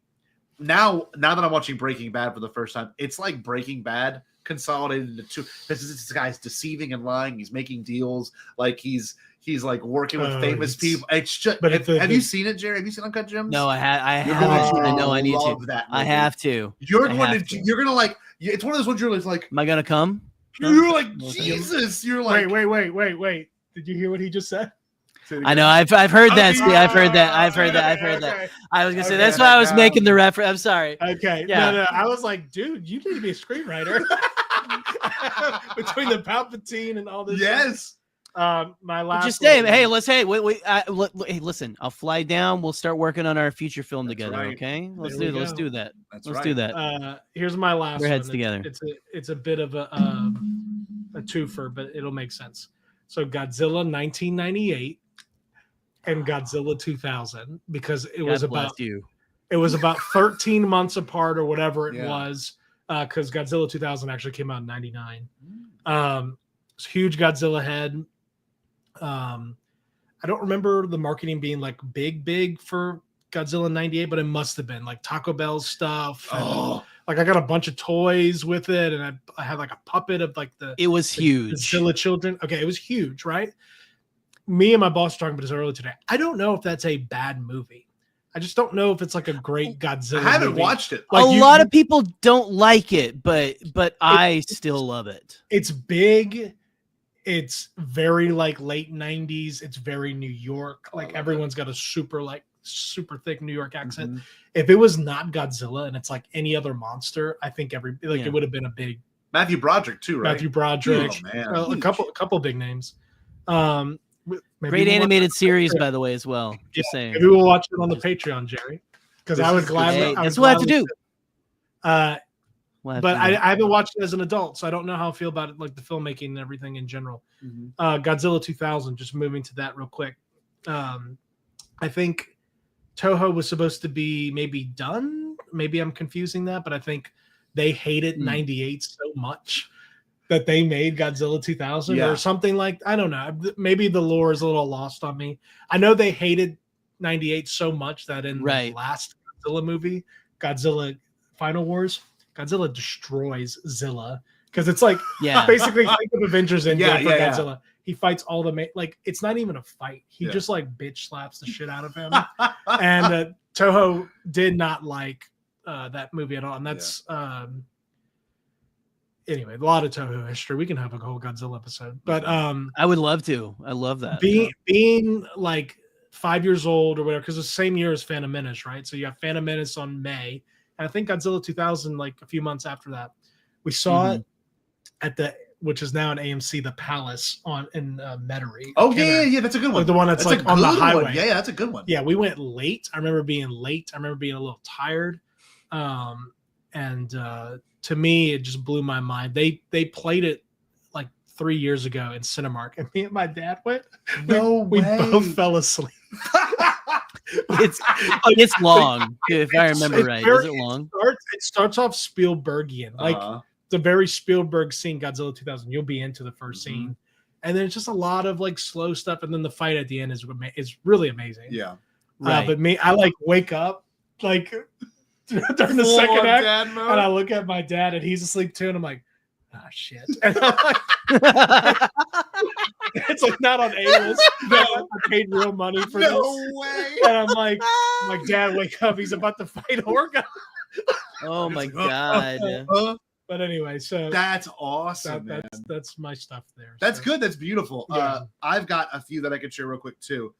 now that I'm watching Breaking Bad for the first time, it's like Breaking Bad consolidated into two. This guy's deceiving and lying. He's making deals. Like he's like working with famous people. It's just. But have you seen it, Jerry? Have you seen Uncut Gems? No, I haven't. I know I need to. That I movie. have to. You're gonna like. It's one of those ones you're like. Am I gonna come? You're like Jesus. You're like. Wait. Did you hear what he just said? I know. I've heard that. Steve. I've heard that. I was gonna say that's why I was making the reference. I'm sorry. Okay. Yeah. No. I was like, dude, you need to be a screenwriter. Between the Palpatine and all this. Yes. My last. Just say, hey, listen. I'll fly down. We'll start working on our feature film together. right. Okay. Let's There we do go. that. That's Let's right. do that. Here's my last. We're heads one. together. It's a bit of a twofer, but it'll make sense. So Godzilla 1998. and Godzilla 2000 because it God was bless about you. it was about 13 months apart or whatever it Yeah. was. Because Godzilla 2000 actually came out in '99. It's a huge Godzilla head. I don't remember the marketing being like big for Godzilla '98, but it must have been like Taco Bell stuff. And, like I got a bunch of toys with it, and I had like a puppet of like It was huge. Godzilla children. Okay, it was huge, right? Me and my boss were talking about this earlier today. I don't know if that's a bad movie. I just don't know if it's like a great Godzilla. I haven't movie. watched it. Like a lot of people don't like it, but I still love it. It's big. It's very like late 90s. It's very New York. Like everyone's got a super thick New York accent. If it was not Godzilla and it's like any other monster, I think it would have been a big Matthew Broderick too, right? Matthew Broderick. Oh, man. A couple big names. Great animated series, by the way, as well. Just saying. Maybe we'll watch it on the Patreon, Jerry. Because I would gladly. That's what I have to do. But I haven't watched it as an adult, so I don't know how I feel about it, like the filmmaking and everything in general. Godzilla 2000, just moving to that real quick. I think Toho was supposed to be maybe done. Maybe I'm confusing that, but I think they hated 98 so much that they made Godzilla 2000 or something like, I don't know. Maybe the lore is a little lost on me. I know they hated 98 so much that in the last Godzilla movie, Godzilla Final Wars, Godzilla destroys Zilla because it's like basically think of Avengers Endgame for Godzilla. He fights all the like it's not even a fight. He just like bitch slaps the shit out of him. And Toho did not like that movie at all. And that's anyway, a lot of Toho history. We can have a whole Godzilla episode. But I would love to. I love that. Being like 5 years old or whatever, because it's the same year as Phantom Menace, right? So you have Phantom Menace on May. And I think Godzilla 2000, like a few months after that, we saw it at which is now an AMC, the Palace in Metairie. Oh yeah, that's a good one. Like the one that's like on the highway. One. Yeah, that's a good one. Yeah, we went late. I remember being late. I remember being a little tired. And to me, it just blew my mind. They played it like 3 years ago in Cinemark, and me and my dad went. We both fell asleep. It's long, if I remember right. Is it long? It starts off Spielbergian, like the very Spielberg scene, Godzilla 2000. You'll be into the first scene, and then it's just a lot of like slow stuff, and then the fight at the end is really amazing. Yeah, right. But I like wake up like during the second act, and I look at my dad, and he's asleep too, and I'm like, oh shit. And I'm like, it's like not on A-list. I paid real money for this. No way. And I'm like, dad, wake up. He's about to fight Orga. Oh my God. But anyway, so that's awesome. That's my stuff there. That's good. That's beautiful. Yeah. I've got a few that I could share real quick too.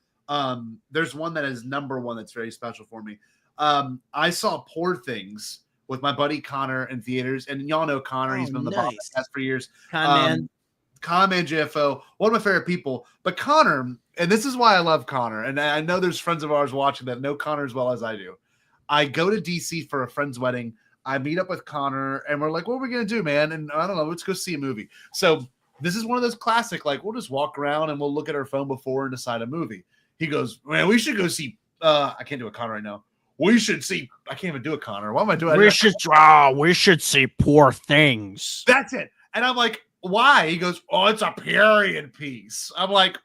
There's one that is number one that's very special for me. I saw Poor Things with my buddy Connor in theaters, and y'all know Connor. He's been on the Bombadcast for years. Con Man JFO, one of my favorite people. But Connor, and this is why I love Connor, and I know there's friends of ours watching that know Connor as well as I do. I go to DC for a friend's wedding. I meet up with Connor, and we're like, what are we going to do, man? And I don't know, let's go see a movie. So this is one of those classic, like, we'll just walk around and we'll look at our phone before and decide a movie. He goes, man, we should go see, I can't do a Connor right now. We should see, I can't even do a Connor. What am I doing? We should see Poor Things. That's it. And I'm like, why? He goes, oh, it's a period piece. I'm like,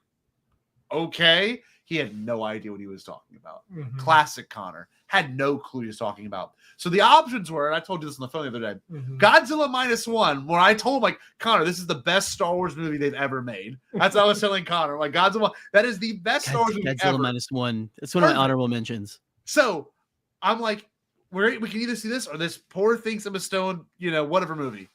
okay. He had no idea what he was talking about. Mm-hmm. Classic Connor. Had no clue he was talking about. So the options were, and I told you this on the phone the other day, Godzilla -1, where I told him, like, Connor, this is the best Star Wars movie they've ever made. That's what I was telling Connor. Like, Godzilla, that is the best Star Wars movie ever. Godzilla -1. It's one of my honorable mentions. So I'm like, we can either see this or this Poor Things Emma Stone, whatever movie.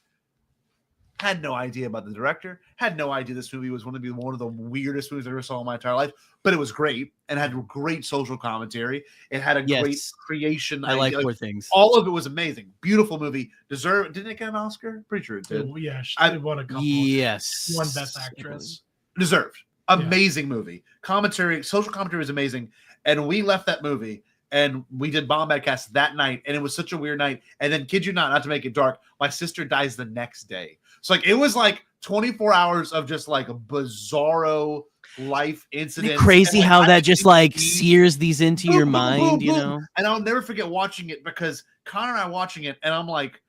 Had no idea about the director. Had no idea this movie was going to be one of the weirdest movies I ever saw in my entire life. But it was great and had great social commentary. It had a great creation. I like Poor Things. All of it was amazing. Beautiful movie. Didn't it get an Oscar? Pretty sure it did. Oh, yeah, she won a couple. Yes. One Best Actress. Deserved. Amazing movie. Social commentary was amazing. And we left that movie. And we did Bombadcast that night, and it was such a weird night. And then, kid you not to make it dark, my sister dies the next day. So, like, it was like 24 hours of just like a bizarro life Isn't incidents. it crazy and, how I that think just it's like deep. sears these into Boom, your boom, mind, boom, you boom. know? And I'll never forget watching it because Connor and I watching it, and I'm like,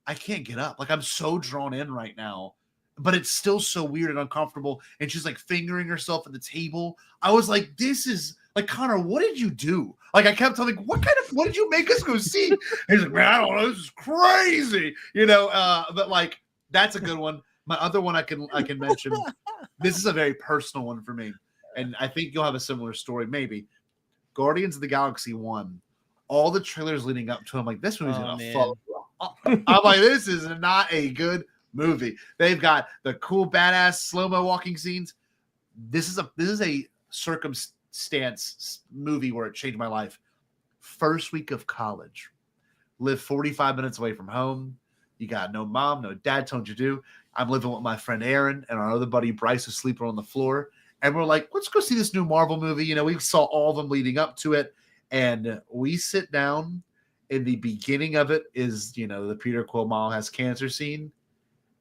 I can't get up. Like I'm so drawn in right now, but it's still so weird and uncomfortable. And she's like fingering herself at the table. I was like, this is like, Connor, what did you do? Like I kept telling, what did you make us go see? And he's like, man, I don't know. This is crazy, you know. But like that's a good one. My other one I can mention. This is a very personal one for me, and I think you'll have a similar story. Maybe Guardians of the Galaxy 1. All the trailers leading up to, I'm like, this movie's gonna fall. I'm like, this is not a good movie. They've got the cool, badass slow-mo walking scenes. This is a circumstance movie where it changed my life. First week of college, live 45 minutes away from home. You got no mom, no dad telling you to do. I'm living with my friend Aaron and our other buddy Bryce, who's sleeping on the floor. And we're like, let's go see this new Marvel movie. You know, we saw all of them leading up to it. And we sit down. In the beginning of it is, you know, the Peter Quill mom has cancer scene.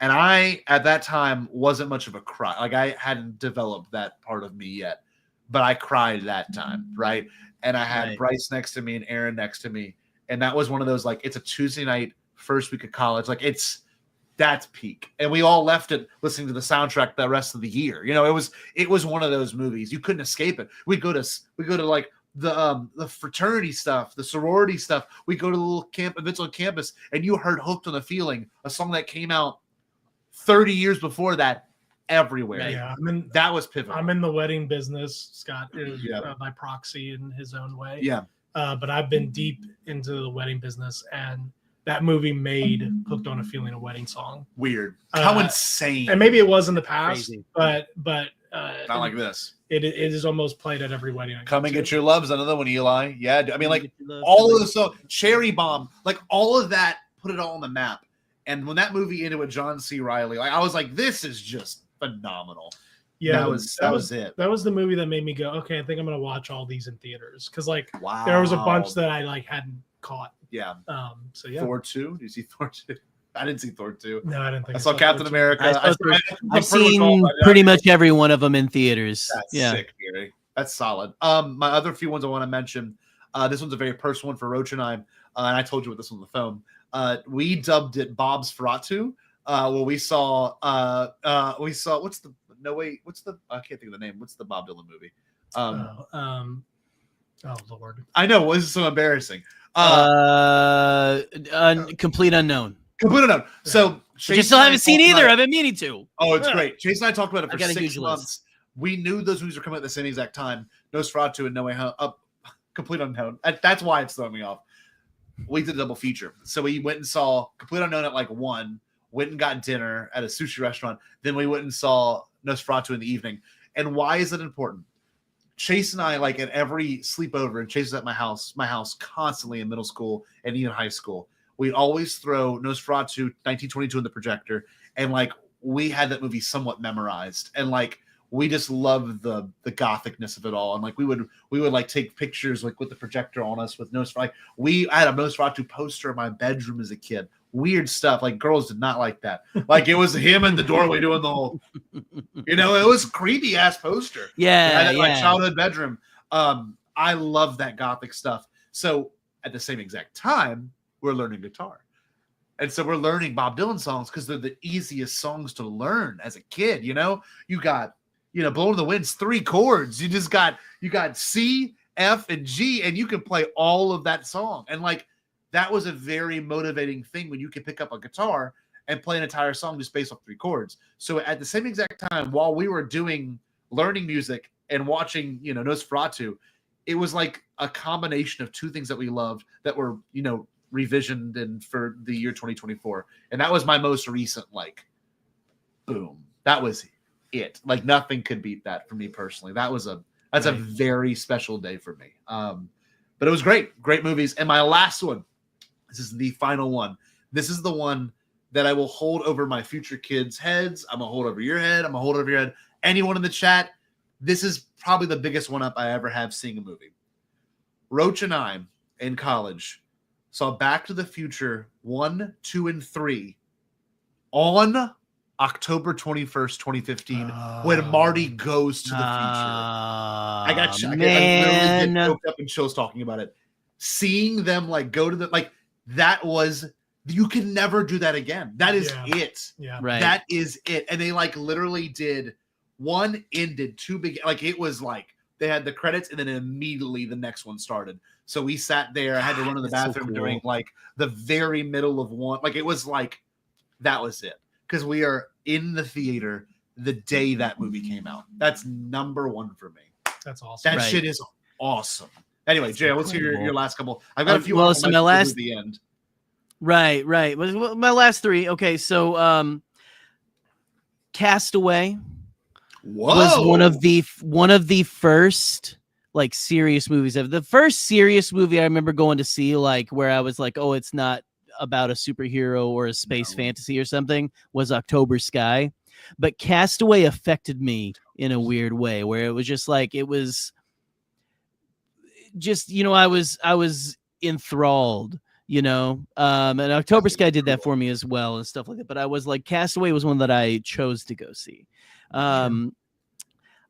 And I, at that time, wasn't much of a cry. Like I hadn't developed that part of me yet. But I cried that time, right? And I had Bryce next to me and Aaron next to me. And that was one of those, like, it's a Tuesday night, first week of college. Like that's peak. And we all left it listening to the soundtrack the rest of the year. You know, it was one of those movies. You couldn't escape it. We go to like the fraternity stuff, the sorority stuff. We go to the little events on campus, and you heard "Hooked on the Feeling," a song that came out 30 years before that, everywhere. Yeah, that was pivotal. I'm in the wedding business. Scott is by proxy in his own way. Yeah, but I've been deep into the wedding business, and that movie made "Hooked on a Feeling" a wedding song. Weird. How insane. And maybe it was in the past, Crazy. but not like this. It is almost played at every wedding. Come and Get Your Love's another one, Eli. Yeah, I mean, like all of the songs, Cherry Bomb, like all of that, put it all on the map. And when that movie ended with John C. Reilly, like I was like, this is just phenomenal. Yeah, that was it. That was the movie that made me go, okay, I think I'm gonna watch all these in theaters, because like there was a bunch that I like hadn't caught. Yeah. So yeah. Thor 2. Did you see Thor 2? I didn't see Thor 2. No, I didn't think I saw Captain America. I've seen pretty much every one of them in theaters. That's sick, Gary. That's solid. My other few ones I want to mention. This one's a very personal one for Roach and I. And I told you about this on the phone. We dubbed it Bob's Ferratu. Well, we saw what's the I can't think of the name. What's the Bob Dylan movie? Oh Lord. I know, this is so embarrassing. Complete Unknown. Complete Unknown. So you still haven't seen either. I've been meaning to. Oh, it's great. Chase and I talked about it for 6 months. List. We knew those movies were coming at the same exact time. Nosferatu and No Way Home. Complete Unknown. That's why it's throwing me off. We did a double feature. So we went and saw Complete Unknown at like 1, went and got dinner at a sushi restaurant. Then we went and saw Nosferatu in the evening. And why is it important? Chase and I, like at every sleepover, and Chase is at my house constantly in middle school and even high school, we'd always throw Nosferatu 1922 in the projector. And like we had that movie somewhat memorized. And like we just loved the gothicness of it all. And like we would like take pictures like with the projector on us with Nosferatu. I had a Nosferatu poster in my bedroom as a kid. Weird stuff. Like girls did not like that. Like it was him in the doorway doing the whole, it was creepy ass poster. Yeah. In my childhood bedroom. I love that gothic stuff. So at the same exact time, we're learning guitar. And so we're learning Bob Dylan songs because they're the easiest songs to learn as a kid. You got, Blowing in the Wind's 3 chords. You got C, F, and G, and you can play all of that song. And like, that was a very motivating thing when you can pick up a guitar and play an entire song just based off 3 chords. So at the same exact time, while we were learning music and watching, Nosferatu, it was like a combination of 2 things that we loved that were, revisioned and for the year 2024. And that was my most recent, like, boom. That was it. Like nothing could beat that for me personally. That's a very special day for me. But it was great movies. And my last one, this is the final one. This is the one that I will hold over my future kids' heads. I'm going to hold over your head. I'm going to hold over your head. Anyone in the chat, this is probably the biggest one up I ever have seeing a movie. Roach and I, in college, saw Back to the Future 1, 2, and 3 on October 21st, 2015, when Marty goes to the future. I literally get choked up and chills talking about it. Seeing them like go to the that was, you can never do that again. That is it. Yeah. Right. That is it. And they like literally did one ended two big, like it was like they had the credits and then immediately the next one started. So we sat there. I had to run to the bathroom during like the very middle of one. Like it was like that was it. Because we are in the theater the day that movie came out. That's number one for me. That's awesome. That shit is awesome. Anyway, Jay, let's hear your last couple. I've got a few. So my last at the end. Right. My last three. Okay, so Castaway was one of the first like serious movies. The first serious movie I remember going to see, like where I was like, oh, it's not about a superhero or a space fantasy or something, was October Sky. But Castaway affected me in a weird way, where it was just like, it was just, I was enthralled, and October Sky did that for me as well and stuff like that. But I was like, Castaway was one that I chose to go see. So,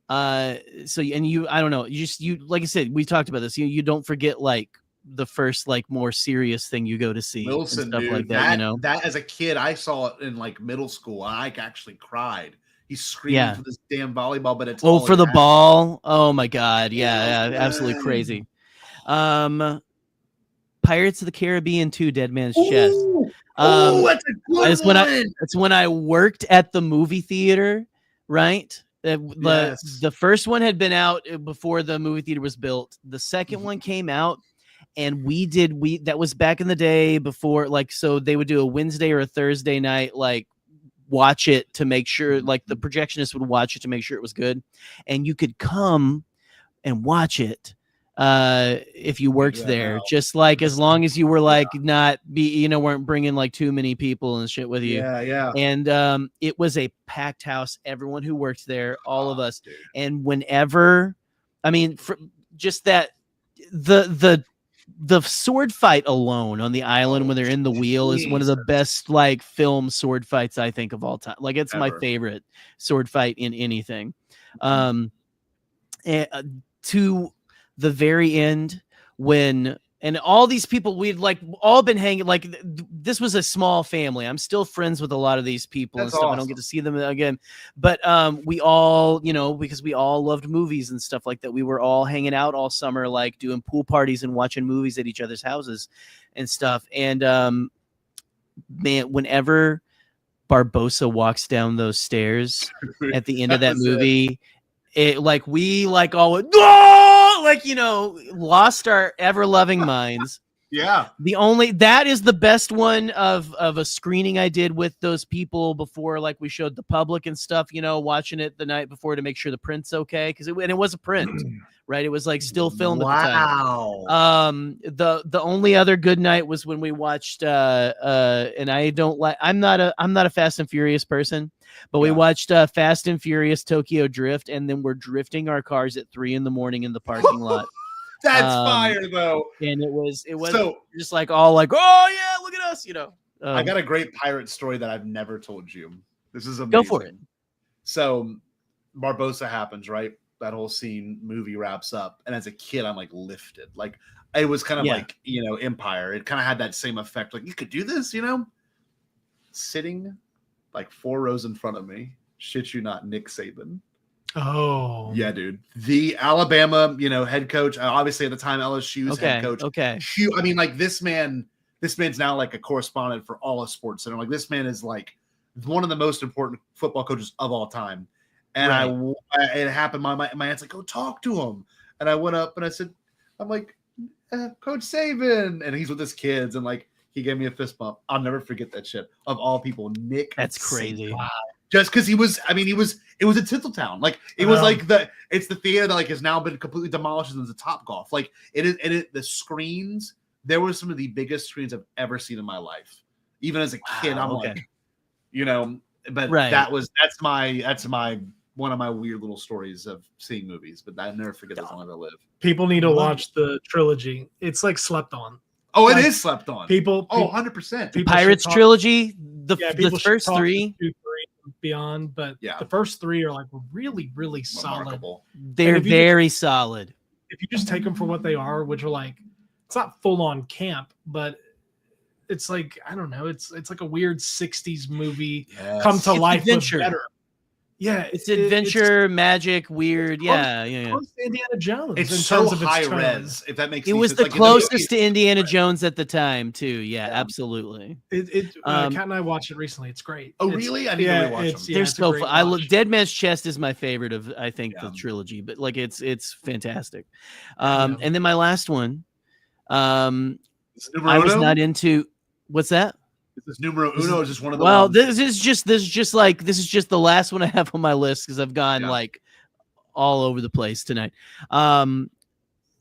and you, I don't know, you like I said, we talked about this, you don't forget like the first like more serious thing you go to see Wilson, and stuff dude, like that, that as a kid I saw it in like middle school. I actually cried. He's screaming for this damn volleyball, but it's for the ball. Oh my god, yeah, absolutely crazy. Pirates of the Caribbean 2, Dead Man's Chest. That's a good one. That's when I worked at the movie theater, right? The first one had been out before the movie theater was built. The second one came out. And that was back in the day before, like, so they would do a Wednesday or a Thursday night, like watch it to make sure, like the projectionist would watch it to make sure it was good. And you could come and watch it if you worked there, just like as long as you were like weren't bringing like too many people and shit with you. Yeah. And it was a packed house. Everyone who worked there, all of us. Dude. And whenever, I mean, just that the sword fight alone on the island when they're in the wheel is one of the best like film sword fights I think of all time. Like it's my favorite sword fight in anything. To the very end when and all these people we'd like all been hanging like this was a small family. I'm still friends with a lot of these people and stuff. Awesome. I don't get to see them again, but we all, because we all loved movies and stuff like that. We were all hanging out all summer, like doing pool parties and watching movies at each other's houses and stuff. And man, whenever Barbossa walks down those stairs at the end of that movie, it like we like all went, lost our ever loving minds. Yeah. That is the best one of a screening I did with those people before, like we showed the public and stuff, watching it the night before to make sure the print's okay. It was a print, right? It was like still filmed at the time. The only other good night was when we watched, and I'm not a Fast and Furious person, but we watched Fast and Furious Tokyo Drift, and then we're drifting our cars at 3 a.m. in the parking lot. That's fire though. And it was so, just like all like, oh yeah, look at us, I got a great pirate story that I've never told you. This is amazing. Go for it. So Barbossa happens, right? That whole scene, movie wraps up. And as a kid, I'm like lifted. Like it was kind of like, Empire. It kind of had that same effect. Like you could do this, sitting like 4 rows in front of me. Shit you not, Nick Saban. Oh yeah, dude. The Alabama, head coach. Obviously, at the time, LSU's head coach. Okay. I mean, like this man's now like a correspondent for all of Sports Center. Like this man is like one of the most important football coaches of all time. And it happened. My aunt's like, go talk to him. And I went up and I said, I'm like, Coach Saban, and he's with his kids, and like he gave me a fist bump. I'll never forget that shit. Of all people, Nick. That's crazy. Saban. Just because it was a Tinseltown. Like it was like it's the theater that like has now been completely demolished into Topgolf. Like the screens, there were some of the biggest screens I've ever seen in my life. Even as a kid, I'm like, but that's my one of my weird little stories of seeing movies, but I never forget as long as I live. People need to watch the trilogy. It's like slept on. Oh, it is slept on. People 100%. Pirates trilogy, the first 3. beyond, but Yeah. the first 3 are like really, really solid. Remarkable. They're very solid. If you just take them for what they are, which are like, it's not full on camp, but it's like, I don't know, it's like a weird 60s movie come to life adventure. Better. Yeah, It's adventure, magic, weird. Yeah. Close to Indiana Jones. It's in so terms of its high tone. res. If that makes It any was sense. the Like, in the movie, closest to Indiana Jones at the time, too. Yeah, absolutely. Kat and I watched it recently. It's great. Oh, really? I need to rewatch them. They're so fun. I look. Dead Man's Chest is my favorite of, I think, the trilogy. But like, it's fantastic. And then my last one. I was not into. What's that? Is this numero uno? Is just one of the well, ones? this is just the last one I have on my list because I've gone like all over the place tonight.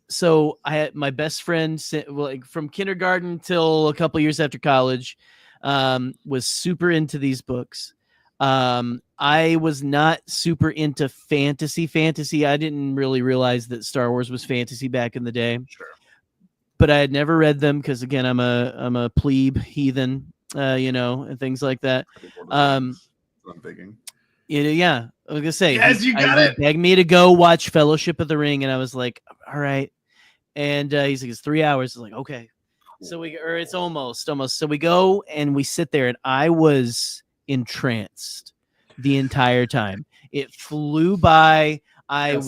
So I had my best friend, like from kindergarten till a couple years after college, was super into these books. I was not super into fantasy. I didn't really realize that Star Wars was fantasy back in the day. Sure. But I had never read them because again, I'm a plebe heathen, and things like that. I'm thinking. Yeah, I was gonna say, yes, you got it. Begged me to go watch Fellowship of the Ring, and I was like, all right. And he's like, it's 3 hours. I was like, okay. So it's almost. So we go and we sit there, and I was entranced the entire time. It flew by. It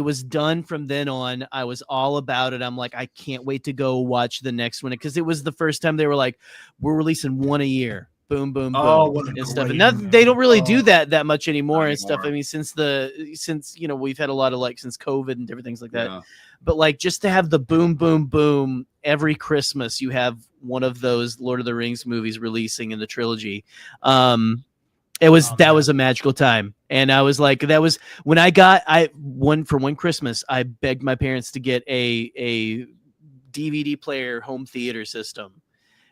was done from then on. I was all about it. I'm like, I can't wait to go watch the next one because it was the first time they were like, we're releasing one a year. Boom, boom, boom, and stuff. And now they don't really do that much anymore and stuff. I mean, since we've had a lot of since COVID and different things like that. Yeah. But like just to have the boom, boom, boom every Christmas, you have one of those Lord of the Rings movies releasing in the trilogy. That was a magical time. And I was like, that was when for one Christmas, I begged my parents to get a DVD player home theater system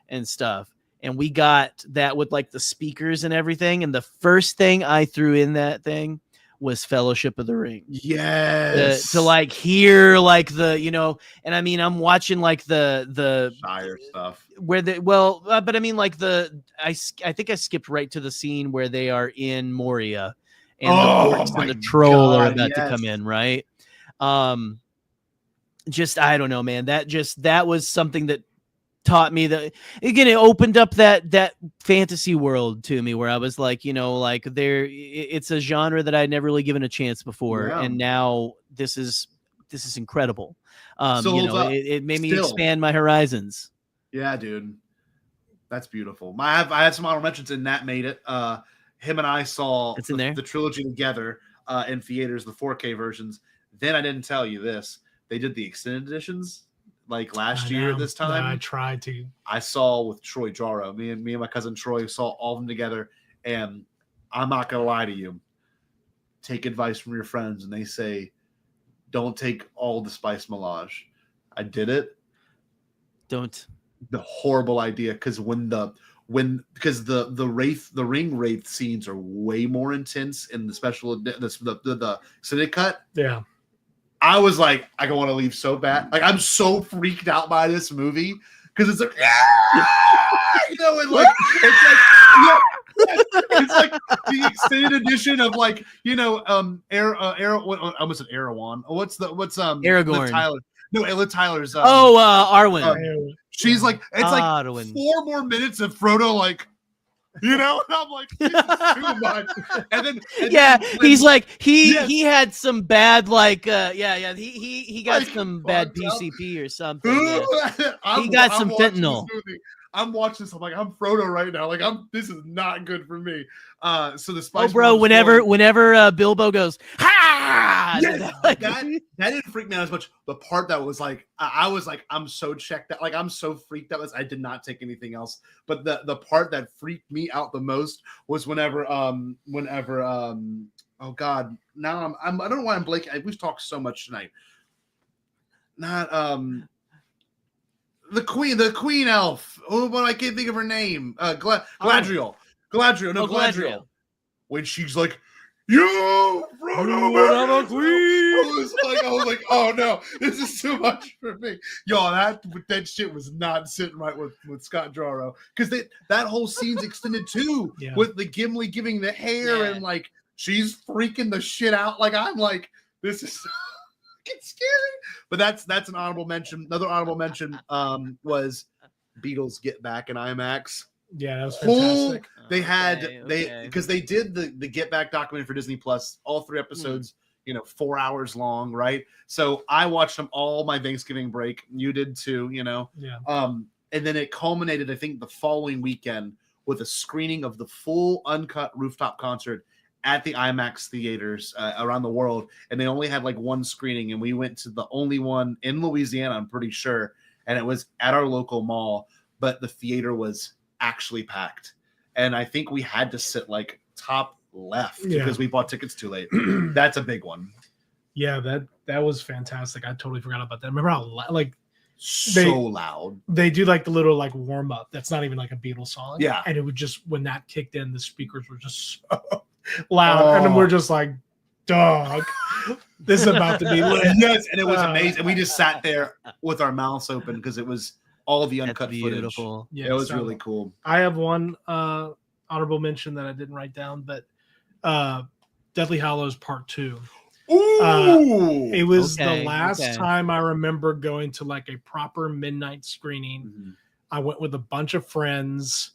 and stuff. And we got that with like the speakers and everything. And the first thing I threw in that thing was Fellowship of the Ring. Yes. To like hear like the, and I mean, I'm watching like the Shire stuff but I mean like I think I skipped right to the scene where they are in Moria and the orcs and the troll are about to come in. Right. Just, I don't know, man, that was something that taught me that, again, it opened up that fantasy world to me where I was like, it's a genre that I'd never really given a chance before. Yeah. And now this is incredible. It made me expand my horizons. Yeah, dude. That's beautiful. I had some honorable mentions and Nat made it. Him and I saw the trilogy together in theaters, the 4K versions. Then I didn't tell you this. They did the extended editions like last year at this time. I tried to. I saw with Troy Jaro. Me and my cousin Troy saw all of them together. And I'm not gonna lie to you. Take advice from your friends, and they say, don't take all the spice melange. I did it. Don't. The horrible idea, because the ring wraith scenes are way more intense in the special the extended cut. Yeah. I was like, I don't want to leave so bad. Like, I'm so freaked out by this movie because it's like, and like, it's like the extended edition of like, I almost said Erewhon. What's Aragorn? Tyler? No, Ella Tyler's. Arwen. She's like, it's Arwen. Like 4 more minutes of Frodo, like. And I'm like, this is too much. And then he's like he had some bad he got some bad PCP or something. Yeah. He got some fentanyl. I'm watching this. I'm like, I'm Frodo right now. Like, this is not good for me. So the spice. Oh, bro! Whenever Bilbo goes, ha! Yes, that didn't freak me out as much. The part that was like, I was like, I'm so checked out. Like, I'm so freaked out. I did not take anything else. But the part that freaked me out the most was whenever oh God, now I don't know why I'm blanking. We've talked so much tonight. Not the queen elf. Oh, but I can't think of her name. Galadriel. Galadriel. Galadriel. When she's like, You Frodo Whatever, Baggins. I was like, oh no, this is too much for me. Yo, that shit was not sitting right with Scott Jarrow, because that whole scene's extended too, with the Gimli giving the hair and like she's freaking the shit out. Like I'm like, this is so fucking scary. But that's an honorable mention. Another honorable mention was Beatles Get Back in IMAX. Yeah, that was fantastic. They had because they did the Get Back documentary for Disney Plus, all 3 episodes, 4 hours long, right? So I watched them all my Thanksgiving break. You did too, Yeah. And then it culminated, I think, the following weekend with a screening of the full uncut rooftop concert at the IMAX theaters around the world. And they only had like one screening, and we went to the only one in Louisiana, I'm pretty sure, and it was at our local mall, but the theater was actually packed, and I think we had to sit like top left because we bought tickets too late. That's a big one. Yeah, that was fantastic. I totally forgot about that. Remember how loud they do, like the little like warm up that's not even like a Beatles song. Yeah, and it would just, when that kicked in, the speakers were just so loud, and then we're just like, dog, this is about to be lit. Yes, and it was amazing. We just sat there with our mouths open because it was all the uncut footage. Yeah, it was really cool. I have one honorable mention that I didn't write down, but Deathly Hallows Part 2. Ooh, it was the last time I remember going to like a proper midnight screening. Mm-hmm. I went with a bunch of friends,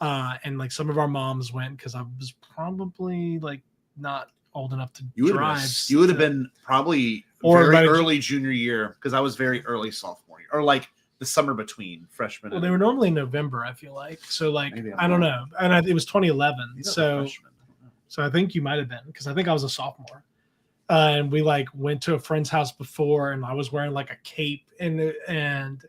and like some of our moms went because I was probably like not old enough to drive. You would have been probably very early junior year, because I was very early sophomore year, or like the summer between freshman. Well, they were normally in November, I feel like. So like, I don't know. And it was 2011. So I think you might've been, because I think I was a sophomore. And we like went to a friend's house before, and I was wearing like a cape, and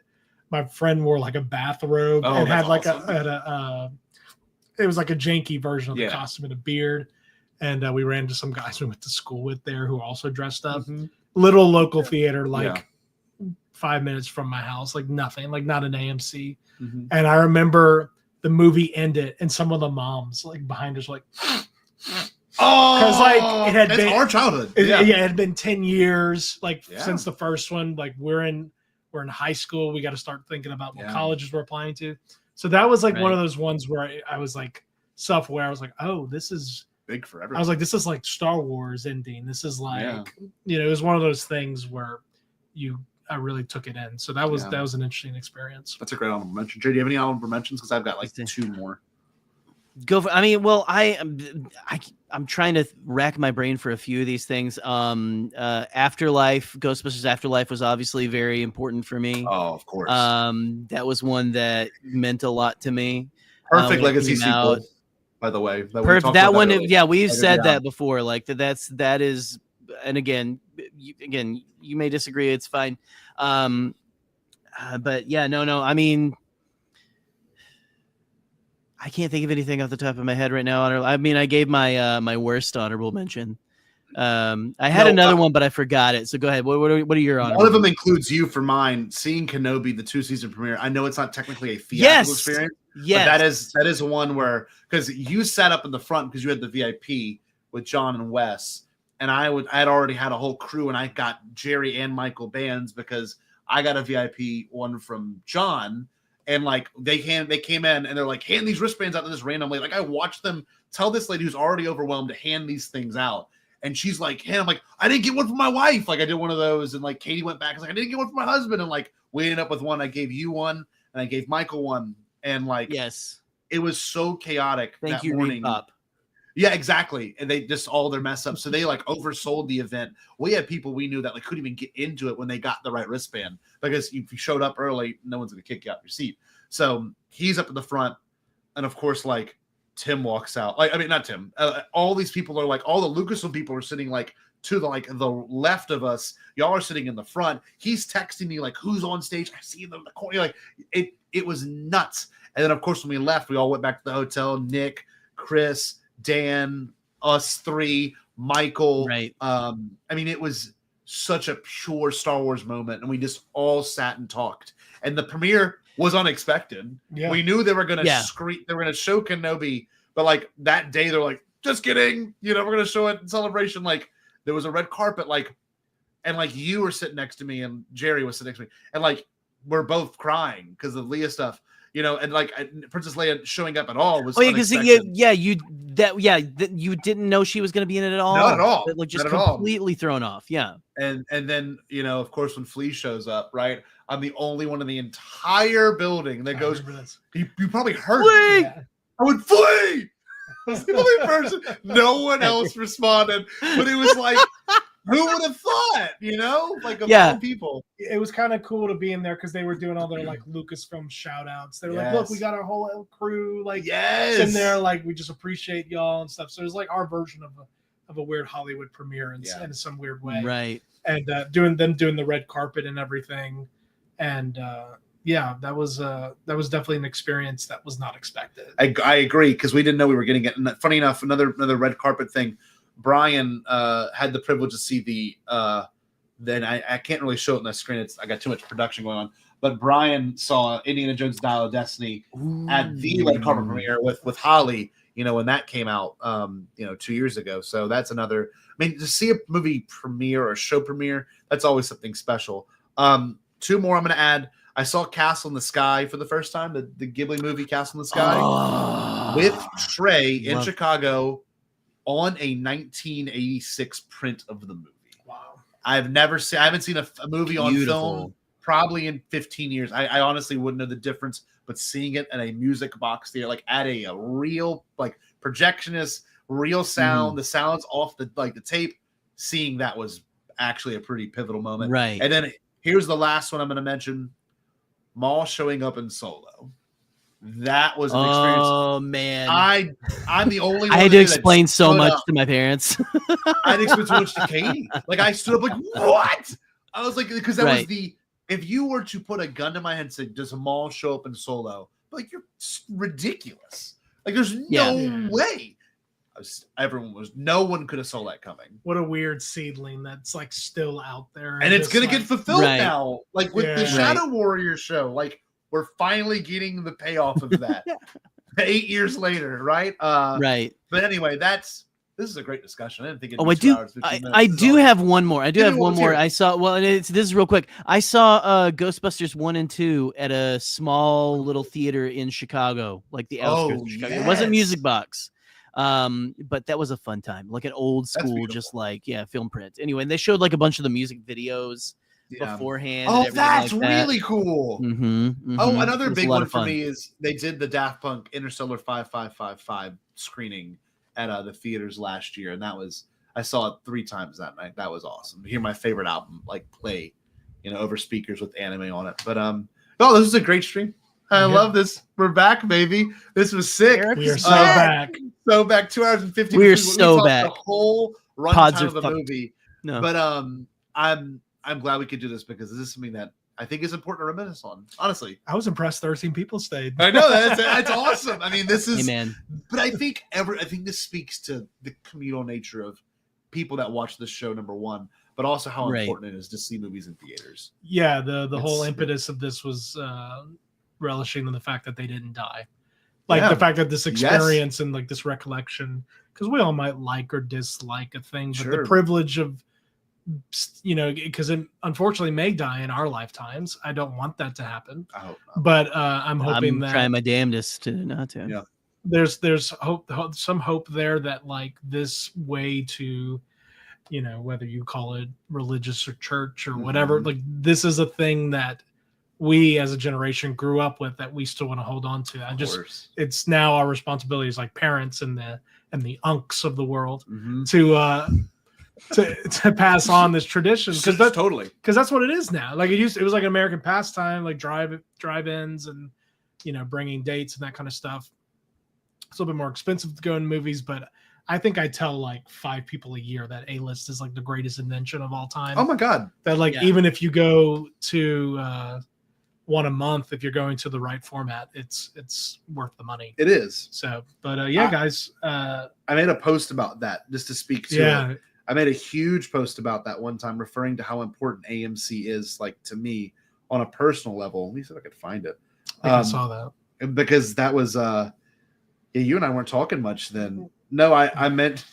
my friend wore like a bathrobe and had like it was like a janky version of the costume and a beard. And we ran into some guys we went to school with there who also dressed up. Mm-hmm. Little local theater, like 5 minutes from my house, like nothing, like not an AMC. Mm-hmm. And I remember the movie ended, and some of the moms like behind us like, because like it had been our childhood. It had been 10 years like since the first one. Like we're in high school. We got to start thinking about what colleges we're applying to. So that was like one of those ones where I was like self-aware. I was like, oh, this is big for everyone. I was like, this is like Star Wars ending. This is like, it was one of those things where I really took it in. So that was an interesting experience. That's a great honorable mention. Jay, do you have any honorable mentions? Because I've got like 2 more. Go for, I mean, well, I'm trying to rack my brain for a few of these things. Afterlife, Ghostbusters Afterlife was obviously very important for me. Oh, of course. That was one that meant a lot to me. Perfect legacy sequel, by the way. That one, we've said that before. Like that is, and again, you may disagree. It's fine. But yeah, no. I mean, I can't think of anything off the top of my head right now. I mean, I gave my my worst honorable mention. I had another one, but I forgot it. So go ahead. What are your honorable? One of them includes you for mine. Seeing Kenobi, the 2-season premiere. I know it's not technically a theatrical experience. Yes, but that is one where, because you sat up in the front because you had the VIP with John and Wes, and I had already had a whole crew, and I got Jerry and Michael bands because I got a VIP one from John. And like they came in and they're like, hand these wristbands out to this randomly. Like I watched them tell this lady who's already overwhelmed to hand these things out. And she's like, hey, I'm like, I didn't get one for my wife. Like I did one of those. And like Katie went back. I was like, I didn't get one for my husband. And like we ended up with one. I gave you one and I gave Michael one. And like, it was so chaotic. Thank you, morning. Pop. Yeah, exactly. And they just all their mess up. So they like oversold the event. We had people we knew that like couldn't even get into it when they got the right wristband, because if you showed up early, no one's going to kick you out your seat. So he's up at the front. And of course, like Tim walks out. Like, I mean, not Tim. All these people are like, all the Lucasfilm people are sitting like to the left of us. Y'all are sitting in the front. He's texting me like, who's on stage? I see them in the corner. Like it was nuts. And then of course, when we left, we all went back to the hotel. Nick, Chris, Dan, us 3, Michael. Right. I mean, it was such a pure Star Wars moment, and we just all sat and talked. And the premiere was unexpected. Yeah. We knew they were going to scream. They were going to show Kenobi, but like that day, they're like, just kidding. You know, we're gonna show it in celebration. Like there was a red carpet, like, and like you were sitting next to me, and Jerry was sitting next to me, and like we're both crying because of Leia stuff. You know, and like Princess Leia showing up at all was because unexpected. you didn't know she was going to be in it at all. Not at all. Like just Not at all. completely thrown off. Yeah. And then, you know, of course, when Flea shows up, right? I'm the only one in the entire building that goes, you probably heard me. Yeah. I would Flea. I was the only person. No one else responded. But it was like, who would have thought, you know? Like, of all people. It was kind of cool to be in there because they were doing all their like Lucasfilm shout outs. They were like, look, we got our whole crew like in there, like we just appreciate y'all and stuff. So it was like our version of a weird Hollywood premiere in some weird way. Right. And doing the red carpet and everything. And that was definitely an experience that was not expected. I agree, because we didn't know we were getting it. And funny enough, another red carpet thing. Brian had the privilege to see then I can't really show it on the screen. I got too much production going on. But Brian saw Indiana Jones Dial of Destiny at the red carpet premiere with Holly, you know, when that came out, 2 years ago. So that's another, I mean, to see a movie premiere or a show premiere, that's always something special. Two more I'm going to add. I saw Castle in the Sky for the first time, the Ghibli movie Castle in the Sky with Trey in Chicago, on a 1986 print of the movie. Wow. I haven't seen a movie on film probably in 15 years. I honestly wouldn't know the difference, but seeing it in a music box theater, like at a real like projectionist, real sound, the sounds off the tape, seeing that was actually a pretty pivotal moment. Right. And then here's the last one I'm going to mention. Maul showing up in Solo. That was an experience. Oh man, I'm the only one. I had to explain so much to my parents. I had to explain so much to Katie. Like I stood up like, what? I was like, because that was if you were to put a gun to my head and say, does Maul show up in Solo? Like, you're ridiculous. Like there's no way. No one could have saw that coming. What a weird seedling that's like still out there. And it's going to get fulfilled now. Like with the Shadow Warrior show, like we're finally getting the payoff of that 8 years later. Right. Right. But anyway, this is a great discussion. I didn't think it'd be 2 hours, 15 minutes. I do have one more. I saw, this is real quick. I saw Ghostbusters 1 and 2 at a small little theater in Chicago, like the outskirts of Chicago. It wasn't Music Box. But that was a fun time, like an old school, just like film print. Anyway, and they showed like a bunch of the music videos beforehand. Oh, that's really cool. Oh, another big one for me is they did the Daft Punk Interstellar 5555 screening at the theaters last year, and I saw it 3 times that night. That was awesome. To hear my favorite album like play, over speakers with anime on it. But this is a great stream. I love this. We're back, baby. This was sick. We are so back. So back. 2 hours and 50 We're minutes. so back. The whole runtime of the movie. No. But I'm glad we could do this because this is something that I think is important to reminisce on. Honestly, I was impressed 13 people stayed. I know that's awesome. I mean, this is. Amen. But I think this speaks to the communal nature of people that watch this show. Number one, but also how important it is to see movies in theaters. Yeah, the whole impetus of this was relishing in the fact that they didn't die, like the fact that this experience and like this recollection, because we all might like or dislike a thing, but the privilege of because it unfortunately may die in our lifetimes. I don't want that to happen. I hope not. But I'm hoping that trying my damnedest to not to. Yeah. There's some hope there that like this way to, whether you call it religious or church or whatever, like this is a thing that we as a generation grew up with that we still want to hold on to. It's now our responsibility as like parents and the unks of the world to pass on this tradition, because that's what it is now. Like it was like an American pastime, like drive-ins and bringing dates and that kind of stuff. It's a little bit more expensive to go in movies, but I think I tell like 5 people a year that A-list is like the greatest invention of all time. Oh my god! That like even if you go to one a month, if you're going to the right format, it's worth the money. It is. So, but guys, I made a post about that just to speak to it. I made a huge post about that one time, referring to how important AMC is, like to me, on a personal level. Let me see if I could find it. I saw that because that was Yeah, you and I weren't talking much then. No, I meant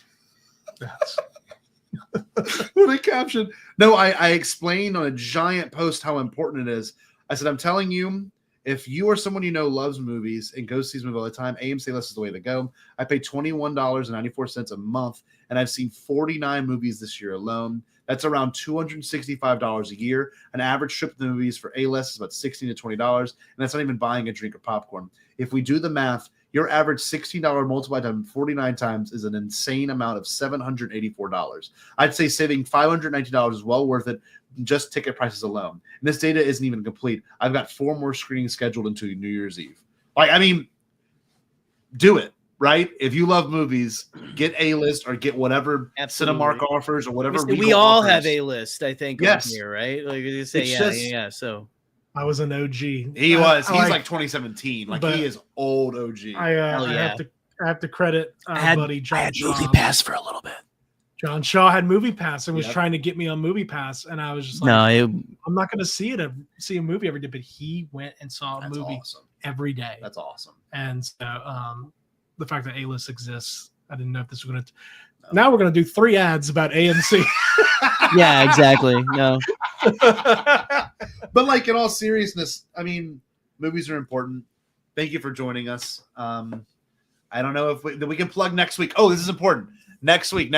what I captioned. No, I explained on a giant post how important it is. I said, I'm telling you, if you or someone you know loves movies and goes to see movies all the time, AMC List is the way to go. I pay $21.94 a month, and I've seen 49 movies this year alone. That's around $265 a year. An average trip to the movies for A-List is about $16 to $20, and that's not even buying a drink or popcorn. If we do the math, your average $16 multiplied by 49 times is an insane amount of $784. I'd say saving $519 is well worth it, just ticket prices alone. And this data isn't even complete. I've got 4 more screenings scheduled into New Year's Eve. Like, I mean, do it, right? If you love movies, get A-List or get whatever Cinemark offers or whatever. We all have A-List, I think, yes. on here, right? Like you say, yeah. So I was an OG. He was. He's like 2017. Like, he is old OG. I have to credit buddy John. I had Shaw. Movie Pass for a little bit. John Shaw had Movie Pass and was trying to get me on Movie Pass, and I was just like, I'm not going to see a movie every day. But he went and saw a movie every day. That's awesome. And so the fact that A-List exists, I didn't know if this was going to. Now we're going to do 3 ads about AMC. Yeah, exactly. No. But like, in all seriousness, I mean, movies are important. Thank you for joining us. I don't know if we can plug next week. Oh, this is important. Next week,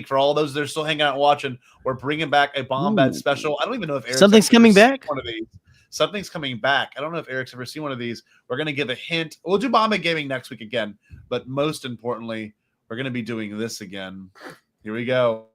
for all those that are still hanging out and watching, we're bringing back a Bombad special. I don't even know if Eric's something's coming back. One of these. Something's coming back. I don't know if Eric's ever seen one of these. We're going to give a hint. We'll do Bombad Gaming next week again. But most importantly, we're going to be doing this again. Here we go.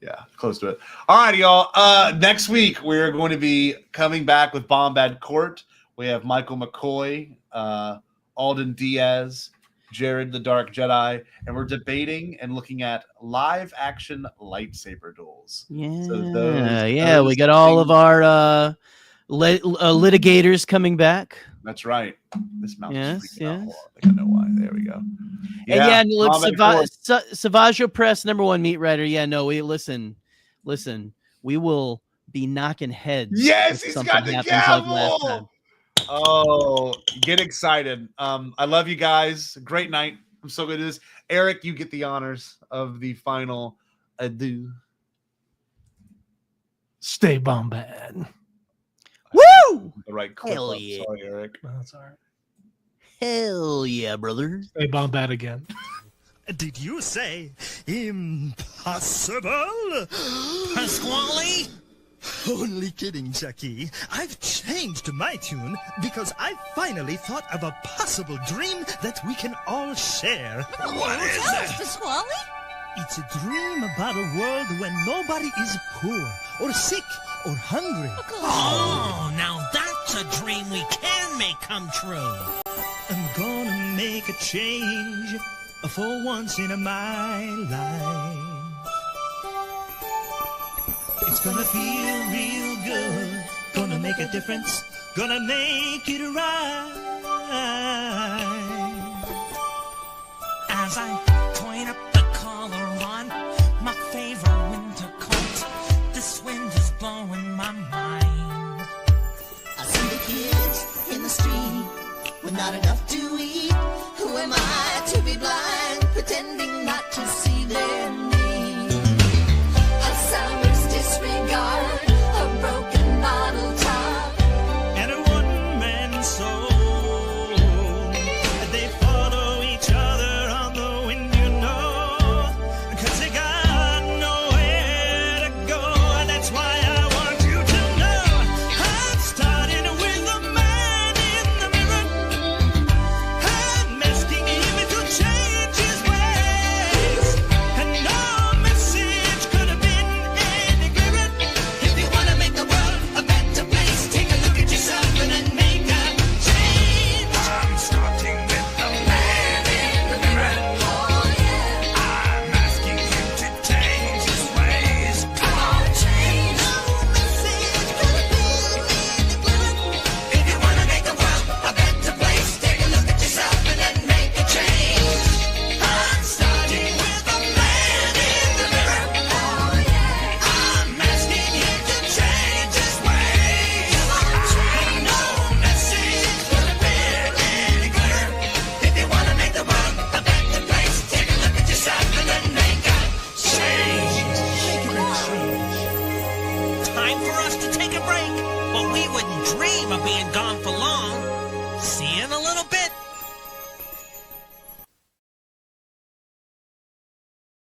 Yeah, close to it. All right, y'all. Next week, we're going to be coming back with Bombad Court. We have Michael McCoy, Alden Diaz, Jared the Dark Jedi, and we're debating and looking at live-action lightsaber duels. Yeah, so we got all of our litigators coming back. That's right. This mouse is freaking out. Yes. I think I know why. There we go. And look, Savaggio Press, #1 meat writer. Yeah, no, listen. We will be knocking heads. Yes, he's got the gavel. Oh, get excited. I love you guys. Great night. I'm so good at this. Eric, you get the honors of the final adieu. Stay Bombad. Woo! The right clip. Hell yeah. Sorry, Eric. No, that's all right. Hell yeah, brother. Stay Bombad again. Did you say impossible? Pasquale? Only kidding, Jackie. I've changed my tune because I finally thought of a possible dream that we can all share. What is it? Pasquale? It's a dream about a world when nobody is poor or sick or hungry. Oh, now that's a dream we can make come true. I'm gonna make a change for once in my life. It's gonna feel real good. Gonna make make a difference, gonna make it right. As I point up the collar on my favorite winter coat, this wind is blowing my mind. I see the kids in the street with not enough to eat. Who am I to be blind, pretending not to see their need? A summer's disregard, a broken bottle top, And a one-man soul. They follow each other on the wind, you know, 'cause they got nowhere to go. And that's why I want you to know I'm starting with the man in the mirror. I'm asking him to change his ways. And no message could have been any clearer. If you wanna make the world a better place, take a look at yourself and then make a change. I'm starting with the man in the mirror. Oh yeah, I'm asking him to change his ways. come on, change. No message could have been any clearer. If you wanna make the world a better place, take a look at yourself and then make a change. I'm starting with the man in the mirror. Oh yeah, I'm asking him to change his ways. no message could have been any clearer. If you want to make the world a better place, take a look at yourself and then make a change. Time for us to take a break, but we wouldn't dream of being gone for long.